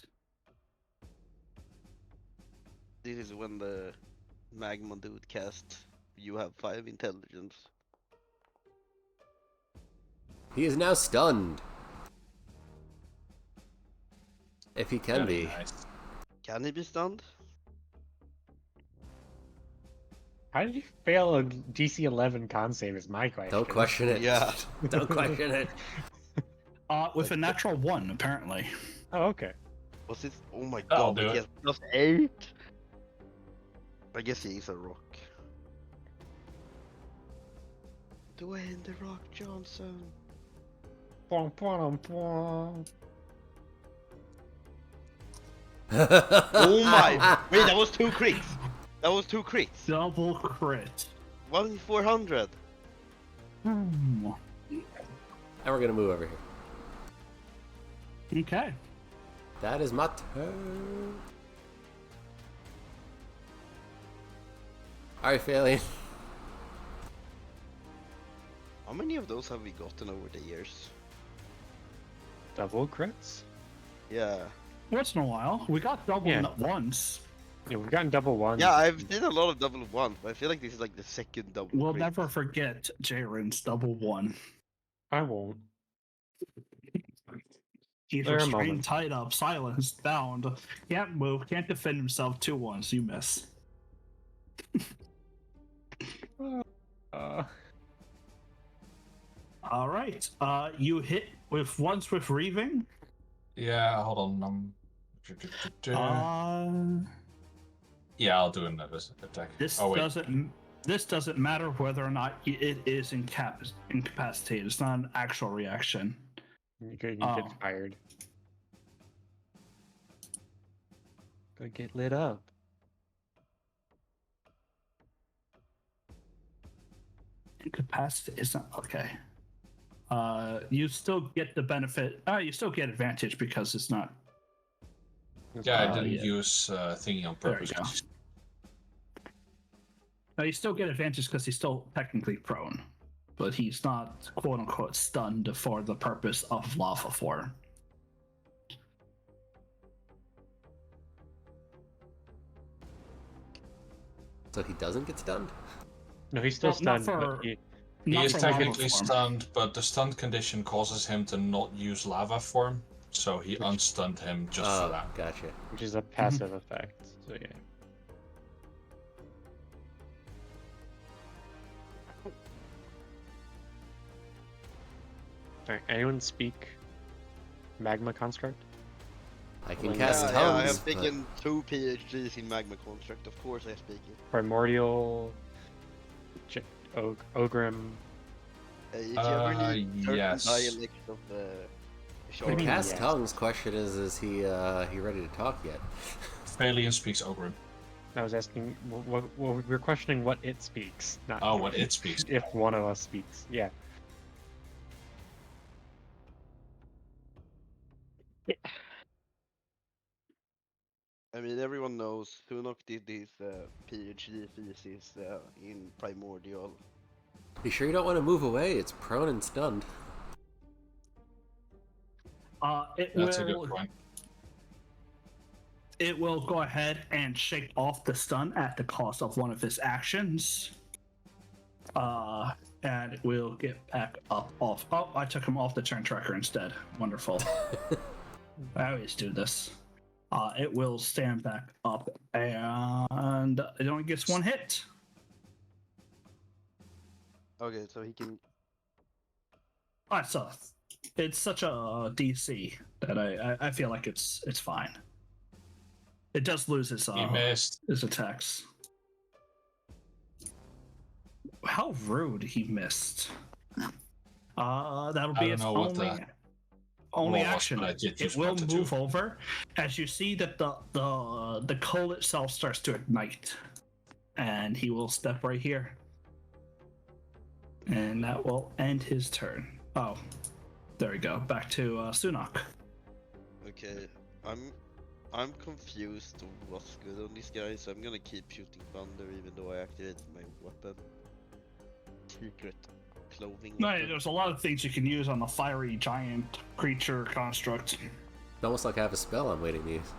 Speaker 3: This is when the magma dude cast. You have 5 intelligence.
Speaker 1: He is now stunned. If he can
Speaker 5: Very
Speaker 1: be.
Speaker 5: nice.
Speaker 3: Can he be stunned?
Speaker 2: How did you fail a DC 11 con save is my question.
Speaker 1: Don't question it.
Speaker 3: Yeah.
Speaker 1: Don't question it.
Speaker 4: With a natural 1, apparently.
Speaker 2: Oh, okay.
Speaker 3: Was it? Oh my
Speaker 5: I'll
Speaker 3: god,
Speaker 5: do
Speaker 3: he
Speaker 5: it.
Speaker 3: has +8? I guess he is a rock. Dwayne the Rock Johnson.
Speaker 2: Pom, pom, pom.
Speaker 3: Oh my! Wait, that was 2 crits! That was 2 crits!
Speaker 4: Double crit.
Speaker 3: 1 in 400!
Speaker 4: Hmm.
Speaker 1: And we're gonna move over here.
Speaker 4: Okay.
Speaker 1: That is my turn. Alright, Phallion.
Speaker 3: How many of those have we gotten over the years?
Speaker 2: Double crits?
Speaker 3: Yeah.
Speaker 4: Once in a while. We got double
Speaker 2: Yeah.
Speaker 4: once.
Speaker 2: Yeah, we've gotten double ones.
Speaker 3: Yeah, I've seen a lot of double 1, but I feel like this is like the second double
Speaker 4: We'll
Speaker 3: crit.
Speaker 4: never forget Jaren's double 1.
Speaker 2: I won't.
Speaker 4: He's
Speaker 2: There are
Speaker 4: restrained,
Speaker 2: moments.
Speaker 4: tied up, silenced, bound. Can't move, can't defend himself. 2-1s, you miss.
Speaker 2: Uh,
Speaker 4: All right. You hit once with Reaving.
Speaker 5: Yeah, hold on. Yeah, I'll do another attack.
Speaker 4: This
Speaker 5: Oh, wait.
Speaker 4: doesn't matter whether or not it is incapacitated. It's not an actual reaction.
Speaker 2: you get
Speaker 4: Oh.
Speaker 2: fired. Go get lit up.
Speaker 4: Incapacitated is not okay. You still get the benefit. You still get advantage because it's not.
Speaker 5: Yeah, I didn't
Speaker 4: yeah.
Speaker 5: use thingy on
Speaker 4: There you
Speaker 5: purpose.
Speaker 4: go. No, you still get advantage because he's still technically prone, but he's not quote unquote stunned for the purpose of lava form.
Speaker 1: So he doesn't get stunned?
Speaker 2: No, he's still
Speaker 4: Well, not
Speaker 2: stunned.
Speaker 4: for-
Speaker 2: But he,
Speaker 5: He
Speaker 4: Not
Speaker 5: is
Speaker 4: for lava
Speaker 5: technically
Speaker 4: form.
Speaker 5: stunned, but the stunned condition causes him to not use lava form, so he unstunned him just for
Speaker 1: Oh,
Speaker 5: that.
Speaker 1: gotcha.
Speaker 2: which is a passive effect. So yeah. Alright, anyone speak magma construct?
Speaker 1: I can
Speaker 2: Yeah,
Speaker 1: cast
Speaker 3: Yeah, I
Speaker 1: tongues.
Speaker 3: have taken 2 PhDs in Magma Construct. Of course I speak it.
Speaker 2: Primordial Ogrim.
Speaker 3: If you ever need certain
Speaker 5: Yes.
Speaker 3: dialect of
Speaker 2: do you
Speaker 1: Well,
Speaker 2: mean,
Speaker 1: Cast
Speaker 2: yes?
Speaker 1: Tongue's question is he ready to talk yet?
Speaker 5: Phalian speaks Ogrim.
Speaker 2: I was asking. Well, we're questioning what it speaks, not
Speaker 5: Oh, what it speaks.
Speaker 2: if one of us speaks. Yeah.
Speaker 3: I mean, everyone knows Tunok did his PhD thesis in Primordial.
Speaker 1: You sure you don't want to move away? It's prone and stunned.
Speaker 5: That's a good point.
Speaker 4: It will go ahead and shake off the stun at the cost of one of his actions. And it will get back up off. Oh, I took him off the turn tracker instead. Wonderful. I always do this. It will stand back up, and it only gets one hit.
Speaker 3: Okay, so he can.
Speaker 4: So it's such a DC that I feel like it's fine. It does lose his
Speaker 5: He missed.
Speaker 4: attacks. How rude, he missed. That'll
Speaker 5: I
Speaker 4: be
Speaker 5: don't
Speaker 4: its
Speaker 5: know what the
Speaker 4: only
Speaker 5: roll was,
Speaker 4: action.
Speaker 5: but I did
Speaker 4: It
Speaker 5: just
Speaker 4: will
Speaker 5: want to
Speaker 4: move
Speaker 5: do.
Speaker 4: over as you see that the coal itself starts to ignite, and he will step right here, and that will end his turn. Oh, there we go. Back to Sunok.
Speaker 3: Okay, I'm confused on what's good on this guy, so I'm gonna keep shooting thunder even though I activated my weapon. Secret clothing
Speaker 4: No,
Speaker 3: weapon.
Speaker 4: there's a lot of things you can use on the fiery giant creature construct.
Speaker 1: It's almost like I have a spell I'm waiting to use.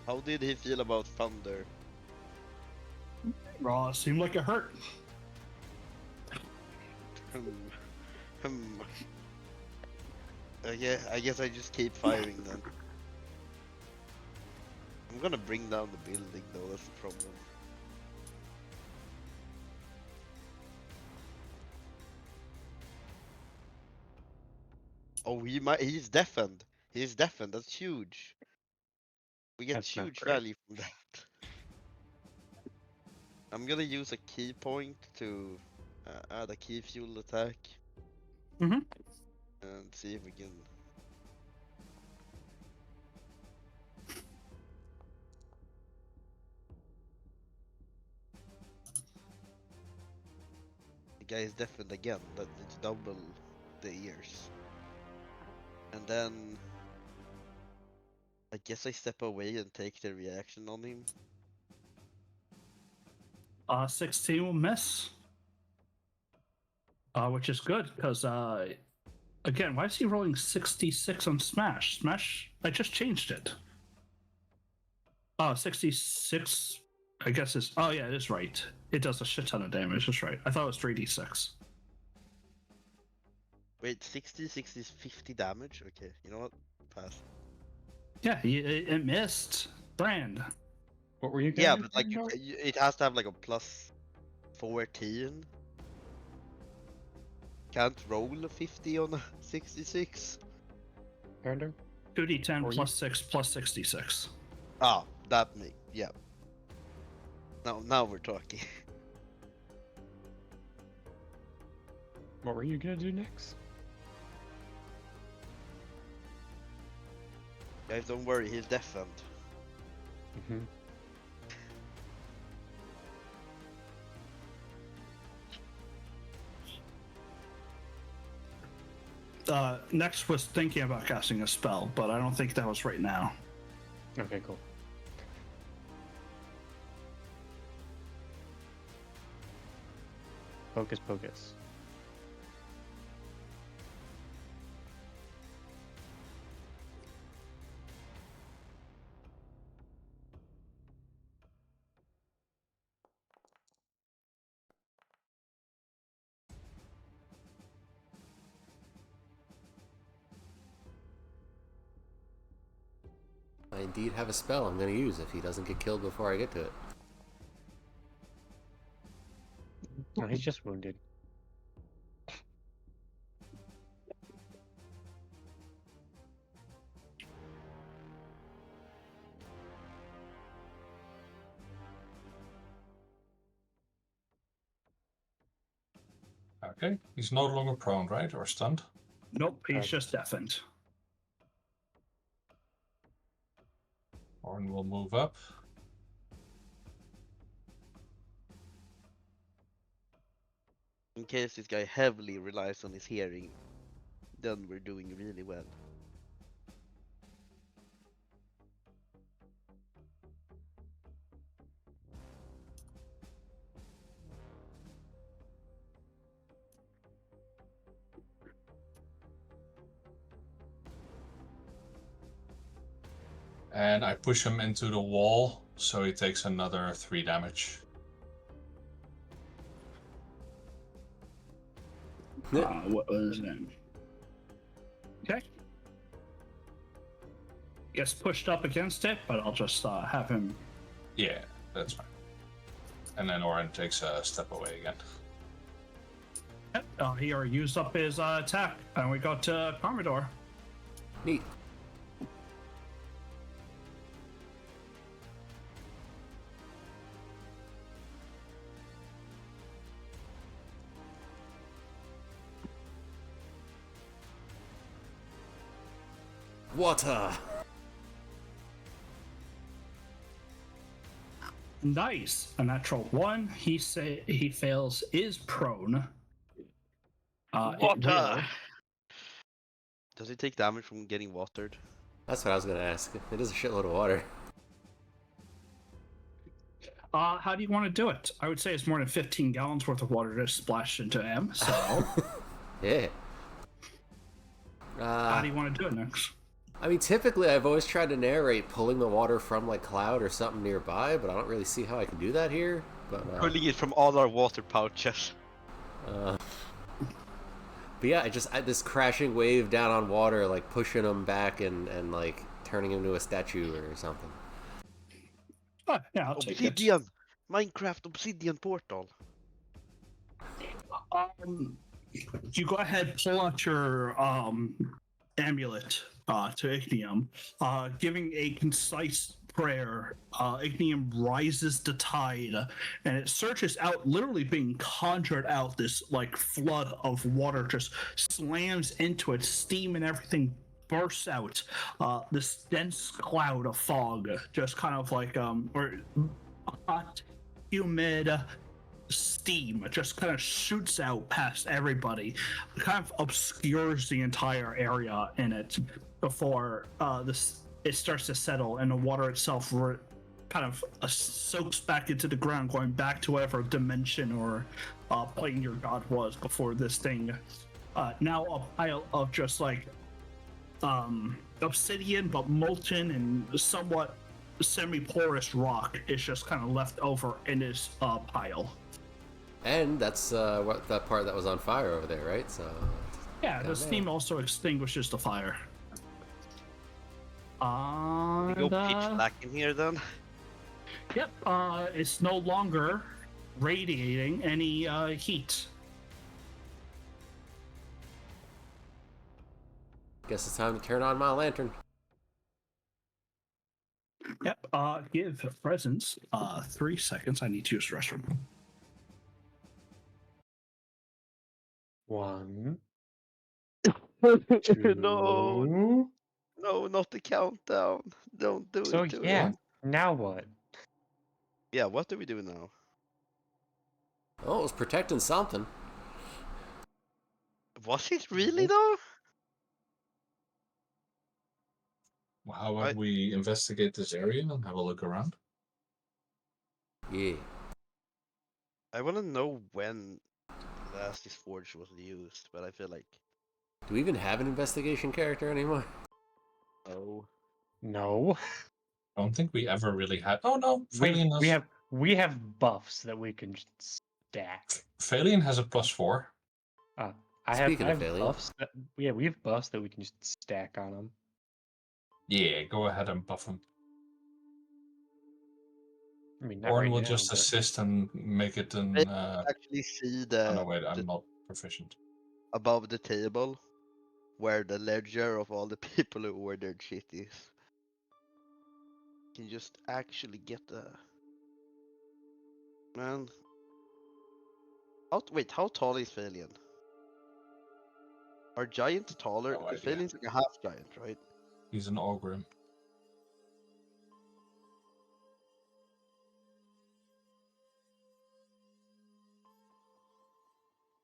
Speaker 3: How did he feel about thunder?
Speaker 4: Seemed like it hurt.
Speaker 3: Hmm. I guess I just keep firing then. I'm gonna bring down the building though, that's the problem. Oh, he's deafened. He's deafened, that's huge. We get
Speaker 2: That's not
Speaker 3: huge
Speaker 2: great.
Speaker 3: value from that. I'm gonna use a key point to add a key fuel attack.
Speaker 4: Mhm.
Speaker 3: And see if we can. The guy is deafened again, but it's double the ears. And then I guess I step away and take the reaction on him.
Speaker 4: 16 will miss. Which is good, because again, why is he rolling 66 on Smash? Smash, I just changed it. 66, I guess is, oh yeah, it is right. It does a shit ton of damage, that's right. I thought it was 3d6.
Speaker 3: Wait, 60 is 50 damage? Okay, you know what? Pass.
Speaker 4: Yeah, it missed. Brand.
Speaker 2: What were you getting?
Speaker 3: Yeah,
Speaker 2: at,
Speaker 3: but like
Speaker 2: Brando?
Speaker 3: it has to have like a plus 14. Can't roll a 50 on a 66.
Speaker 2: Brando?
Speaker 4: 2d10
Speaker 2: Or
Speaker 4: plus 6 plus 66.
Speaker 3: Ah, that makes, yeah. Now we're talking.
Speaker 2: What were you gonna do next?
Speaker 3: Guys, don't worry, he's deafened.
Speaker 2: Mm-hmm.
Speaker 4: Next was thinking about casting a spell, but I don't think that was right now.
Speaker 2: Okay, cool. Focus, pocus.
Speaker 1: I indeed have a spell I'm going to use if he doesn't get killed before I get to it.
Speaker 2: No, he's just wounded.
Speaker 5: Okay, he's no longer prone, right? Or stunned?
Speaker 4: Nope, he's just deafened.
Speaker 5: Orin will move up.
Speaker 3: In case this guy heavily relies on his hearing, then we're doing really well.
Speaker 5: And I push him into the wall, so he takes another 3 damage.
Speaker 4: What was it? Okay. Gets pushed up against it, but I'll just have him.
Speaker 5: Yeah, that's fine. And then Orin takes a step away again.
Speaker 4: He already used up his attack, and we got to Commodore.
Speaker 1: Neat. Water.
Speaker 4: Nice. A natural 1. He fails. Is prone. It
Speaker 3: Water!
Speaker 4: will.
Speaker 3: Does he take damage from getting watered?
Speaker 1: That's what I was gonna ask. It is a shitload of water.
Speaker 4: How do you want to do it? I would say it's more than 15 gallons worth of water just splashed into him. So,
Speaker 1: Yeah.
Speaker 4: how do you want to do it next?
Speaker 1: I mean, typically I've always tried to narrate pulling the water from like cloud or something nearby, but I don't really see how I can do that here. But
Speaker 3: Pulling it from all our water pouches.
Speaker 1: but yeah, this crashing wave down on water, like pushing him back and like turning him into a statue or something.
Speaker 4: Oh, yeah, I'll take it.
Speaker 3: Obsidian! Minecraft Obsidian portal.
Speaker 4: You go ahead, pull out your amulet to Ignium, giving a concise prayer. Ignium rises the tide, and it surges out, literally being conjured out. This like flood of water just slams into it, steam and everything bursts out. This dense cloud of fog, just kind of like or hot, humid steam just kind of shoots out past everybody, kind of obscures the entire area in it before it starts to settle, and the water itself kind of soaks back into the ground, going back to whatever dimension or plane your god was before this thing. Now a pile of just like obsidian, but molten and somewhat semi-porous rock is just kind of left over in this pile.
Speaker 1: And that's what that part that was on fire over there, right? So
Speaker 4: Yeah, the steam also extinguishes the fire.
Speaker 3: We go pitch black in here then.
Speaker 4: Yep, it's no longer radiating any heat.
Speaker 1: guess it's time to turn on my lantern.
Speaker 4: Yep, give presence 3 seconds. I need to use the restroom.
Speaker 2: 1,
Speaker 3: No,
Speaker 2: 2.
Speaker 3: no, not the countdown. Don't do
Speaker 2: So
Speaker 3: it to
Speaker 2: yeah,
Speaker 3: it.
Speaker 2: now what?
Speaker 3: Yeah, what do we do now?
Speaker 1: Oh, it was protecting something.
Speaker 3: Was it really though?
Speaker 5: Well, how about we investigate this area and have a look around?
Speaker 1: Yeah.
Speaker 3: I want to know when last this forge was used, but I feel like
Speaker 1: Do we even have an investigation character anymore?
Speaker 3: oh,
Speaker 2: No.
Speaker 5: I don't think we ever really had. Oh no, Phalian
Speaker 2: We have buffs that we can just stack.
Speaker 5: Phalian has a +4.
Speaker 2: I
Speaker 1: Speaking
Speaker 2: have
Speaker 1: of Phalian.
Speaker 2: buffs that we have buffs that we can just stack on them.
Speaker 5: Yeah, go ahead and buff him.
Speaker 2: I mean, not
Speaker 5: Orin
Speaker 2: right
Speaker 5: will
Speaker 2: now,
Speaker 5: just
Speaker 2: but
Speaker 5: assist and make it an.
Speaker 3: I actually see
Speaker 5: Oh no, wait, I'm not proficient.
Speaker 3: above the table where the ledger of all the people who ordered shit is. Can just actually get the man. Wait, how tall is Phalian? Are giants taller?
Speaker 5: No
Speaker 3: Because
Speaker 5: idea.
Speaker 3: Phelan's like a half giant, right?
Speaker 5: He's an Ogrim.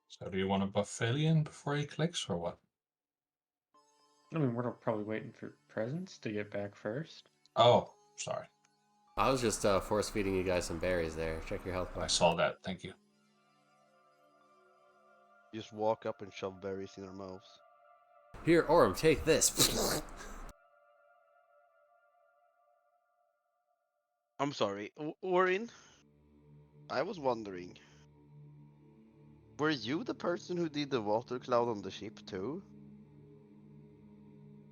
Speaker 5: So do you want to buff Phalian before he clicks, or what?
Speaker 2: I mean, we're probably waiting for presents to get back first.
Speaker 5: Oh, sorry.
Speaker 1: I was just force feeding you guys some berries there. Check your health
Speaker 5: I
Speaker 1: bar.
Speaker 5: saw that. Thank you.
Speaker 3: You just walk up and shove berries in their mouths.
Speaker 1: Here, Orem, take this.
Speaker 3: I'm sorry, Orin. I was wondering, were you the person who did the water cloud on the ship too?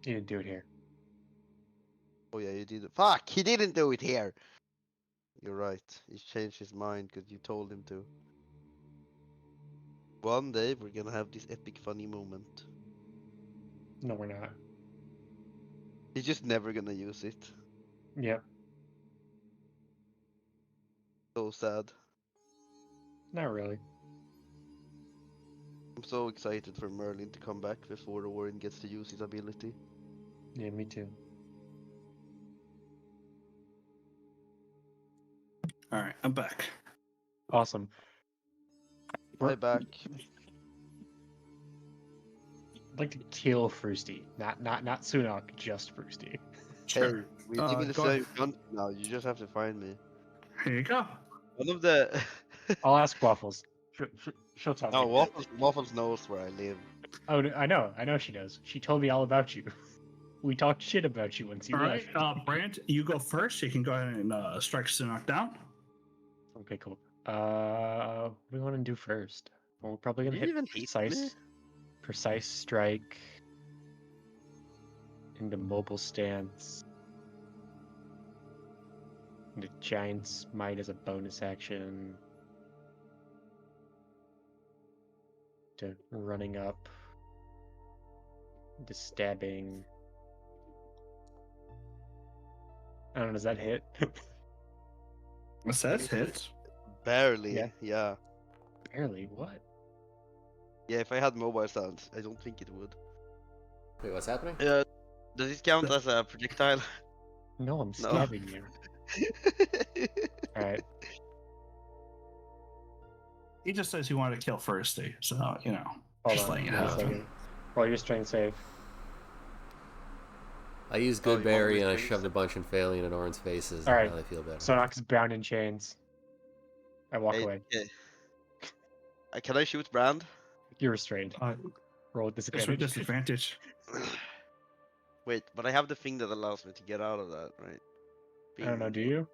Speaker 2: You didn't do it here.
Speaker 3: Oh yeah, you did it. Fuck, he didn't do it here. You're right. He changed his mind because you told him to. One day we're gonna have this epic funny moment.
Speaker 2: No, we're not.
Speaker 3: He's just never gonna use it.
Speaker 2: Yep.
Speaker 3: So sad.
Speaker 2: Not really.
Speaker 3: I'm so excited for Merlin to come back before Orin gets to use his ability.
Speaker 2: Yeah, me too.
Speaker 4: All right, I'm back.
Speaker 2: Awesome.
Speaker 3: Bye back.
Speaker 2: I'd like to kill Frosty. Not Sunok, just Frosty.
Speaker 3: Hey, we live in the
Speaker 4: go
Speaker 3: same
Speaker 4: ahead.
Speaker 3: country now. You just have to find me.
Speaker 4: Here you go.
Speaker 3: One of the
Speaker 2: I'll ask Waffles. She'll tell
Speaker 3: no,
Speaker 2: me.
Speaker 3: Waffles knows where I live.
Speaker 2: Oh, I know she does. She told me all about you. We talked shit about you once you
Speaker 4: All right,
Speaker 2: left.
Speaker 4: Brant, you go first. You can go ahead and strike Sinnock down.
Speaker 2: Okay, cool. What do we want to do first? Well, we're probably gonna
Speaker 3: You
Speaker 2: hit
Speaker 3: even hit me?
Speaker 2: precise strike into mobile stance. Into giant's might as a bonus action. To running up. To stabbing. I don't know, does that hit?
Speaker 4: It says hit.
Speaker 3: Barely.
Speaker 2: Yeah.
Speaker 3: Yeah.
Speaker 2: Barely, what?
Speaker 3: Yeah. If I had mobile sounds, I don't think it would.
Speaker 1: Wait, what's happening?
Speaker 3: Does it count as a projectile?
Speaker 2: No, I'm
Speaker 3: No.
Speaker 2: stabbing you. Alright.
Speaker 4: He just says he wanted to kill Firsty, so you know,
Speaker 2: Hold
Speaker 4: just
Speaker 2: on.
Speaker 4: letting it
Speaker 2: One
Speaker 1: No.
Speaker 4: happen.
Speaker 2: second. Roll your strength save.
Speaker 1: I used
Speaker 3: Oh,
Speaker 1: good
Speaker 3: you want
Speaker 1: berry and I
Speaker 3: restraints?
Speaker 1: shoved a bunch in Phalian and Oren's faces.
Speaker 2: All right.
Speaker 1: Now they feel better.
Speaker 2: Sonok's bound in chains. I walk
Speaker 3: Hey,
Speaker 2: away.
Speaker 3: hey. Can I shoot Brand?
Speaker 2: You're restrained. Roll with
Speaker 4: It's with
Speaker 2: disadvantage.
Speaker 4: disadvantage.
Speaker 3: Wait, but I have the thing that allows me to get out of that, right?
Speaker 2: I don't know,
Speaker 3: Bing.
Speaker 2: do you?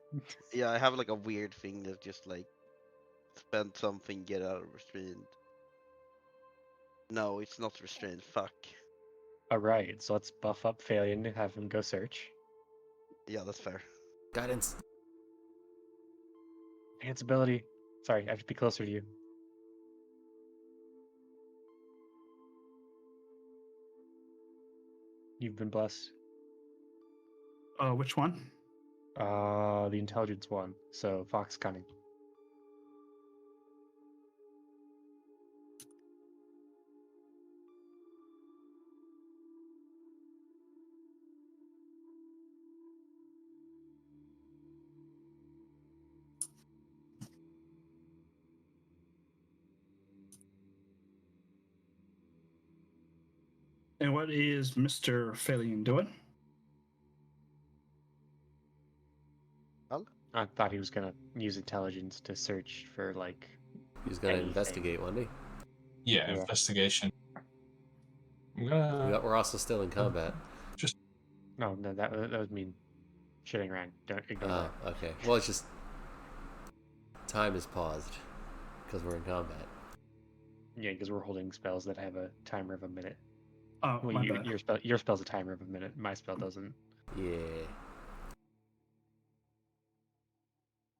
Speaker 3: Yeah, I have like a weird thing that just like spend something, get out of restraint. No, it's not restrained. Fuck.
Speaker 2: Alright, so let's buff up Phalion and have him go search.
Speaker 3: Yeah, that's fair.
Speaker 1: Guidance.
Speaker 2: Enhance ability. Sorry, I have to be closer to you. You've been blessed.
Speaker 4: Which one?
Speaker 2: The intelligence one. So Fox Cunning.
Speaker 4: And what is Mr. Phalion doing?
Speaker 2: I thought he was gonna use intelligence to search for like
Speaker 1: He's gonna
Speaker 2: anything.
Speaker 1: investigate, wasn't
Speaker 5: Yeah,
Speaker 2: Yeah.
Speaker 5: investigation. I'm
Speaker 1: he?
Speaker 5: gonna
Speaker 1: We're also still in combat.
Speaker 2: No, that would mean shitting around. Don't ignore
Speaker 1: Oh,
Speaker 2: that.
Speaker 1: okay. Well, it's just time is paused because we're in combat.
Speaker 2: Yeah, because we're holding spells that have a timer of a minute.
Speaker 4: Oh,
Speaker 2: Well,
Speaker 4: my bad.
Speaker 2: your spell's a timer of a minute. My spell doesn't.
Speaker 1: Yeah.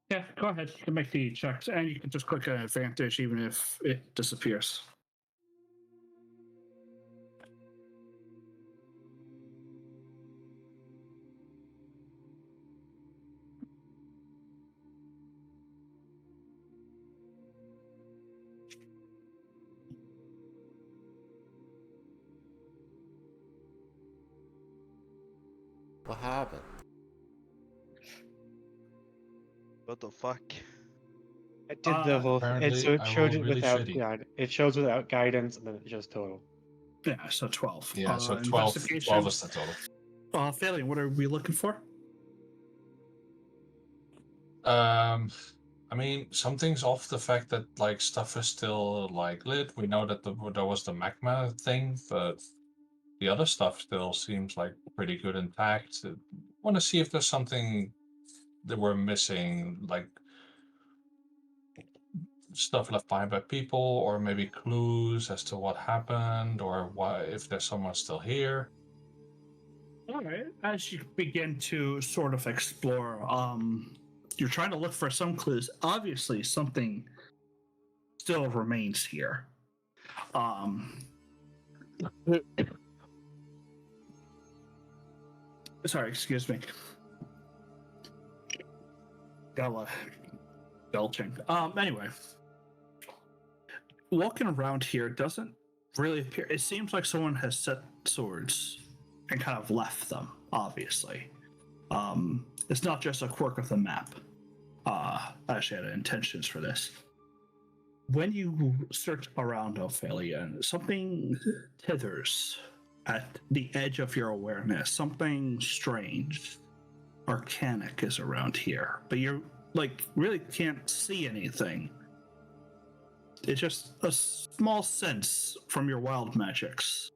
Speaker 4: Yeah, go ahead. You can make the checks, and you can just click an advantage even if it disappears.
Speaker 1: What happened?
Speaker 3: What the fuck?
Speaker 2: It did the whole thing.
Speaker 5: Apparently,
Speaker 2: So it
Speaker 5: I
Speaker 2: showed
Speaker 5: rolled
Speaker 2: it
Speaker 5: really
Speaker 2: without
Speaker 5: shitty.
Speaker 2: guide. It shows without guidance, and then it shows total.
Speaker 4: Yeah, so 12.
Speaker 5: Yeah, so 12,
Speaker 4: Investigation.
Speaker 5: 12 is the total.
Speaker 4: Failing, what are we looking for?
Speaker 5: I mean, something's off the fact that like stuff is still like lit. We know that there was the magma thing, but the other stuff still seems like pretty good intact. Want to see if there's something that we're missing, like stuff left behind by people, or maybe clues as to what happened, or why if there's someone still here.
Speaker 4: All right. As you begin to sort of explore, you're trying to look for some clues. Obviously, something still remains here. Sorry, excuse me. Got a lot belching. Anyway, walking around here doesn't really appear. It seems like someone has set swords and kind of left them. Obviously, it's not just a quirk of the map. I actually had intentions for this. When you search around Ophelia, something tethers at the edge of your awareness. Something strange, arcanic is around here, but you're like really can't see anything. It's just a small sense from your wild magics,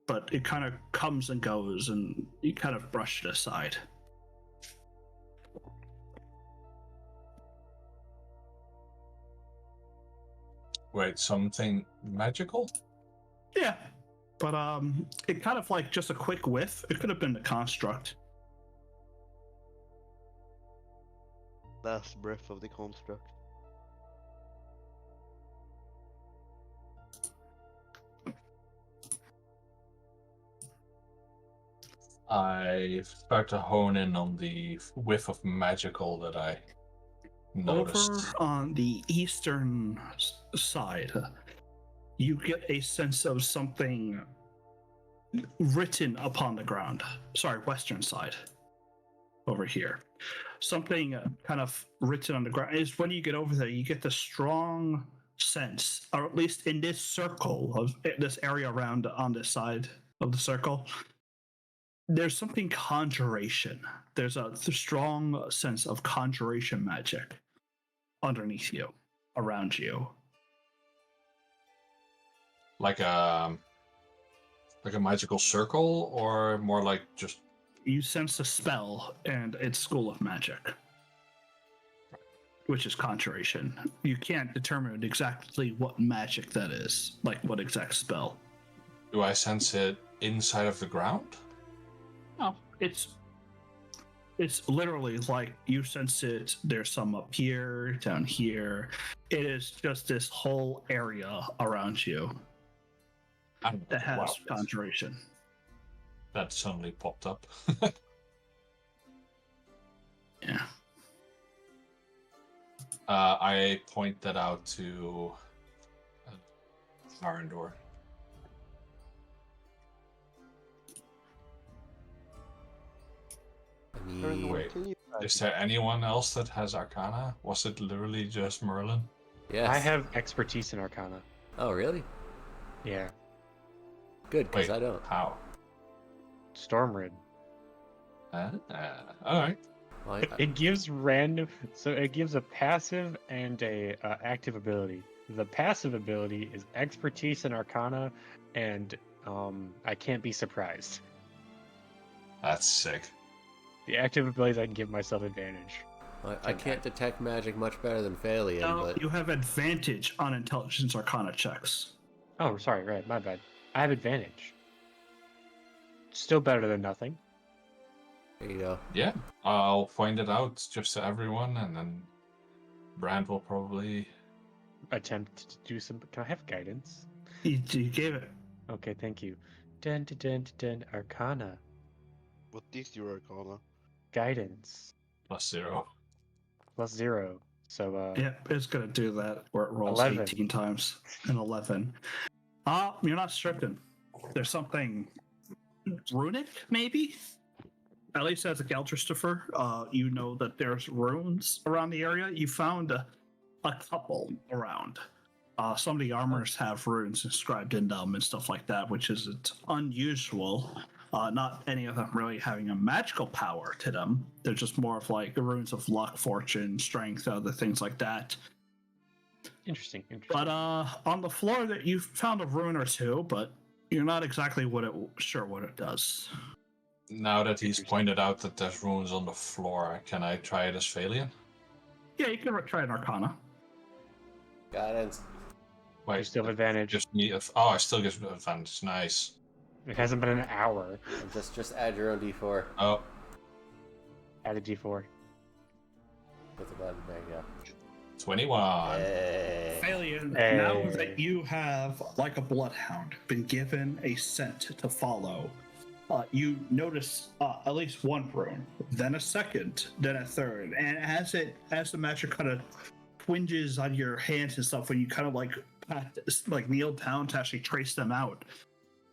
Speaker 4: but it kind of comes and goes, and you kind of brush it aside.
Speaker 5: Wait, something magical?
Speaker 4: Yeah, but it kind of like just a quick whiff. It could have been the construct.
Speaker 3: Last breath of the construct.
Speaker 5: I start to hone in on the whiff of magical that I noticed.
Speaker 4: Over on the eastern side, you get a sense of something written upon the ground. Sorry, western side. Over here. Something kind of written on the ground. Is when you get over there, you get the strong sense, or at least in this circle of this area around on this side of the circle, there's something conjuration. There's a strong sense of conjuration magic underneath you, around you.
Speaker 5: Like a magical circle, or more like just
Speaker 4: You sense a spell and its school of magic, which is conjuration. You can't determine exactly what magic that is, like what exact spell.
Speaker 5: do I sense it inside of the ground?
Speaker 4: No, it's literally like you sense it. There's some up here, down here. It is just this whole area around you that has
Speaker 5: Wow.
Speaker 4: conjuration.
Speaker 5: That suddenly popped up.
Speaker 4: Yeah.
Speaker 5: I point that out to Arendor.
Speaker 1: I mean,
Speaker 5: Wait, is there anyone else that has Arcana? Was it literally just Merlin?
Speaker 1: yes.
Speaker 2: I have expertise in Arcana.
Speaker 1: Oh, really?
Speaker 2: Yeah.
Speaker 1: Good, because
Speaker 5: Wait,
Speaker 1: I don't.
Speaker 5: how?
Speaker 2: Stormrid.
Speaker 5: All right.
Speaker 1: Well,
Speaker 2: It gives random, so it gives a passive and a active ability. The passive ability is expertise in Arcana, and I can't be surprised.
Speaker 5: That's sick.
Speaker 2: The active abilities I can give myself advantage.
Speaker 1: I can't detect magic much better than Phalian,
Speaker 4: Now
Speaker 1: but
Speaker 4: you have advantage on intelligence arcana checks.
Speaker 2: Oh, sorry, right, my bad. I have advantage. Still better than nothing.
Speaker 1: there you go.
Speaker 5: Yeah, I'll point it out just to everyone, and then Brand will probably.
Speaker 2: Attempt to do some. Can I have guidance?
Speaker 4: You gave it.
Speaker 2: Okay, thank you. Dun, dun, dun, dun, dun, Arcana.
Speaker 3: What is your arcana?
Speaker 2: Guidance.
Speaker 5: +0.
Speaker 2: +0. So,
Speaker 4: Yeah, it's gonna do that where it rolls
Speaker 2: 11.
Speaker 4: 18 times and 11. You're not certain. There's something runic, maybe? at least as a Galtristifer, you know that there's runes around the area. You found a couple around. Some of the armors have runes inscribed in them and stuff like that, which is unusual. Not any of them really having a magical power to them. They're just more of like the runes of luck, fortune, strength, other things like that.
Speaker 2: Interesting.
Speaker 4: But on the floor, that you found a rune or two, but you're not exactly sure what it does.
Speaker 5: Now that he's pointed out that there's runes on the floor, can I try it as Valiant?
Speaker 4: Yeah, you can try an Arcana.
Speaker 1: Guidance.
Speaker 2: You still have advantage.
Speaker 5: I still get advantage. Nice.
Speaker 2: It hasn't been an hour.
Speaker 1: And just add your own d4.
Speaker 5: Oh,
Speaker 2: Add a d4.
Speaker 1: With the button, there you go.
Speaker 5: 21.
Speaker 1: Hey.
Speaker 4: Alien,
Speaker 2: Hey.
Speaker 4: now that you have, like a bloodhound, been given a scent to follow, you notice at least one rune, then a second, then a third, and as the magic kind of twinges on your hands and stuff, when you kind of like kneel down to actually trace them out,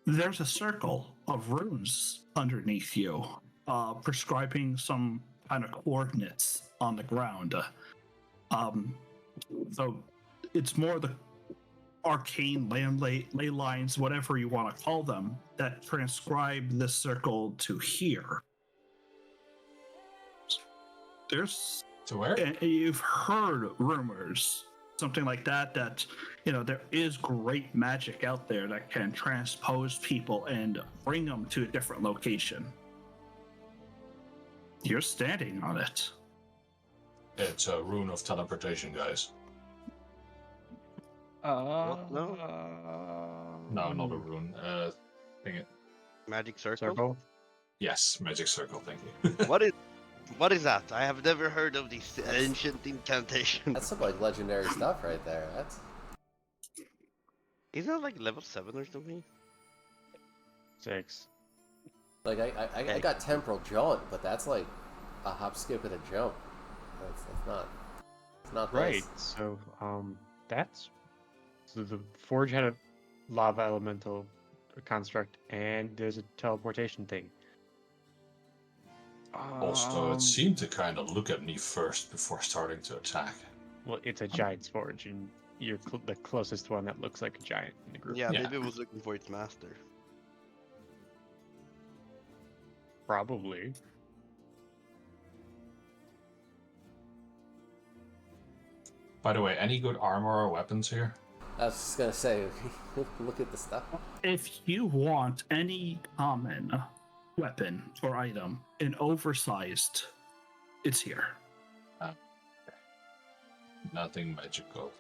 Speaker 4: there's a circle of runes underneath you, prescribing some kind of coordinates on the ground. So it's more the arcane ley lines, whatever you want to call them, that transcribe this circle to here. There's
Speaker 5: To where?
Speaker 4: you've heard rumors, something like that, there is great magic out there that can transpose people and bring them to a different location. You're standing on it.
Speaker 5: It's a rune of teleportation, guys.
Speaker 3: No?
Speaker 5: No, not a rune. Thing it.
Speaker 3: Magic circle?
Speaker 2: Circle.
Speaker 5: Yes, magic circle. Thank you.
Speaker 3: What is that? I have never heard of these ancient incantations.
Speaker 1: That's some like legendary stuff right there. That's
Speaker 3: Isn't that like level 7 or something?
Speaker 2: 6.
Speaker 1: like I got temporal jaunt, but that's like a hop, skip, and a jump. It's not
Speaker 2: Right.
Speaker 1: this.
Speaker 2: So so the forge had a lava elemental construct, and there's a teleportation thing.
Speaker 5: Also, it seemed to kind of look at me first before starting to attack.
Speaker 2: Well, it's a giant's forge, and you're the closest one that looks like a giant in the group.
Speaker 3: Yeah,
Speaker 5: Yeah.
Speaker 3: maybe it was looking for its master.
Speaker 2: Probably.
Speaker 5: By the way, any good armor or weapons here?
Speaker 1: I was just gonna say, look at the stuff.
Speaker 4: If you want any common weapon or item in oversized, it's here.
Speaker 5: Nothing magical.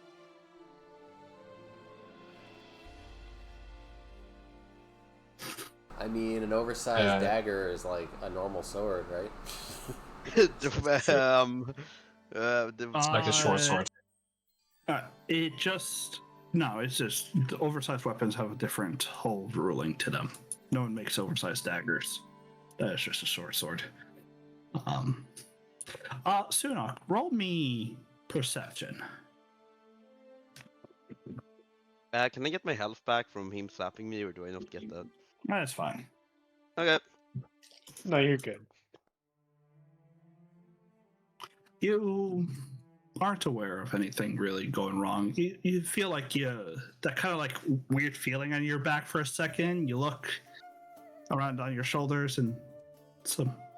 Speaker 1: I mean, an oversized dagger is like a normal sword, right?
Speaker 5: It's like a short sword.
Speaker 4: It's just the oversized weapons have a different whole ruling to them. No one makes oversized daggers. That's just a short sword. Sunok, roll me perception.
Speaker 3: Can I get my health back from him slapping me, or do I not get that?
Speaker 4: That's fine.
Speaker 3: Okay.
Speaker 2: No, you're good.
Speaker 4: You aren't aware of anything really going wrong. You feel like that kind of like weird feeling on your back for a second. You look around on your shoulders and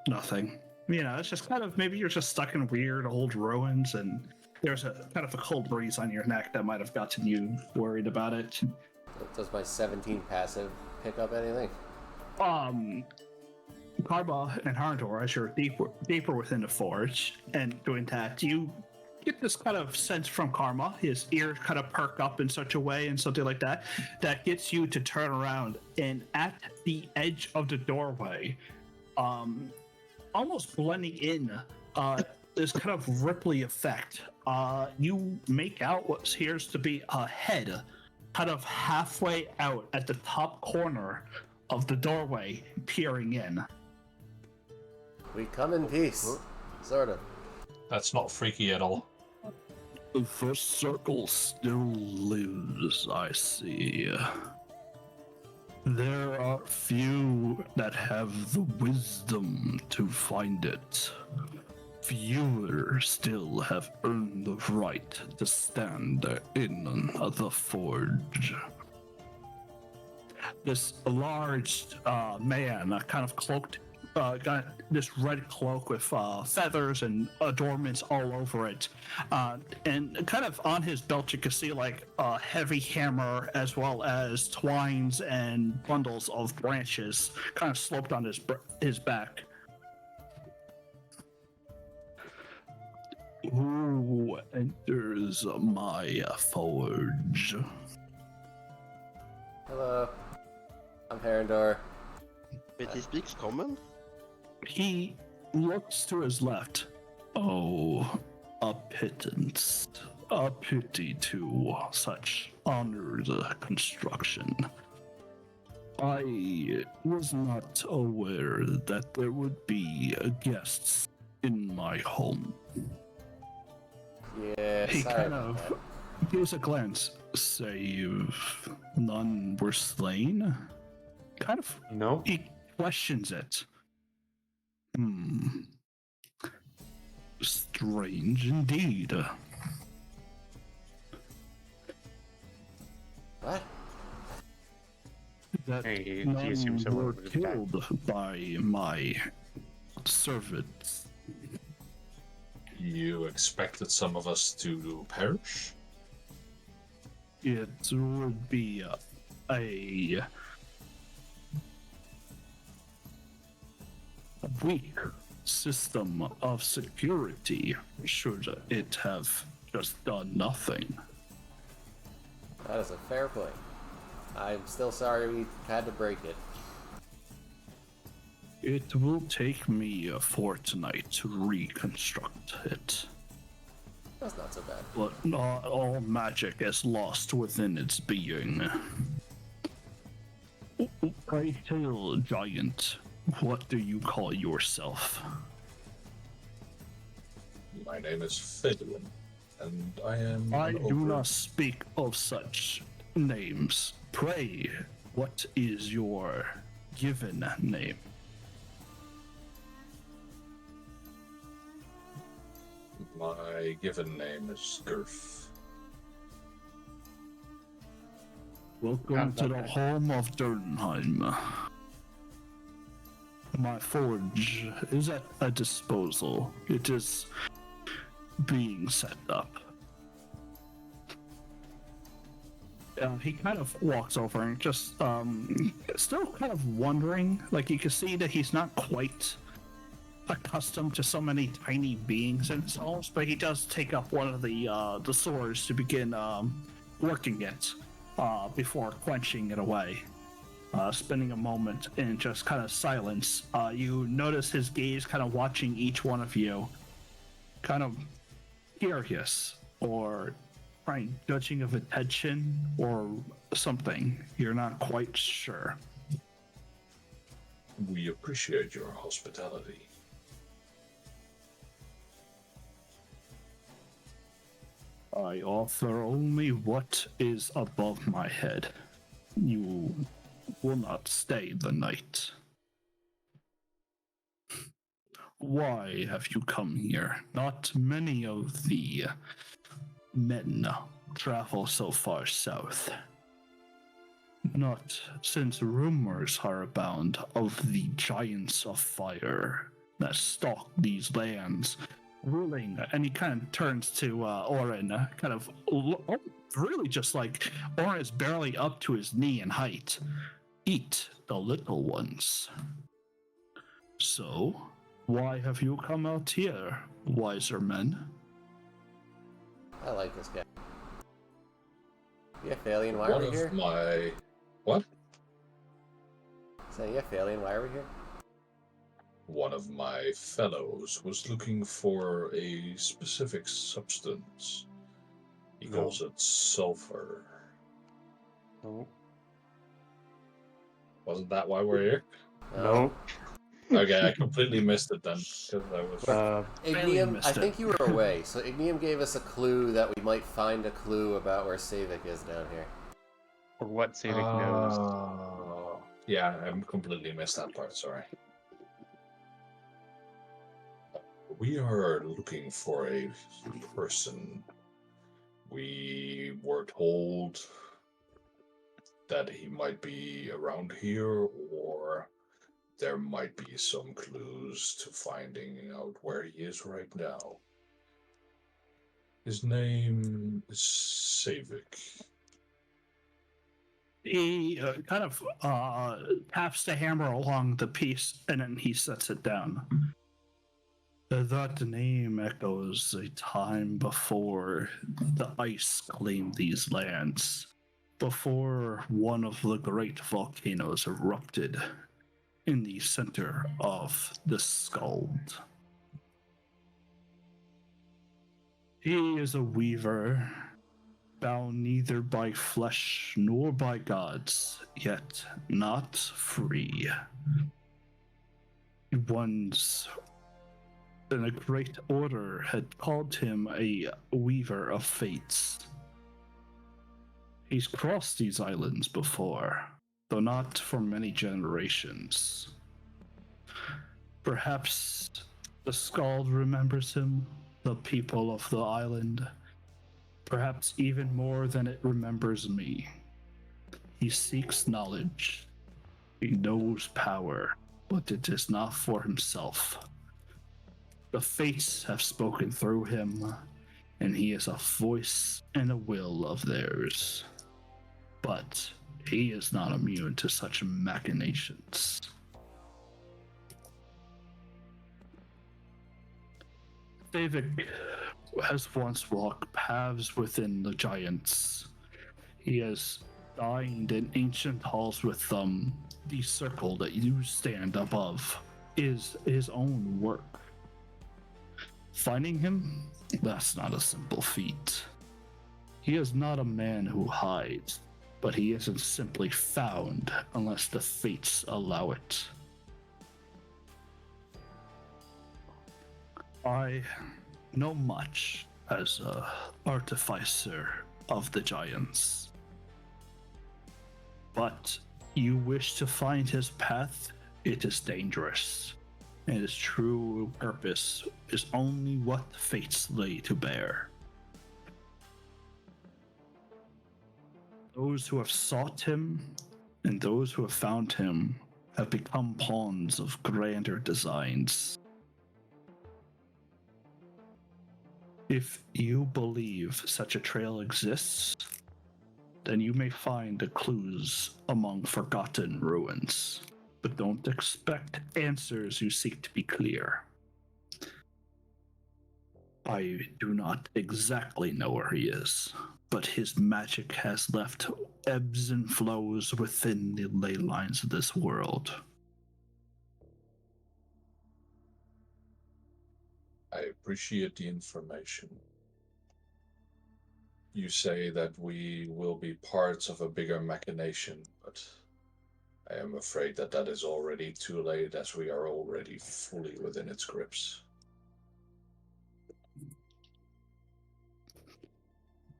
Speaker 4: nothing. It's just kind of, maybe you're just stuck in weird old ruins, and there's a kind of a cold breeze on your neck that might have gotten you worried about it.
Speaker 1: Does my 17 passive pick up anything?
Speaker 4: Karma and Harndor, as you're deeper within the forge and doing that, you get this kind of sense from Karma. His ears kind of perk up in such a way and something like that gets you to turn around, and at the edge of the doorway, almost blending in this kind of ripply effect, you make out what appears to be a head kind of halfway out at the top corner of the doorway, peering in.
Speaker 1: We come in peace, sort of.
Speaker 5: That's not freaky at all.
Speaker 4: The circle still lives, I see. There are few that have the wisdom to find it. Fewer still have earned the right to stand in the forge. This large man, kind of cloaked, got this red cloak with feathers and adornments all over it. And kind of on his belt, you can see like a heavy hammer as well as twines and bundles of branches kind of sloped on his back. Who enters my forge?
Speaker 1: Hello. I'm Herondor.
Speaker 3: Wait, he speaks common?
Speaker 4: He looks to his left. Oh, a pittance. A pity to such honored construction. I was not aware that there would be guests in my home.
Speaker 1: Yeah,
Speaker 4: He
Speaker 1: sorry
Speaker 4: kind
Speaker 1: about
Speaker 4: of gives a glance. Save. None were slain? Kind of.
Speaker 2: No.
Speaker 4: He questions it. Strange indeed.
Speaker 1: What?
Speaker 4: That
Speaker 2: He
Speaker 4: none
Speaker 2: assumes someone
Speaker 4: were
Speaker 2: would have died.
Speaker 4: killed by my servants.
Speaker 5: You expected some of us to perish?
Speaker 4: It would be a weak system of security should it have just done nothing.
Speaker 1: That is a fair point. I'm still sorry we had to break it.
Speaker 4: It will take me a fortnight to reconstruct it.
Speaker 1: That's not so bad.
Speaker 4: But not all magic is lost within its being. Pray tell, giant, what do you call yourself?
Speaker 5: My name is Fidwin, and I am.
Speaker 4: I
Speaker 5: an
Speaker 4: do
Speaker 5: ogre.
Speaker 4: not speak of such names. Pray, what is your given name?
Speaker 5: My given name is Gurf.
Speaker 4: Welcome to the home of Durnheim. My forge is at a disposal. It is being set up. He kind of walks over and just still kind of wondering. Like you can see that he's not quite accustomed to so many tiny beings in his house, but he does take up one of the swords to begin working it before quenching it away. Spending a moment in just kind of silence, you notice his gaze kind of watching each one of you, kind of curious or trying judging of attention or something. You're not quite sure.
Speaker 5: We appreciate your hospitality.
Speaker 4: I offer only what is above my head. You will not stay the night. Why have you come here? Not many of the men travel so far south. Not since rumors are abound of the giants of fire that stalk these lands, ruling. And he kind of turns to Orin, kind of really just like Orin is barely up to his knee in height. Eat the little ones. So, why have you come out here, wiser men?
Speaker 1: I like this guy. Yeah, Phalian, why
Speaker 5: One
Speaker 1: are we here?
Speaker 5: of my... What?
Speaker 1: So yeah, Phalian, why are we here?
Speaker 5: One of my fellows was looking for a specific substance. He calls it sulfur.
Speaker 2: No.
Speaker 5: Wasn't that why we're here?
Speaker 2: No.
Speaker 5: Okay, I completely missed it then. Because I was...
Speaker 1: Ignium,
Speaker 4: missed
Speaker 1: I
Speaker 4: it.
Speaker 1: think you were away, so Ignium gave us a clue that we might find a clue about where Savik is down here.
Speaker 2: Or what Savic knows.
Speaker 5: Oh. Yeah, I completely missed that part, sorry. We are looking for a person. We were told that he might be around here, or there might be some clues to finding out where he is right now. His name is Savik.
Speaker 4: He kind of taps the hammer along the piece and then he sets it down. That name echoes a time before the ice claimed these lands, before one of the great volcanoes erupted in the center of the Skald. He is a weaver, bound neither by flesh nor by gods, yet not free. He once, in a great order, had called him a weaver of fates. He's crossed these islands before, though not for many generations. Perhaps the Skald remembers him, the people of the island, perhaps even more than it remembers me. He seeks knowledge. He knows power, but it is not for himself. The fates have spoken through him, and he is a voice and a will of theirs. But he is not immune to such machinations. David has once walked paths within the giants. He has dined in ancient halls with them. The circle that you stand above is his own work. Finding him, that's not a simple feat. He is not a man who hides, but he isn't simply found unless the fates allow it. I know much as an artificer of the giants. But you wish to find his path, it is dangerous. And his true purpose is only what the fates lay to bear. Those who have sought him and those who have found him have become pawns of grander designs. If you believe such a trail exists, then you may find the clues among forgotten ruins. But don't expect answers you seek to be clear. I do not exactly know where he is, but his magic has left ebbs and flows within the ley lines of this world.
Speaker 5: I appreciate the information. You say that we will be parts of a bigger machination, but I am afraid that that is already too late, as we are already fully within its grips.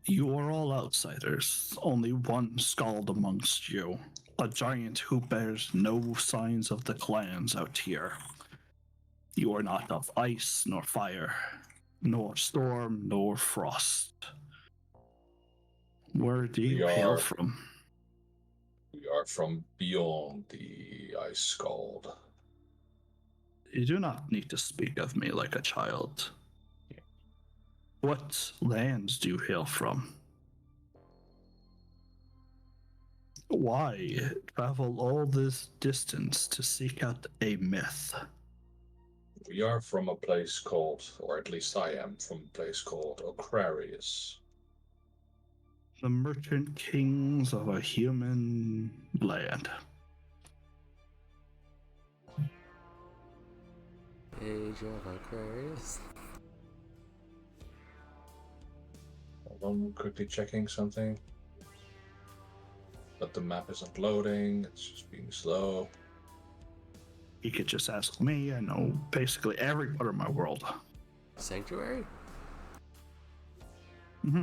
Speaker 4: You are all outsiders, only one Skald amongst you, a giant who bears no signs of the clans out here. You are not of ice nor fire, nor storm nor frost. Where do you hail from?
Speaker 5: We are from beyond the ice scald.
Speaker 4: You do not need to speak of me like a child. What lands do you hail from? Why travel all this distance to seek out a myth?
Speaker 5: We are from a place called, or at least I am from a place called Aquarius.
Speaker 4: The merchant kings of a human land.
Speaker 1: Age of Aquarius.
Speaker 5: Hold on, quickly checking something. But the map isn't loading, it's just being slow.
Speaker 4: You could just ask me. I know basically every part of my world.
Speaker 1: Sanctuary?
Speaker 4: Mm-hmm.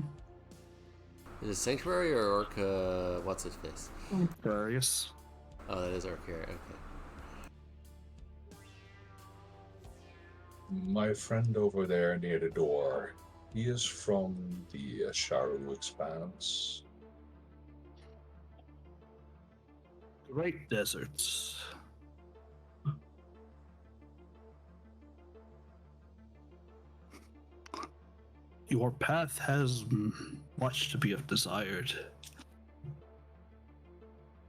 Speaker 1: Is it Sanctuary or Orca? What's his face?
Speaker 4: Aquarius.
Speaker 1: Oh, that is Orkira. Okay.
Speaker 5: My friend over there near the door, he is from the Sharu Expanse.
Speaker 4: Great deserts. Your path has much to be desired.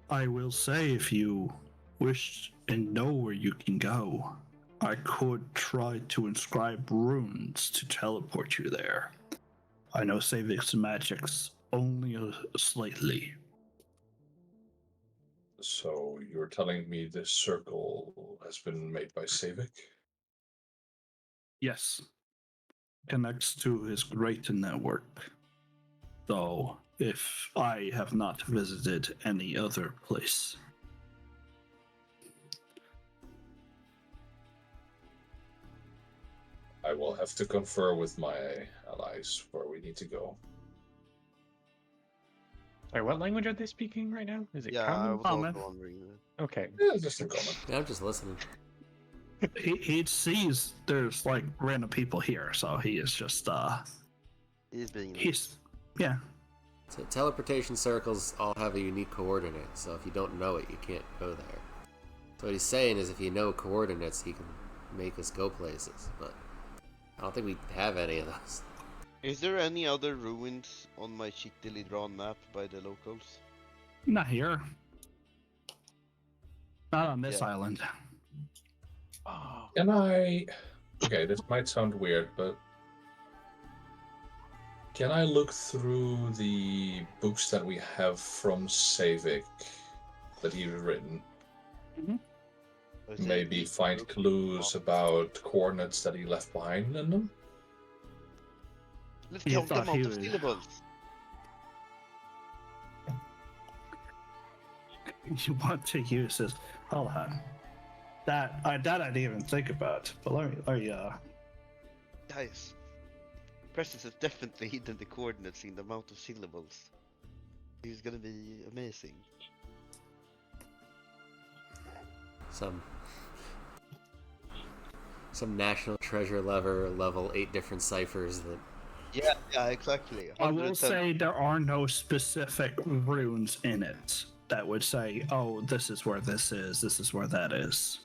Speaker 4: I will say, if you wish and know where you can go, I could try to inscribe runes to teleport you there. I know Savic's magic's only slightly.
Speaker 5: So you're telling me this circle has been made by Savik?
Speaker 4: Yes, connects to his great network. Though, if I have not visited any other place.
Speaker 5: I will have to confer with my allies where we need to go.
Speaker 2: Sorry, what language are they speaking right now? Is it
Speaker 3: Yeah, I
Speaker 2: common?
Speaker 3: was also
Speaker 4: Common.
Speaker 3: wondering that.
Speaker 2: Okay.
Speaker 5: Yeah, just a comment.
Speaker 1: Yeah, I'm just listening.
Speaker 4: He sees there's like random people here, so he is just
Speaker 3: He's being
Speaker 4: he's yeah.
Speaker 1: So teleportation circles all have a unique coordinate, so if you don't know it, you can't go there. So what he's saying is if you know coordinates, he can make us go places, but I don't think we have any of those.
Speaker 3: Is there any other ruins on my shittily drawn map by the locals?
Speaker 4: Not here. Not on this
Speaker 3: Yeah.
Speaker 4: island.
Speaker 2: Oh.
Speaker 5: Can I... Okay, this might sound weird, but... Can I look through the books that we have from Savik that he's written?
Speaker 3: Or is it
Speaker 5: Maybe
Speaker 3: eight
Speaker 5: find
Speaker 3: ruins?
Speaker 5: clues about coordinates that he left behind in them?
Speaker 3: Let's
Speaker 4: You
Speaker 3: count the
Speaker 4: thought he
Speaker 3: amount of
Speaker 4: was-
Speaker 3: syllables.
Speaker 4: You want to use this? Hold on. That I didn't even think about. But let me
Speaker 3: Guys, Preston has definitely hidden the coordinates in the amount of syllables. He's gonna be amazing.
Speaker 1: Some national treasure level 8 different ciphers that
Speaker 3: Yeah, exactly.
Speaker 4: I will
Speaker 3: 110.
Speaker 4: say there are no specific runes in it that would say, oh, this is where this is where that is.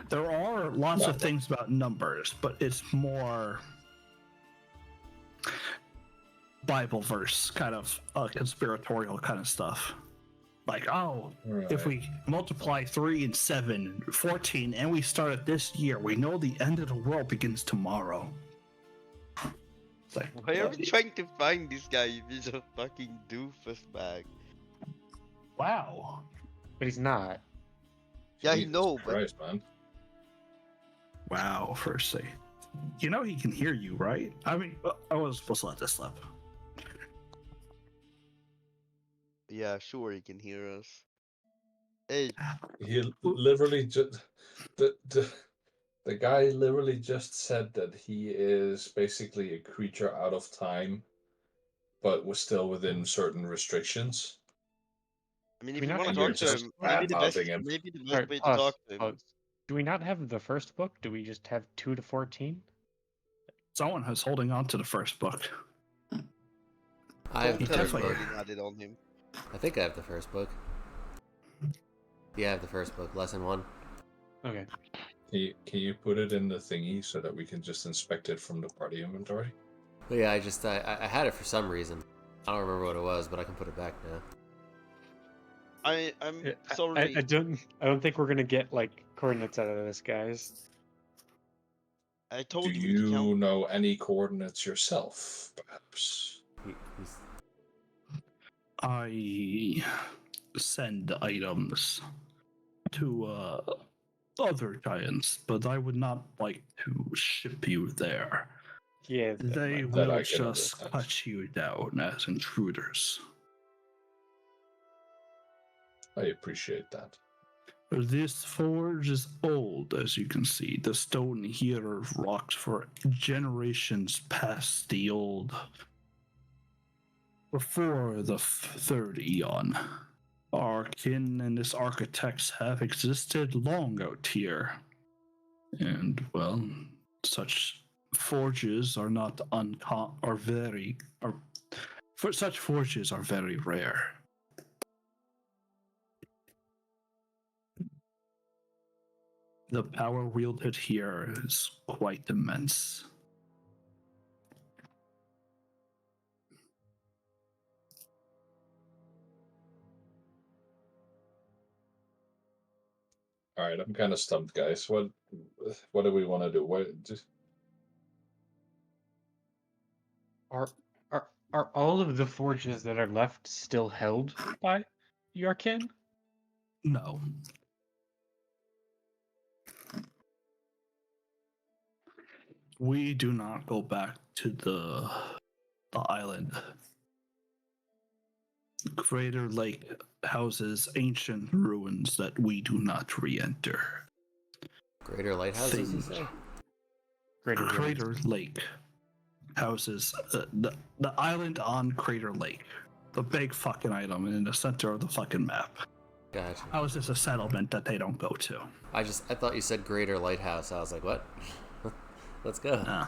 Speaker 4: There are lots of things about numbers, but it's more Bible verse kind of conspiratorial kind of stuff. Like, oh, if we multiply 3 and 7, 14, and we start at this year, we know the end of the world begins tomorrow. It's like,
Speaker 3: Why are we trying to find this guy if he's a fucking doofus bag?
Speaker 4: wow.
Speaker 2: But he's not.
Speaker 3: Yeah, I
Speaker 5: Jesus
Speaker 3: know, but
Speaker 5: Christ, man.
Speaker 4: Wow, first say. You know he can hear you, right? I mean, I was supposed to let this slip.
Speaker 3: yeah, sure he can hear us. Hey,
Speaker 5: He literally just... The guy literally just said that he is basically a creature out of time, but was still within certain restrictions.
Speaker 3: I mean,
Speaker 2: Do
Speaker 3: if
Speaker 2: we
Speaker 3: you
Speaker 2: not
Speaker 3: want to
Speaker 2: have
Speaker 3: talk
Speaker 2: the
Speaker 3: to
Speaker 2: first
Speaker 3: him,
Speaker 5: crap-outing him.
Speaker 3: maybe the best
Speaker 2: Sorry,
Speaker 3: way to
Speaker 2: pause,
Speaker 3: talk to him.
Speaker 2: pause. Do we not have the first book? Do we just have 2 to 14?
Speaker 4: Someone was holding on to the first book.
Speaker 1: I have the
Speaker 3: Don't tell
Speaker 1: first
Speaker 3: him
Speaker 1: book.
Speaker 3: Odin had it on him.
Speaker 1: I think I have the first book. Yeah, I have the first book, lesson 1.
Speaker 2: Okay.
Speaker 5: Can you put it in the thingy so that we can just inspect it from the party inventory?
Speaker 1: But yeah, I had it for some reason. I don't remember what it was, but I can put it back now.
Speaker 3: I'm
Speaker 2: Yeah,
Speaker 3: sorry.
Speaker 2: I don't think we're gonna get like coordinates out of this, guys.
Speaker 3: I
Speaker 5: Do
Speaker 3: told you to
Speaker 5: you
Speaker 3: count.
Speaker 5: know any coordinates yourself, perhaps?
Speaker 4: I send items to other giants, but I would not like to ship you there.
Speaker 2: Yeah.
Speaker 4: They
Speaker 5: That
Speaker 4: will
Speaker 5: I can
Speaker 4: just
Speaker 5: understand.
Speaker 4: cut you down as intruders.
Speaker 5: I appreciate that.
Speaker 4: This forge is old, as you can see. The stone here rocked for generations past the old. Before the third eon. Our kin and his architects have existed long out here. And, well, such forges are not such forges are very rare. The power wielded here is quite immense.
Speaker 5: All right, I'm kind of stumped, guys. What do we want to do?
Speaker 2: Are are all of the forges that are left still held by your kin?
Speaker 4: No. We do not go back to the island. Crater Lake houses ancient ruins that we do not re-enter.
Speaker 1: Greater lighthouses, you say?
Speaker 4: Crater Lake houses the island on Crater Lake, the big fucking item in the center of the fucking map.
Speaker 1: Gotcha.
Speaker 4: Houses a settlement that they don't go to.
Speaker 1: I thought you said Greater Lighthouse. I was like, what? Let's go.
Speaker 4: Nah.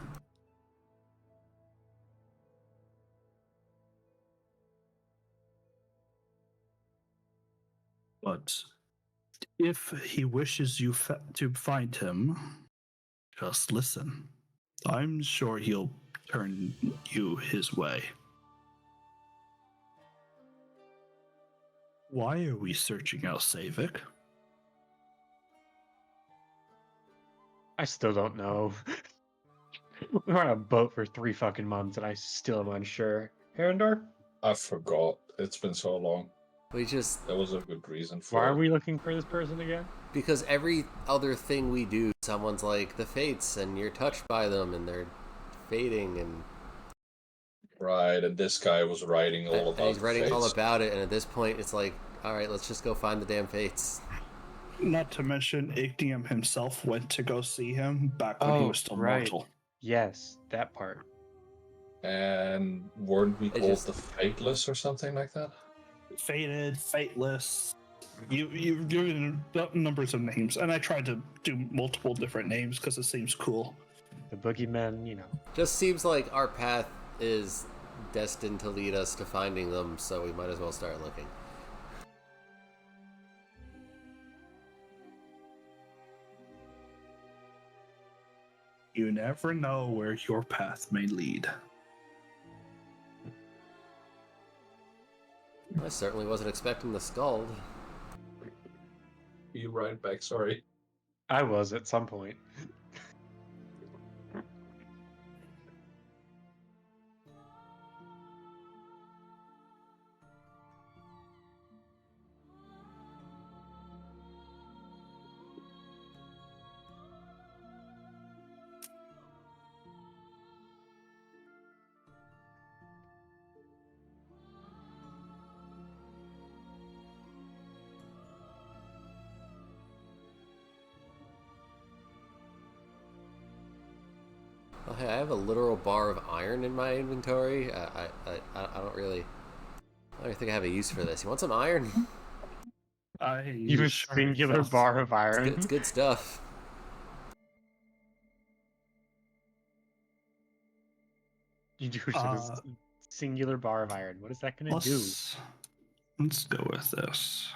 Speaker 4: But if he wishes you to find him, just listen. I'm sure he'll turn you his way. Why are we searching out Savik?
Speaker 2: I still don't know. We're on a boat for 3 fucking months, and I still am unsure. Herendor?
Speaker 5: I forgot. It's been so long.
Speaker 1: There
Speaker 5: was a good reason for
Speaker 2: Why
Speaker 5: it.
Speaker 2: are we looking for this person again?
Speaker 1: Because every other thing we do, someone's like, the fates, and you're touched by them, and they're fading, and...
Speaker 5: Right, and this guy was writing all about it.
Speaker 1: He's writing all about it, and at this point, it's like, alright, let's just go find the damn fates.
Speaker 4: Not to mention, Ignium himself went to go see him back when he was still mortal.
Speaker 2: Yes, that part.
Speaker 5: And weren't we called the Fateless or something like that?
Speaker 4: Fated, Fateless. You've given numbers of names, and I tried to do multiple different names because it seems cool.
Speaker 2: The boogeymen, you know.
Speaker 1: Just seems like our path is destined to lead us to finding them, so we might as well start looking.
Speaker 4: You never know where your path may lead.
Speaker 1: I certainly wasn't expecting the Skald.
Speaker 5: You right back, sorry.
Speaker 2: I was at some point.
Speaker 1: Oh, hey, I have a literal bar of iron in my inventory. I don't really think I have a use for this. You want some iron?
Speaker 2: You have a singular bar of iron.
Speaker 1: It's good stuff.
Speaker 2: You do a singular bar of iron. What is that going to do?
Speaker 4: Let's go with this.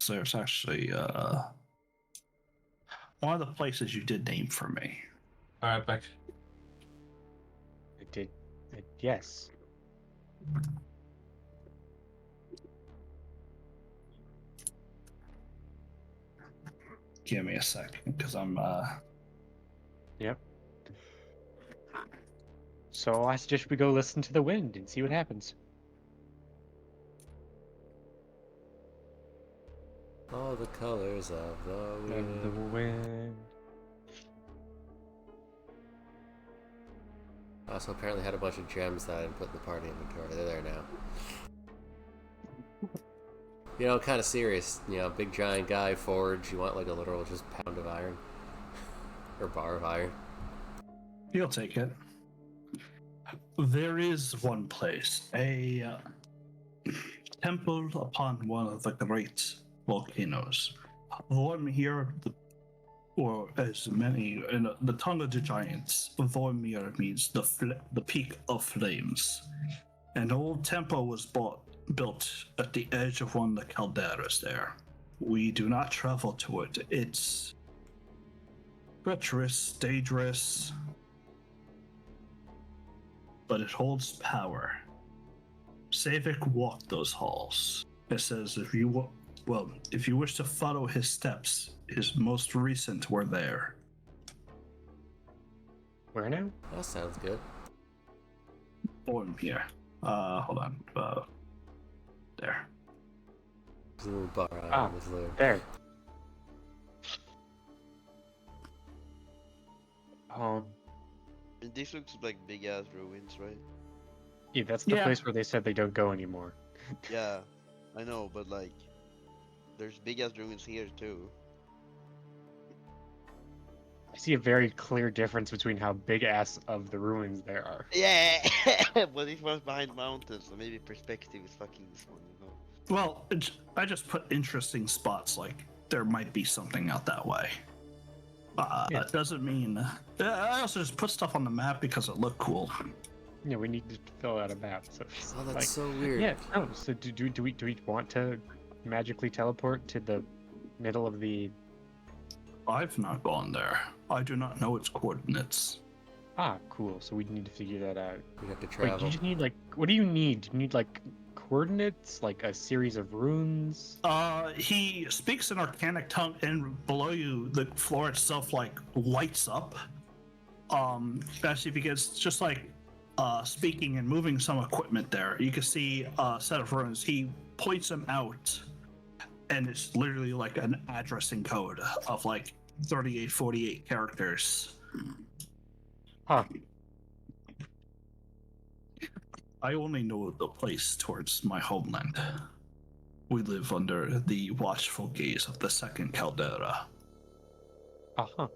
Speaker 4: So there's actually one of the places you did name for me.
Speaker 5: All right, back.
Speaker 2: I did. Yes.
Speaker 4: Give me a second, because I'm
Speaker 2: Yep. So I suggest we go listen to the wind and see what happens.
Speaker 1: All the colors of the wind.
Speaker 2: And the wind.
Speaker 1: I also apparently had a bunch of gems that I didn't put in the party inventory. They're there now. You know, kind of serious. You know, big giant guy, forge. You want like a literal just pound of iron. Or bar of iron.
Speaker 4: You'll take it. There is one place, a temple upon one of the great volcanoes. Vormir, or as many in the tongue of the giants, Vormir means the peak of flames. An old temple was built at the edge of one of the calderas there. We do not travel to it. It's treacherous, dangerous, but it holds power. Savik walked those halls. It says if you wish to follow his steps, his most recent were there.
Speaker 2: Where now?
Speaker 1: That sounds good.
Speaker 4: Born here. Hold on. There.
Speaker 1: There's a little bar
Speaker 2: Ah,
Speaker 1: on this little.
Speaker 2: There.
Speaker 3: This looks like big ass ruins, right?
Speaker 2: Yeah, that's the
Speaker 4: Yeah.
Speaker 2: place where they said they don't go anymore.
Speaker 3: Yeah, I know, but like, there's big ass ruins here too.
Speaker 2: I see a very clear difference between how big ass of the ruins there are.
Speaker 3: Yeah, but it was behind mountains, so maybe perspective is fucking this one, you know.
Speaker 4: Well, I just put interesting spots, like there might be something out that way.
Speaker 2: Yeah.
Speaker 4: It doesn't mean. I also just put stuff on the map because it looked cool.
Speaker 2: Yeah, we need to fill out a map. So it's
Speaker 1: Oh, that's
Speaker 2: like,
Speaker 1: so weird.
Speaker 2: yeah. Oh, so do we want to magically teleport to the middle of the?
Speaker 4: I've not gone there. I do not know its coordinates.
Speaker 2: Ah, cool. So we need to figure that out.
Speaker 1: We have to
Speaker 2: Wait,
Speaker 1: travel.
Speaker 2: you just need like, what do you need? Do you need like coordinates, like a series of runes?
Speaker 4: He speaks in Arcanic tongue, and below you, the floor itself like lights up. As he begins just like speaking and moving some equipment there. You can see a set of runes. He points them out, and it's literally like an addressing code of like 3848 characters.
Speaker 2: Huh.
Speaker 4: I only know the place towards my homeland. We live under the watchful gaze of the second caldera.
Speaker 2: Uh-huh.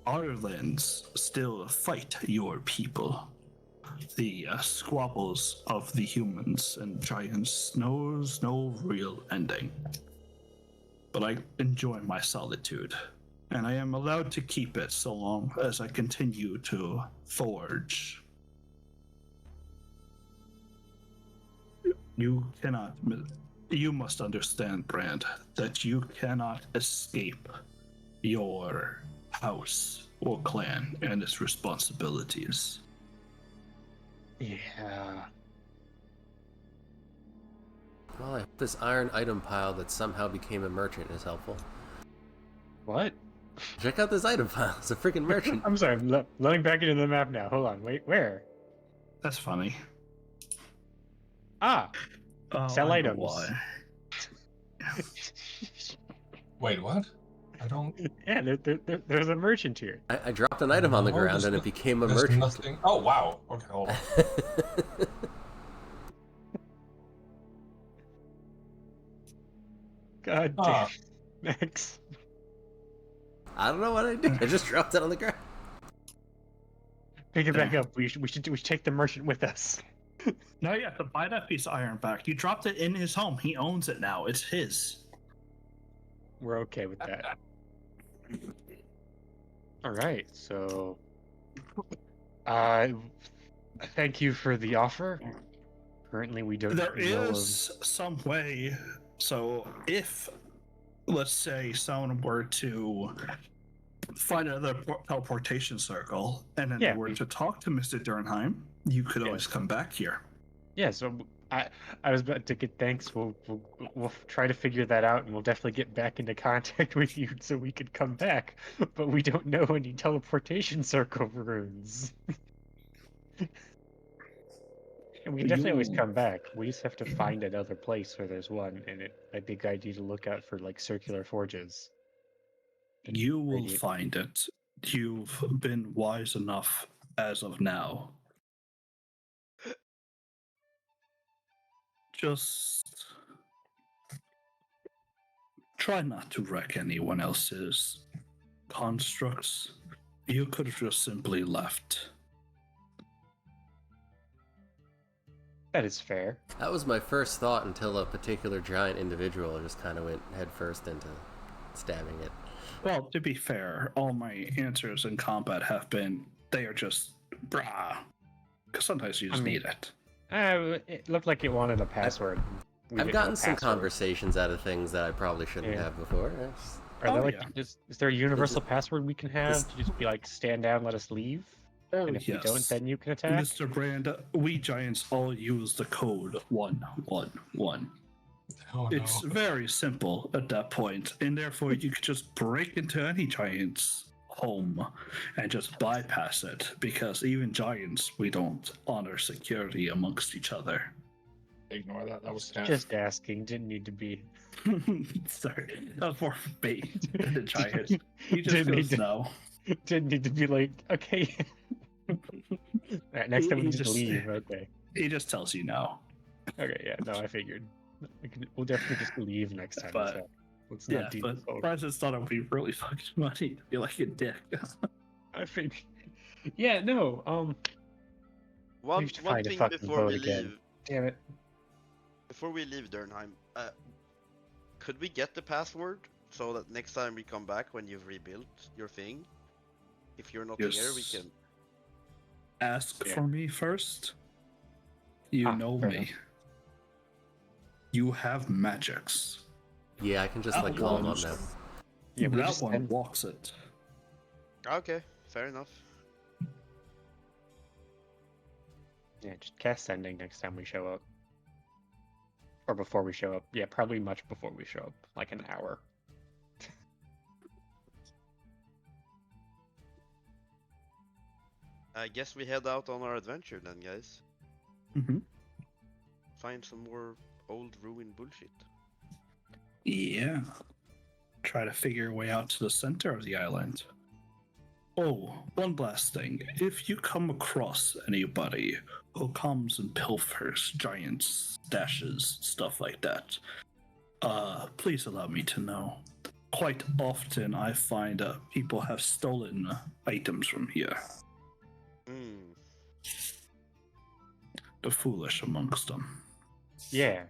Speaker 4: Our lands still fight your people. The squabbles of the humans and giants knows no real ending. But I enjoy my solitude, and I am allowed to keep it so long as I continue to forge. You must understand, Brand, that you cannot escape your house or clan and its responsibilities.
Speaker 2: Yeah.
Speaker 1: Well, I hope this iron item pile that somehow became a merchant is helpful.
Speaker 2: What?
Speaker 1: Check out this item pile. It's a freaking merchant.
Speaker 2: I'm sorry. I'm loading back into the map now. Hold on. Wait. Where?
Speaker 4: That's funny.
Speaker 2: Ah. Sell
Speaker 4: I know
Speaker 2: items.
Speaker 4: why.
Speaker 5: Wait, what? I don't.
Speaker 2: Yeah, there's a merchant here.
Speaker 1: I dropped an item on the
Speaker 5: No,
Speaker 1: ground
Speaker 5: there's
Speaker 1: and it
Speaker 5: no-
Speaker 1: became a
Speaker 5: There's
Speaker 1: merchant.
Speaker 5: nothing. Oh wow. Okay, hold on.
Speaker 2: God damn.
Speaker 5: Ah.
Speaker 2: Max.
Speaker 1: I don't know what I did. I just dropped it on the ground.
Speaker 2: Pick it back up. We should take the merchant with us.
Speaker 4: No, you have to buy that piece of iron back. You dropped it in his home. He owns it now. It's his.
Speaker 2: We're okay with that. All right. So, thank you for the offer. Currently, we don't
Speaker 4: There
Speaker 2: know of...
Speaker 4: is some way. So if, let's say, someone were to find another teleportation circle and then
Speaker 2: Yeah.
Speaker 4: they were to talk to Mr. Dernheim, you could always
Speaker 2: Yes.
Speaker 4: come back here.
Speaker 2: Yeah. So I was about to get thanks. We'll try to figure that out, and we'll definitely get back into contact with you so we could come back. But we don't know any teleportation circle runes. And we can definitely always come back. We just have to find another place where there's one, and it might be a good idea to look out for like circular forges.
Speaker 4: You will
Speaker 2: Radiate.
Speaker 4: find it. You've been wise enough as of now. Just try not to wreck anyone else's constructs. You could have just simply left.
Speaker 2: That is fair.
Speaker 1: That was my first thought until a particular giant individual just kind of went headfirst into stabbing it.
Speaker 4: Well, to be fair, all my answers in combat have been they are just brah. Because sometimes you just need it.
Speaker 2: It looked like it wanted a password.
Speaker 1: I've gotten some conversations out of things that I probably shouldn't have before.
Speaker 2: Is there a universal password we can have to just be like, stand down, let us leave? And if we don't, then you can attack?
Speaker 4: Mr. Brand, we giants all use the code 111.
Speaker 5: Oh,
Speaker 4: It's very simple at that point, and therefore you could just break into any giant's home and just bypass it, because even giants, we don't honor security amongst each other.
Speaker 5: Ignore that. That was
Speaker 2: just asking. Didn't need to be.
Speaker 4: Sorry, that was more bait than a giant. He just goes no.
Speaker 2: Didn't need to be like, okay. Alright, next time we just leave. Okay.
Speaker 4: He just tells you no.
Speaker 2: Okay, yeah, no, I figured. We'll definitely just leave next time.
Speaker 4: But,
Speaker 2: so let's not do this.
Speaker 4: I just thought it would be really fucking funny to be like a dick.
Speaker 2: I figured. Yeah, no.
Speaker 3: One thing before we leave.
Speaker 2: Damn it.
Speaker 3: Before we leave Dernheim, could we get the password so that next time we come back when you've rebuilt your thing, if you're not here, we can
Speaker 4: ask for me first. You know me.
Speaker 2: Enough.
Speaker 4: You have magics.
Speaker 1: Yeah, I can just like call him up now.
Speaker 4: Yeah, that one walks it.
Speaker 3: Okay, fair enough.
Speaker 2: Yeah, just cast sending next time we show up. Or before we show up. Yeah, probably much before we show up. Like an hour.
Speaker 3: I guess we head out on our adventure then, guys.
Speaker 4: Mm-hmm.
Speaker 3: Find some more old ruin bullshit.
Speaker 4: Yeah. Try to figure a way out to the center of the island. Oh, one last thing. If you come across anybody who comes and pilfers giants, stashes, stuff like that, please allow me to know. Quite often I find people have stolen items from here. The foolish amongst them.
Speaker 2: Yeah.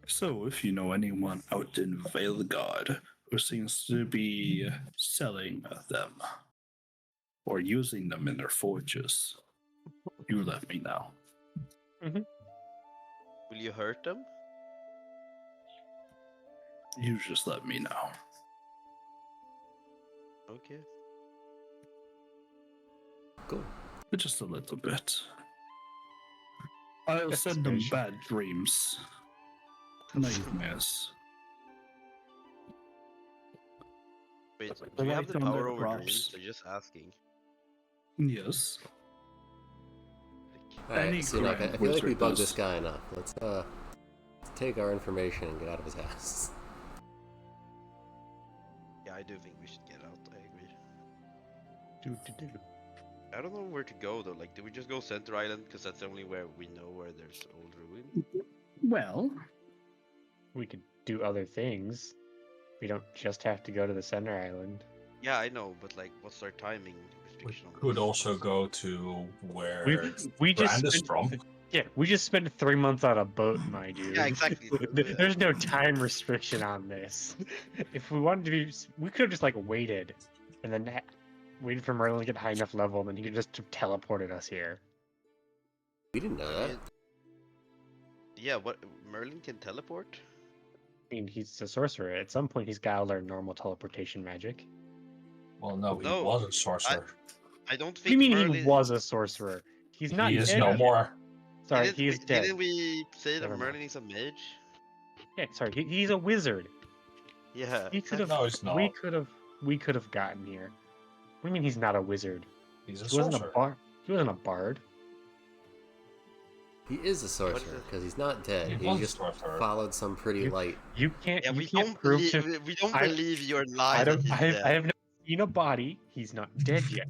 Speaker 4: So if you know anyone out in Veilgard who seems to be selling them or using them in their forges, you let me know.
Speaker 2: Mm-hmm.
Speaker 3: Will you hurt them?
Speaker 4: You just let me know.
Speaker 3: Okay.
Speaker 1: Cool.
Speaker 4: Just a little bit. I'll
Speaker 2: That's
Speaker 4: send them
Speaker 2: good.
Speaker 4: bad dreams. Nightmares.
Speaker 3: Wait,
Speaker 4: The
Speaker 3: do you have
Speaker 4: light
Speaker 3: the
Speaker 4: on
Speaker 3: power
Speaker 4: their
Speaker 3: over
Speaker 4: crops.
Speaker 3: dreams? Or just asking?
Speaker 4: Yes.
Speaker 1: Alright,
Speaker 4: Any
Speaker 1: so I
Speaker 4: grand
Speaker 1: feel like we
Speaker 4: wizard
Speaker 1: bugged
Speaker 4: does.
Speaker 1: this guy enough. Let's take our information and get out of his house.
Speaker 3: Yeah, I do think we should get out. I agree. I don't know where to go though. Like, do we just go Center Island because that's the only where we know where there's old ruin?
Speaker 4: Well,
Speaker 2: We could do other things. We don't just have to go to the center island.
Speaker 3: Yeah, I know, but like, what's our timing restriction on
Speaker 5: Could
Speaker 3: this?
Speaker 5: also go to where
Speaker 2: We
Speaker 5: Brand is
Speaker 2: spent,
Speaker 5: from.
Speaker 2: Yeah, we just spent 3 months on a boat, my dude.
Speaker 3: Yeah, exactly.
Speaker 2: There's no time restriction on this. If we wanted to be, we could have just like waited, and then waited for Merlin to get high enough level, and then he could just teleported us here.
Speaker 1: We didn't know that.
Speaker 3: Yeah, what? Merlin can teleport?
Speaker 2: I mean, he's a sorcerer. At some point, he's got to learn normal teleportation magic.
Speaker 5: Well, no, he
Speaker 3: No,
Speaker 5: was a sorcerer.
Speaker 3: I don't
Speaker 2: What
Speaker 3: think
Speaker 2: do you mean
Speaker 3: Merlin...
Speaker 2: he was a sorcerer? He's not
Speaker 5: He is
Speaker 2: dead
Speaker 5: no
Speaker 2: yet.
Speaker 5: more.
Speaker 2: Sorry, he is dead.
Speaker 3: Didn't we say that
Speaker 2: Never mind.
Speaker 3: Merlin is a mage?
Speaker 2: Yeah, sorry, he's a wizard.
Speaker 3: Yeah.
Speaker 2: He could have.
Speaker 5: No, he's not.
Speaker 2: We could have gotten here. What do you mean he's not a wizard?
Speaker 5: He's a
Speaker 2: He wasn't
Speaker 5: sorcerer.
Speaker 2: a bard. He wasn't a bard.
Speaker 1: He is a sorcerer because he's not dead.
Speaker 5: He
Speaker 1: He
Speaker 5: was a
Speaker 1: just
Speaker 5: sorcerer.
Speaker 1: followed some pretty light.
Speaker 2: You can't.
Speaker 3: Yeah,
Speaker 2: you
Speaker 3: we
Speaker 2: can't
Speaker 3: don't
Speaker 2: prove
Speaker 3: believe.
Speaker 2: to.
Speaker 3: We don't
Speaker 2: I-
Speaker 3: believe your lie
Speaker 2: I
Speaker 3: that
Speaker 2: don't.
Speaker 3: he's
Speaker 2: I
Speaker 3: dead.
Speaker 2: have never seen a body. He's not dead yet.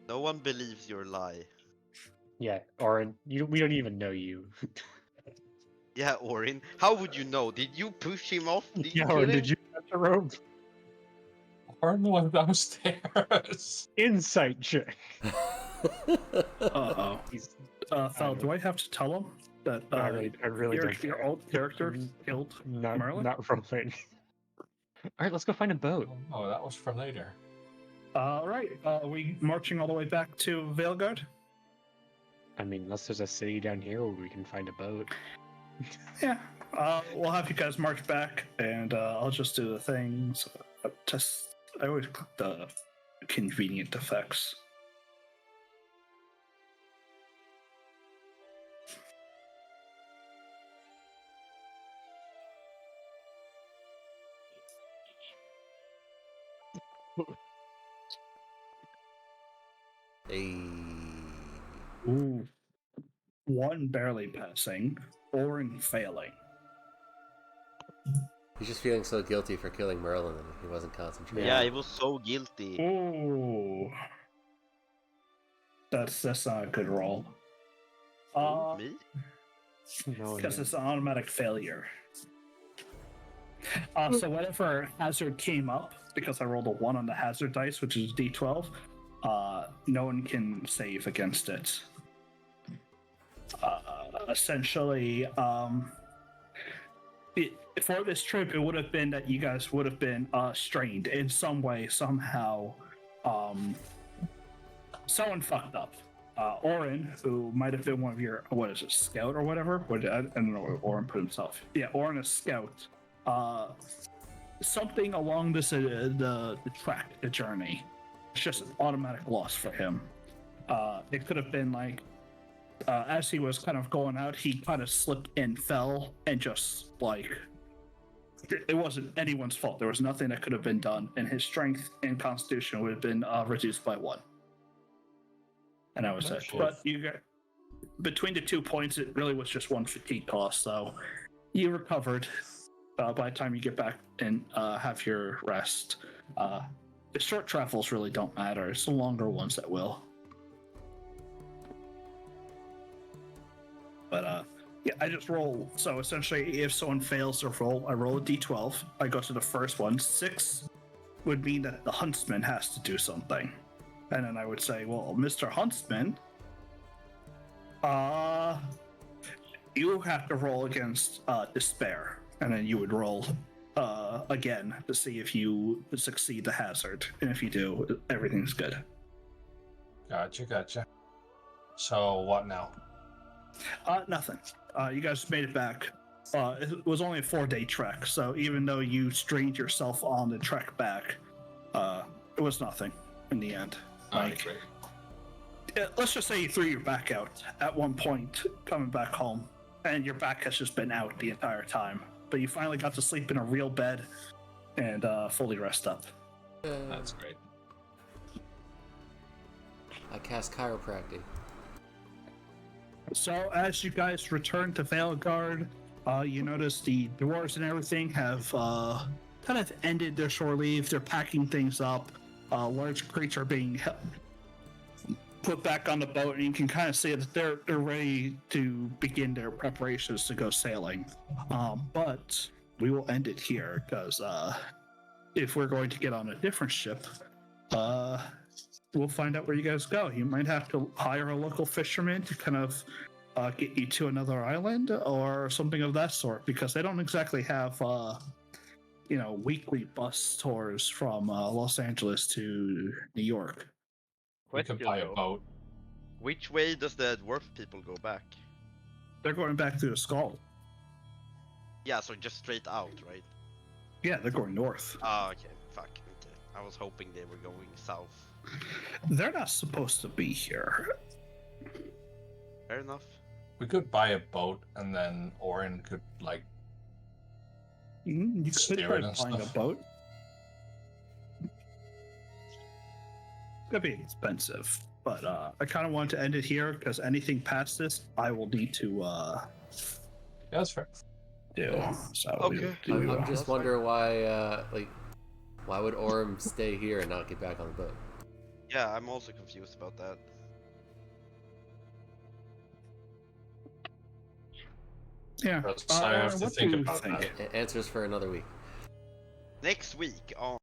Speaker 3: No one believes your lie.
Speaker 2: Yeah, Orin, we don't even know you.
Speaker 3: Yeah, Orin. How would you know? Did you push him off? Did you
Speaker 2: Yeah,
Speaker 3: kill
Speaker 2: Orin,
Speaker 3: him?
Speaker 2: did you cut the rope?
Speaker 5: Arnold was downstairs.
Speaker 2: Insight check.
Speaker 4: Uh-oh.
Speaker 2: He's
Speaker 4: Fel, do I have to tell him that
Speaker 2: I really
Speaker 4: your,
Speaker 2: don't
Speaker 4: your
Speaker 2: care.
Speaker 4: old character killed Merlin?
Speaker 2: Not rolling. All right, let's go find a boat.
Speaker 5: Oh, that was for later.
Speaker 4: All right. Are we marching all the way back to Veilguard?
Speaker 2: I mean, unless there's a city down here where we can find a boat.
Speaker 4: Yeah. We'll have you guys march back, and I'll just do the things. I always click the convenient effects.
Speaker 1: Hey.
Speaker 4: Ooh. One barely passing, Orin failing.
Speaker 1: He's just feeling so guilty for killing Merlin that he wasn't concentrating.
Speaker 3: Yeah, he was so guilty.
Speaker 4: Ooh. That's not a good roll.
Speaker 3: Me?
Speaker 2: No,
Speaker 4: Because
Speaker 2: no.
Speaker 4: it's an automatic failure. So whatever hazard came up, because I rolled a 1 on the hazard dice, which is D12, no one can save against it. Essentially, for this trip, it would have been that you guys would have been strained in some way, somehow. Someone fucked up. Orin, who might have been one of your, what is it, scout or whatever? I don't know where Orin put himself. Yeah, Orin is scout. Something along this the track, the journey. It's just an automatic loss for him. It could have been like, as he was kind of going out, he kind of slipped and fell, and just like, it wasn't anyone's fault. There was nothing that could have been done, and his strength and constitution would have been reduced by 1. And that was it.
Speaker 5: Shit.
Speaker 4: But you got between the 2 points, it really was just 1 fatigue cost. So you recovered by the time you get back and have your rest. The short travels really don't matter. It's the longer ones that will. But yeah, I just roll. So essentially, if someone fails their roll, I roll a d12. I go to the first one. 6 would mean that the huntsman has to do something. And then I would say, well, Mr. Huntsman, you have to roll against despair. And then you would roll again to see if you succeed the hazard. And if you do, everything's good.
Speaker 5: Gotcha. So what now?
Speaker 4: Nothing. You guys made it back. It was only a 4-day trek, so even though you strained yourself on the trek back, it was nothing in the end. Like, let's just say you threw your back out at one point coming back home, and your back has just been out the entire time. But you finally got to sleep in a real bed and fully rest up.
Speaker 5: That's great.
Speaker 1: I cast chiropractic.
Speaker 4: So as you guys return to Veilguard, you notice the dwarves and everything have kind of ended their shore leave. They're packing things up. Large crates are being put back on the boat, and you can kind of see that they're ready to begin their preparations to go sailing. But we will end it here, because if we're going to get on a different ship, we'll find out where you guys go. You might have to hire a local fisherman to kind of get you to another island or something of that sort, because they don't exactly have weekly bus tours from Los Angeles to New York.
Speaker 5: We can buy a boat.
Speaker 3: Which way does the dwarf people go back?
Speaker 4: They're going back through the Skull.
Speaker 3: Yeah, so just straight out, right?
Speaker 4: Yeah, they're going north.
Speaker 3: Oh, okay. Fuck. Okay. I was hoping they were going south.
Speaker 4: They're not supposed to be here.
Speaker 3: Fair enough.
Speaker 5: We could buy a boat, and then Orin could
Speaker 4: You could
Speaker 5: steer
Speaker 4: try
Speaker 5: it and
Speaker 4: buying a
Speaker 5: stuff.
Speaker 4: boat. It's gonna be expensive, but I kind of want to end it here, because anything past this, I will need to
Speaker 5: Yeah, that's fair.
Speaker 4: do. So
Speaker 3: Okay.
Speaker 1: I'm just wondering why, why would Orm stay here and not get back on the boat?
Speaker 3: Yeah, I'm also confused about that.
Speaker 4: yeah.
Speaker 5: I have to
Speaker 4: What
Speaker 5: think
Speaker 4: do you
Speaker 5: about
Speaker 4: think?
Speaker 5: that.
Speaker 1: Answers for another week.
Speaker 3: Next week on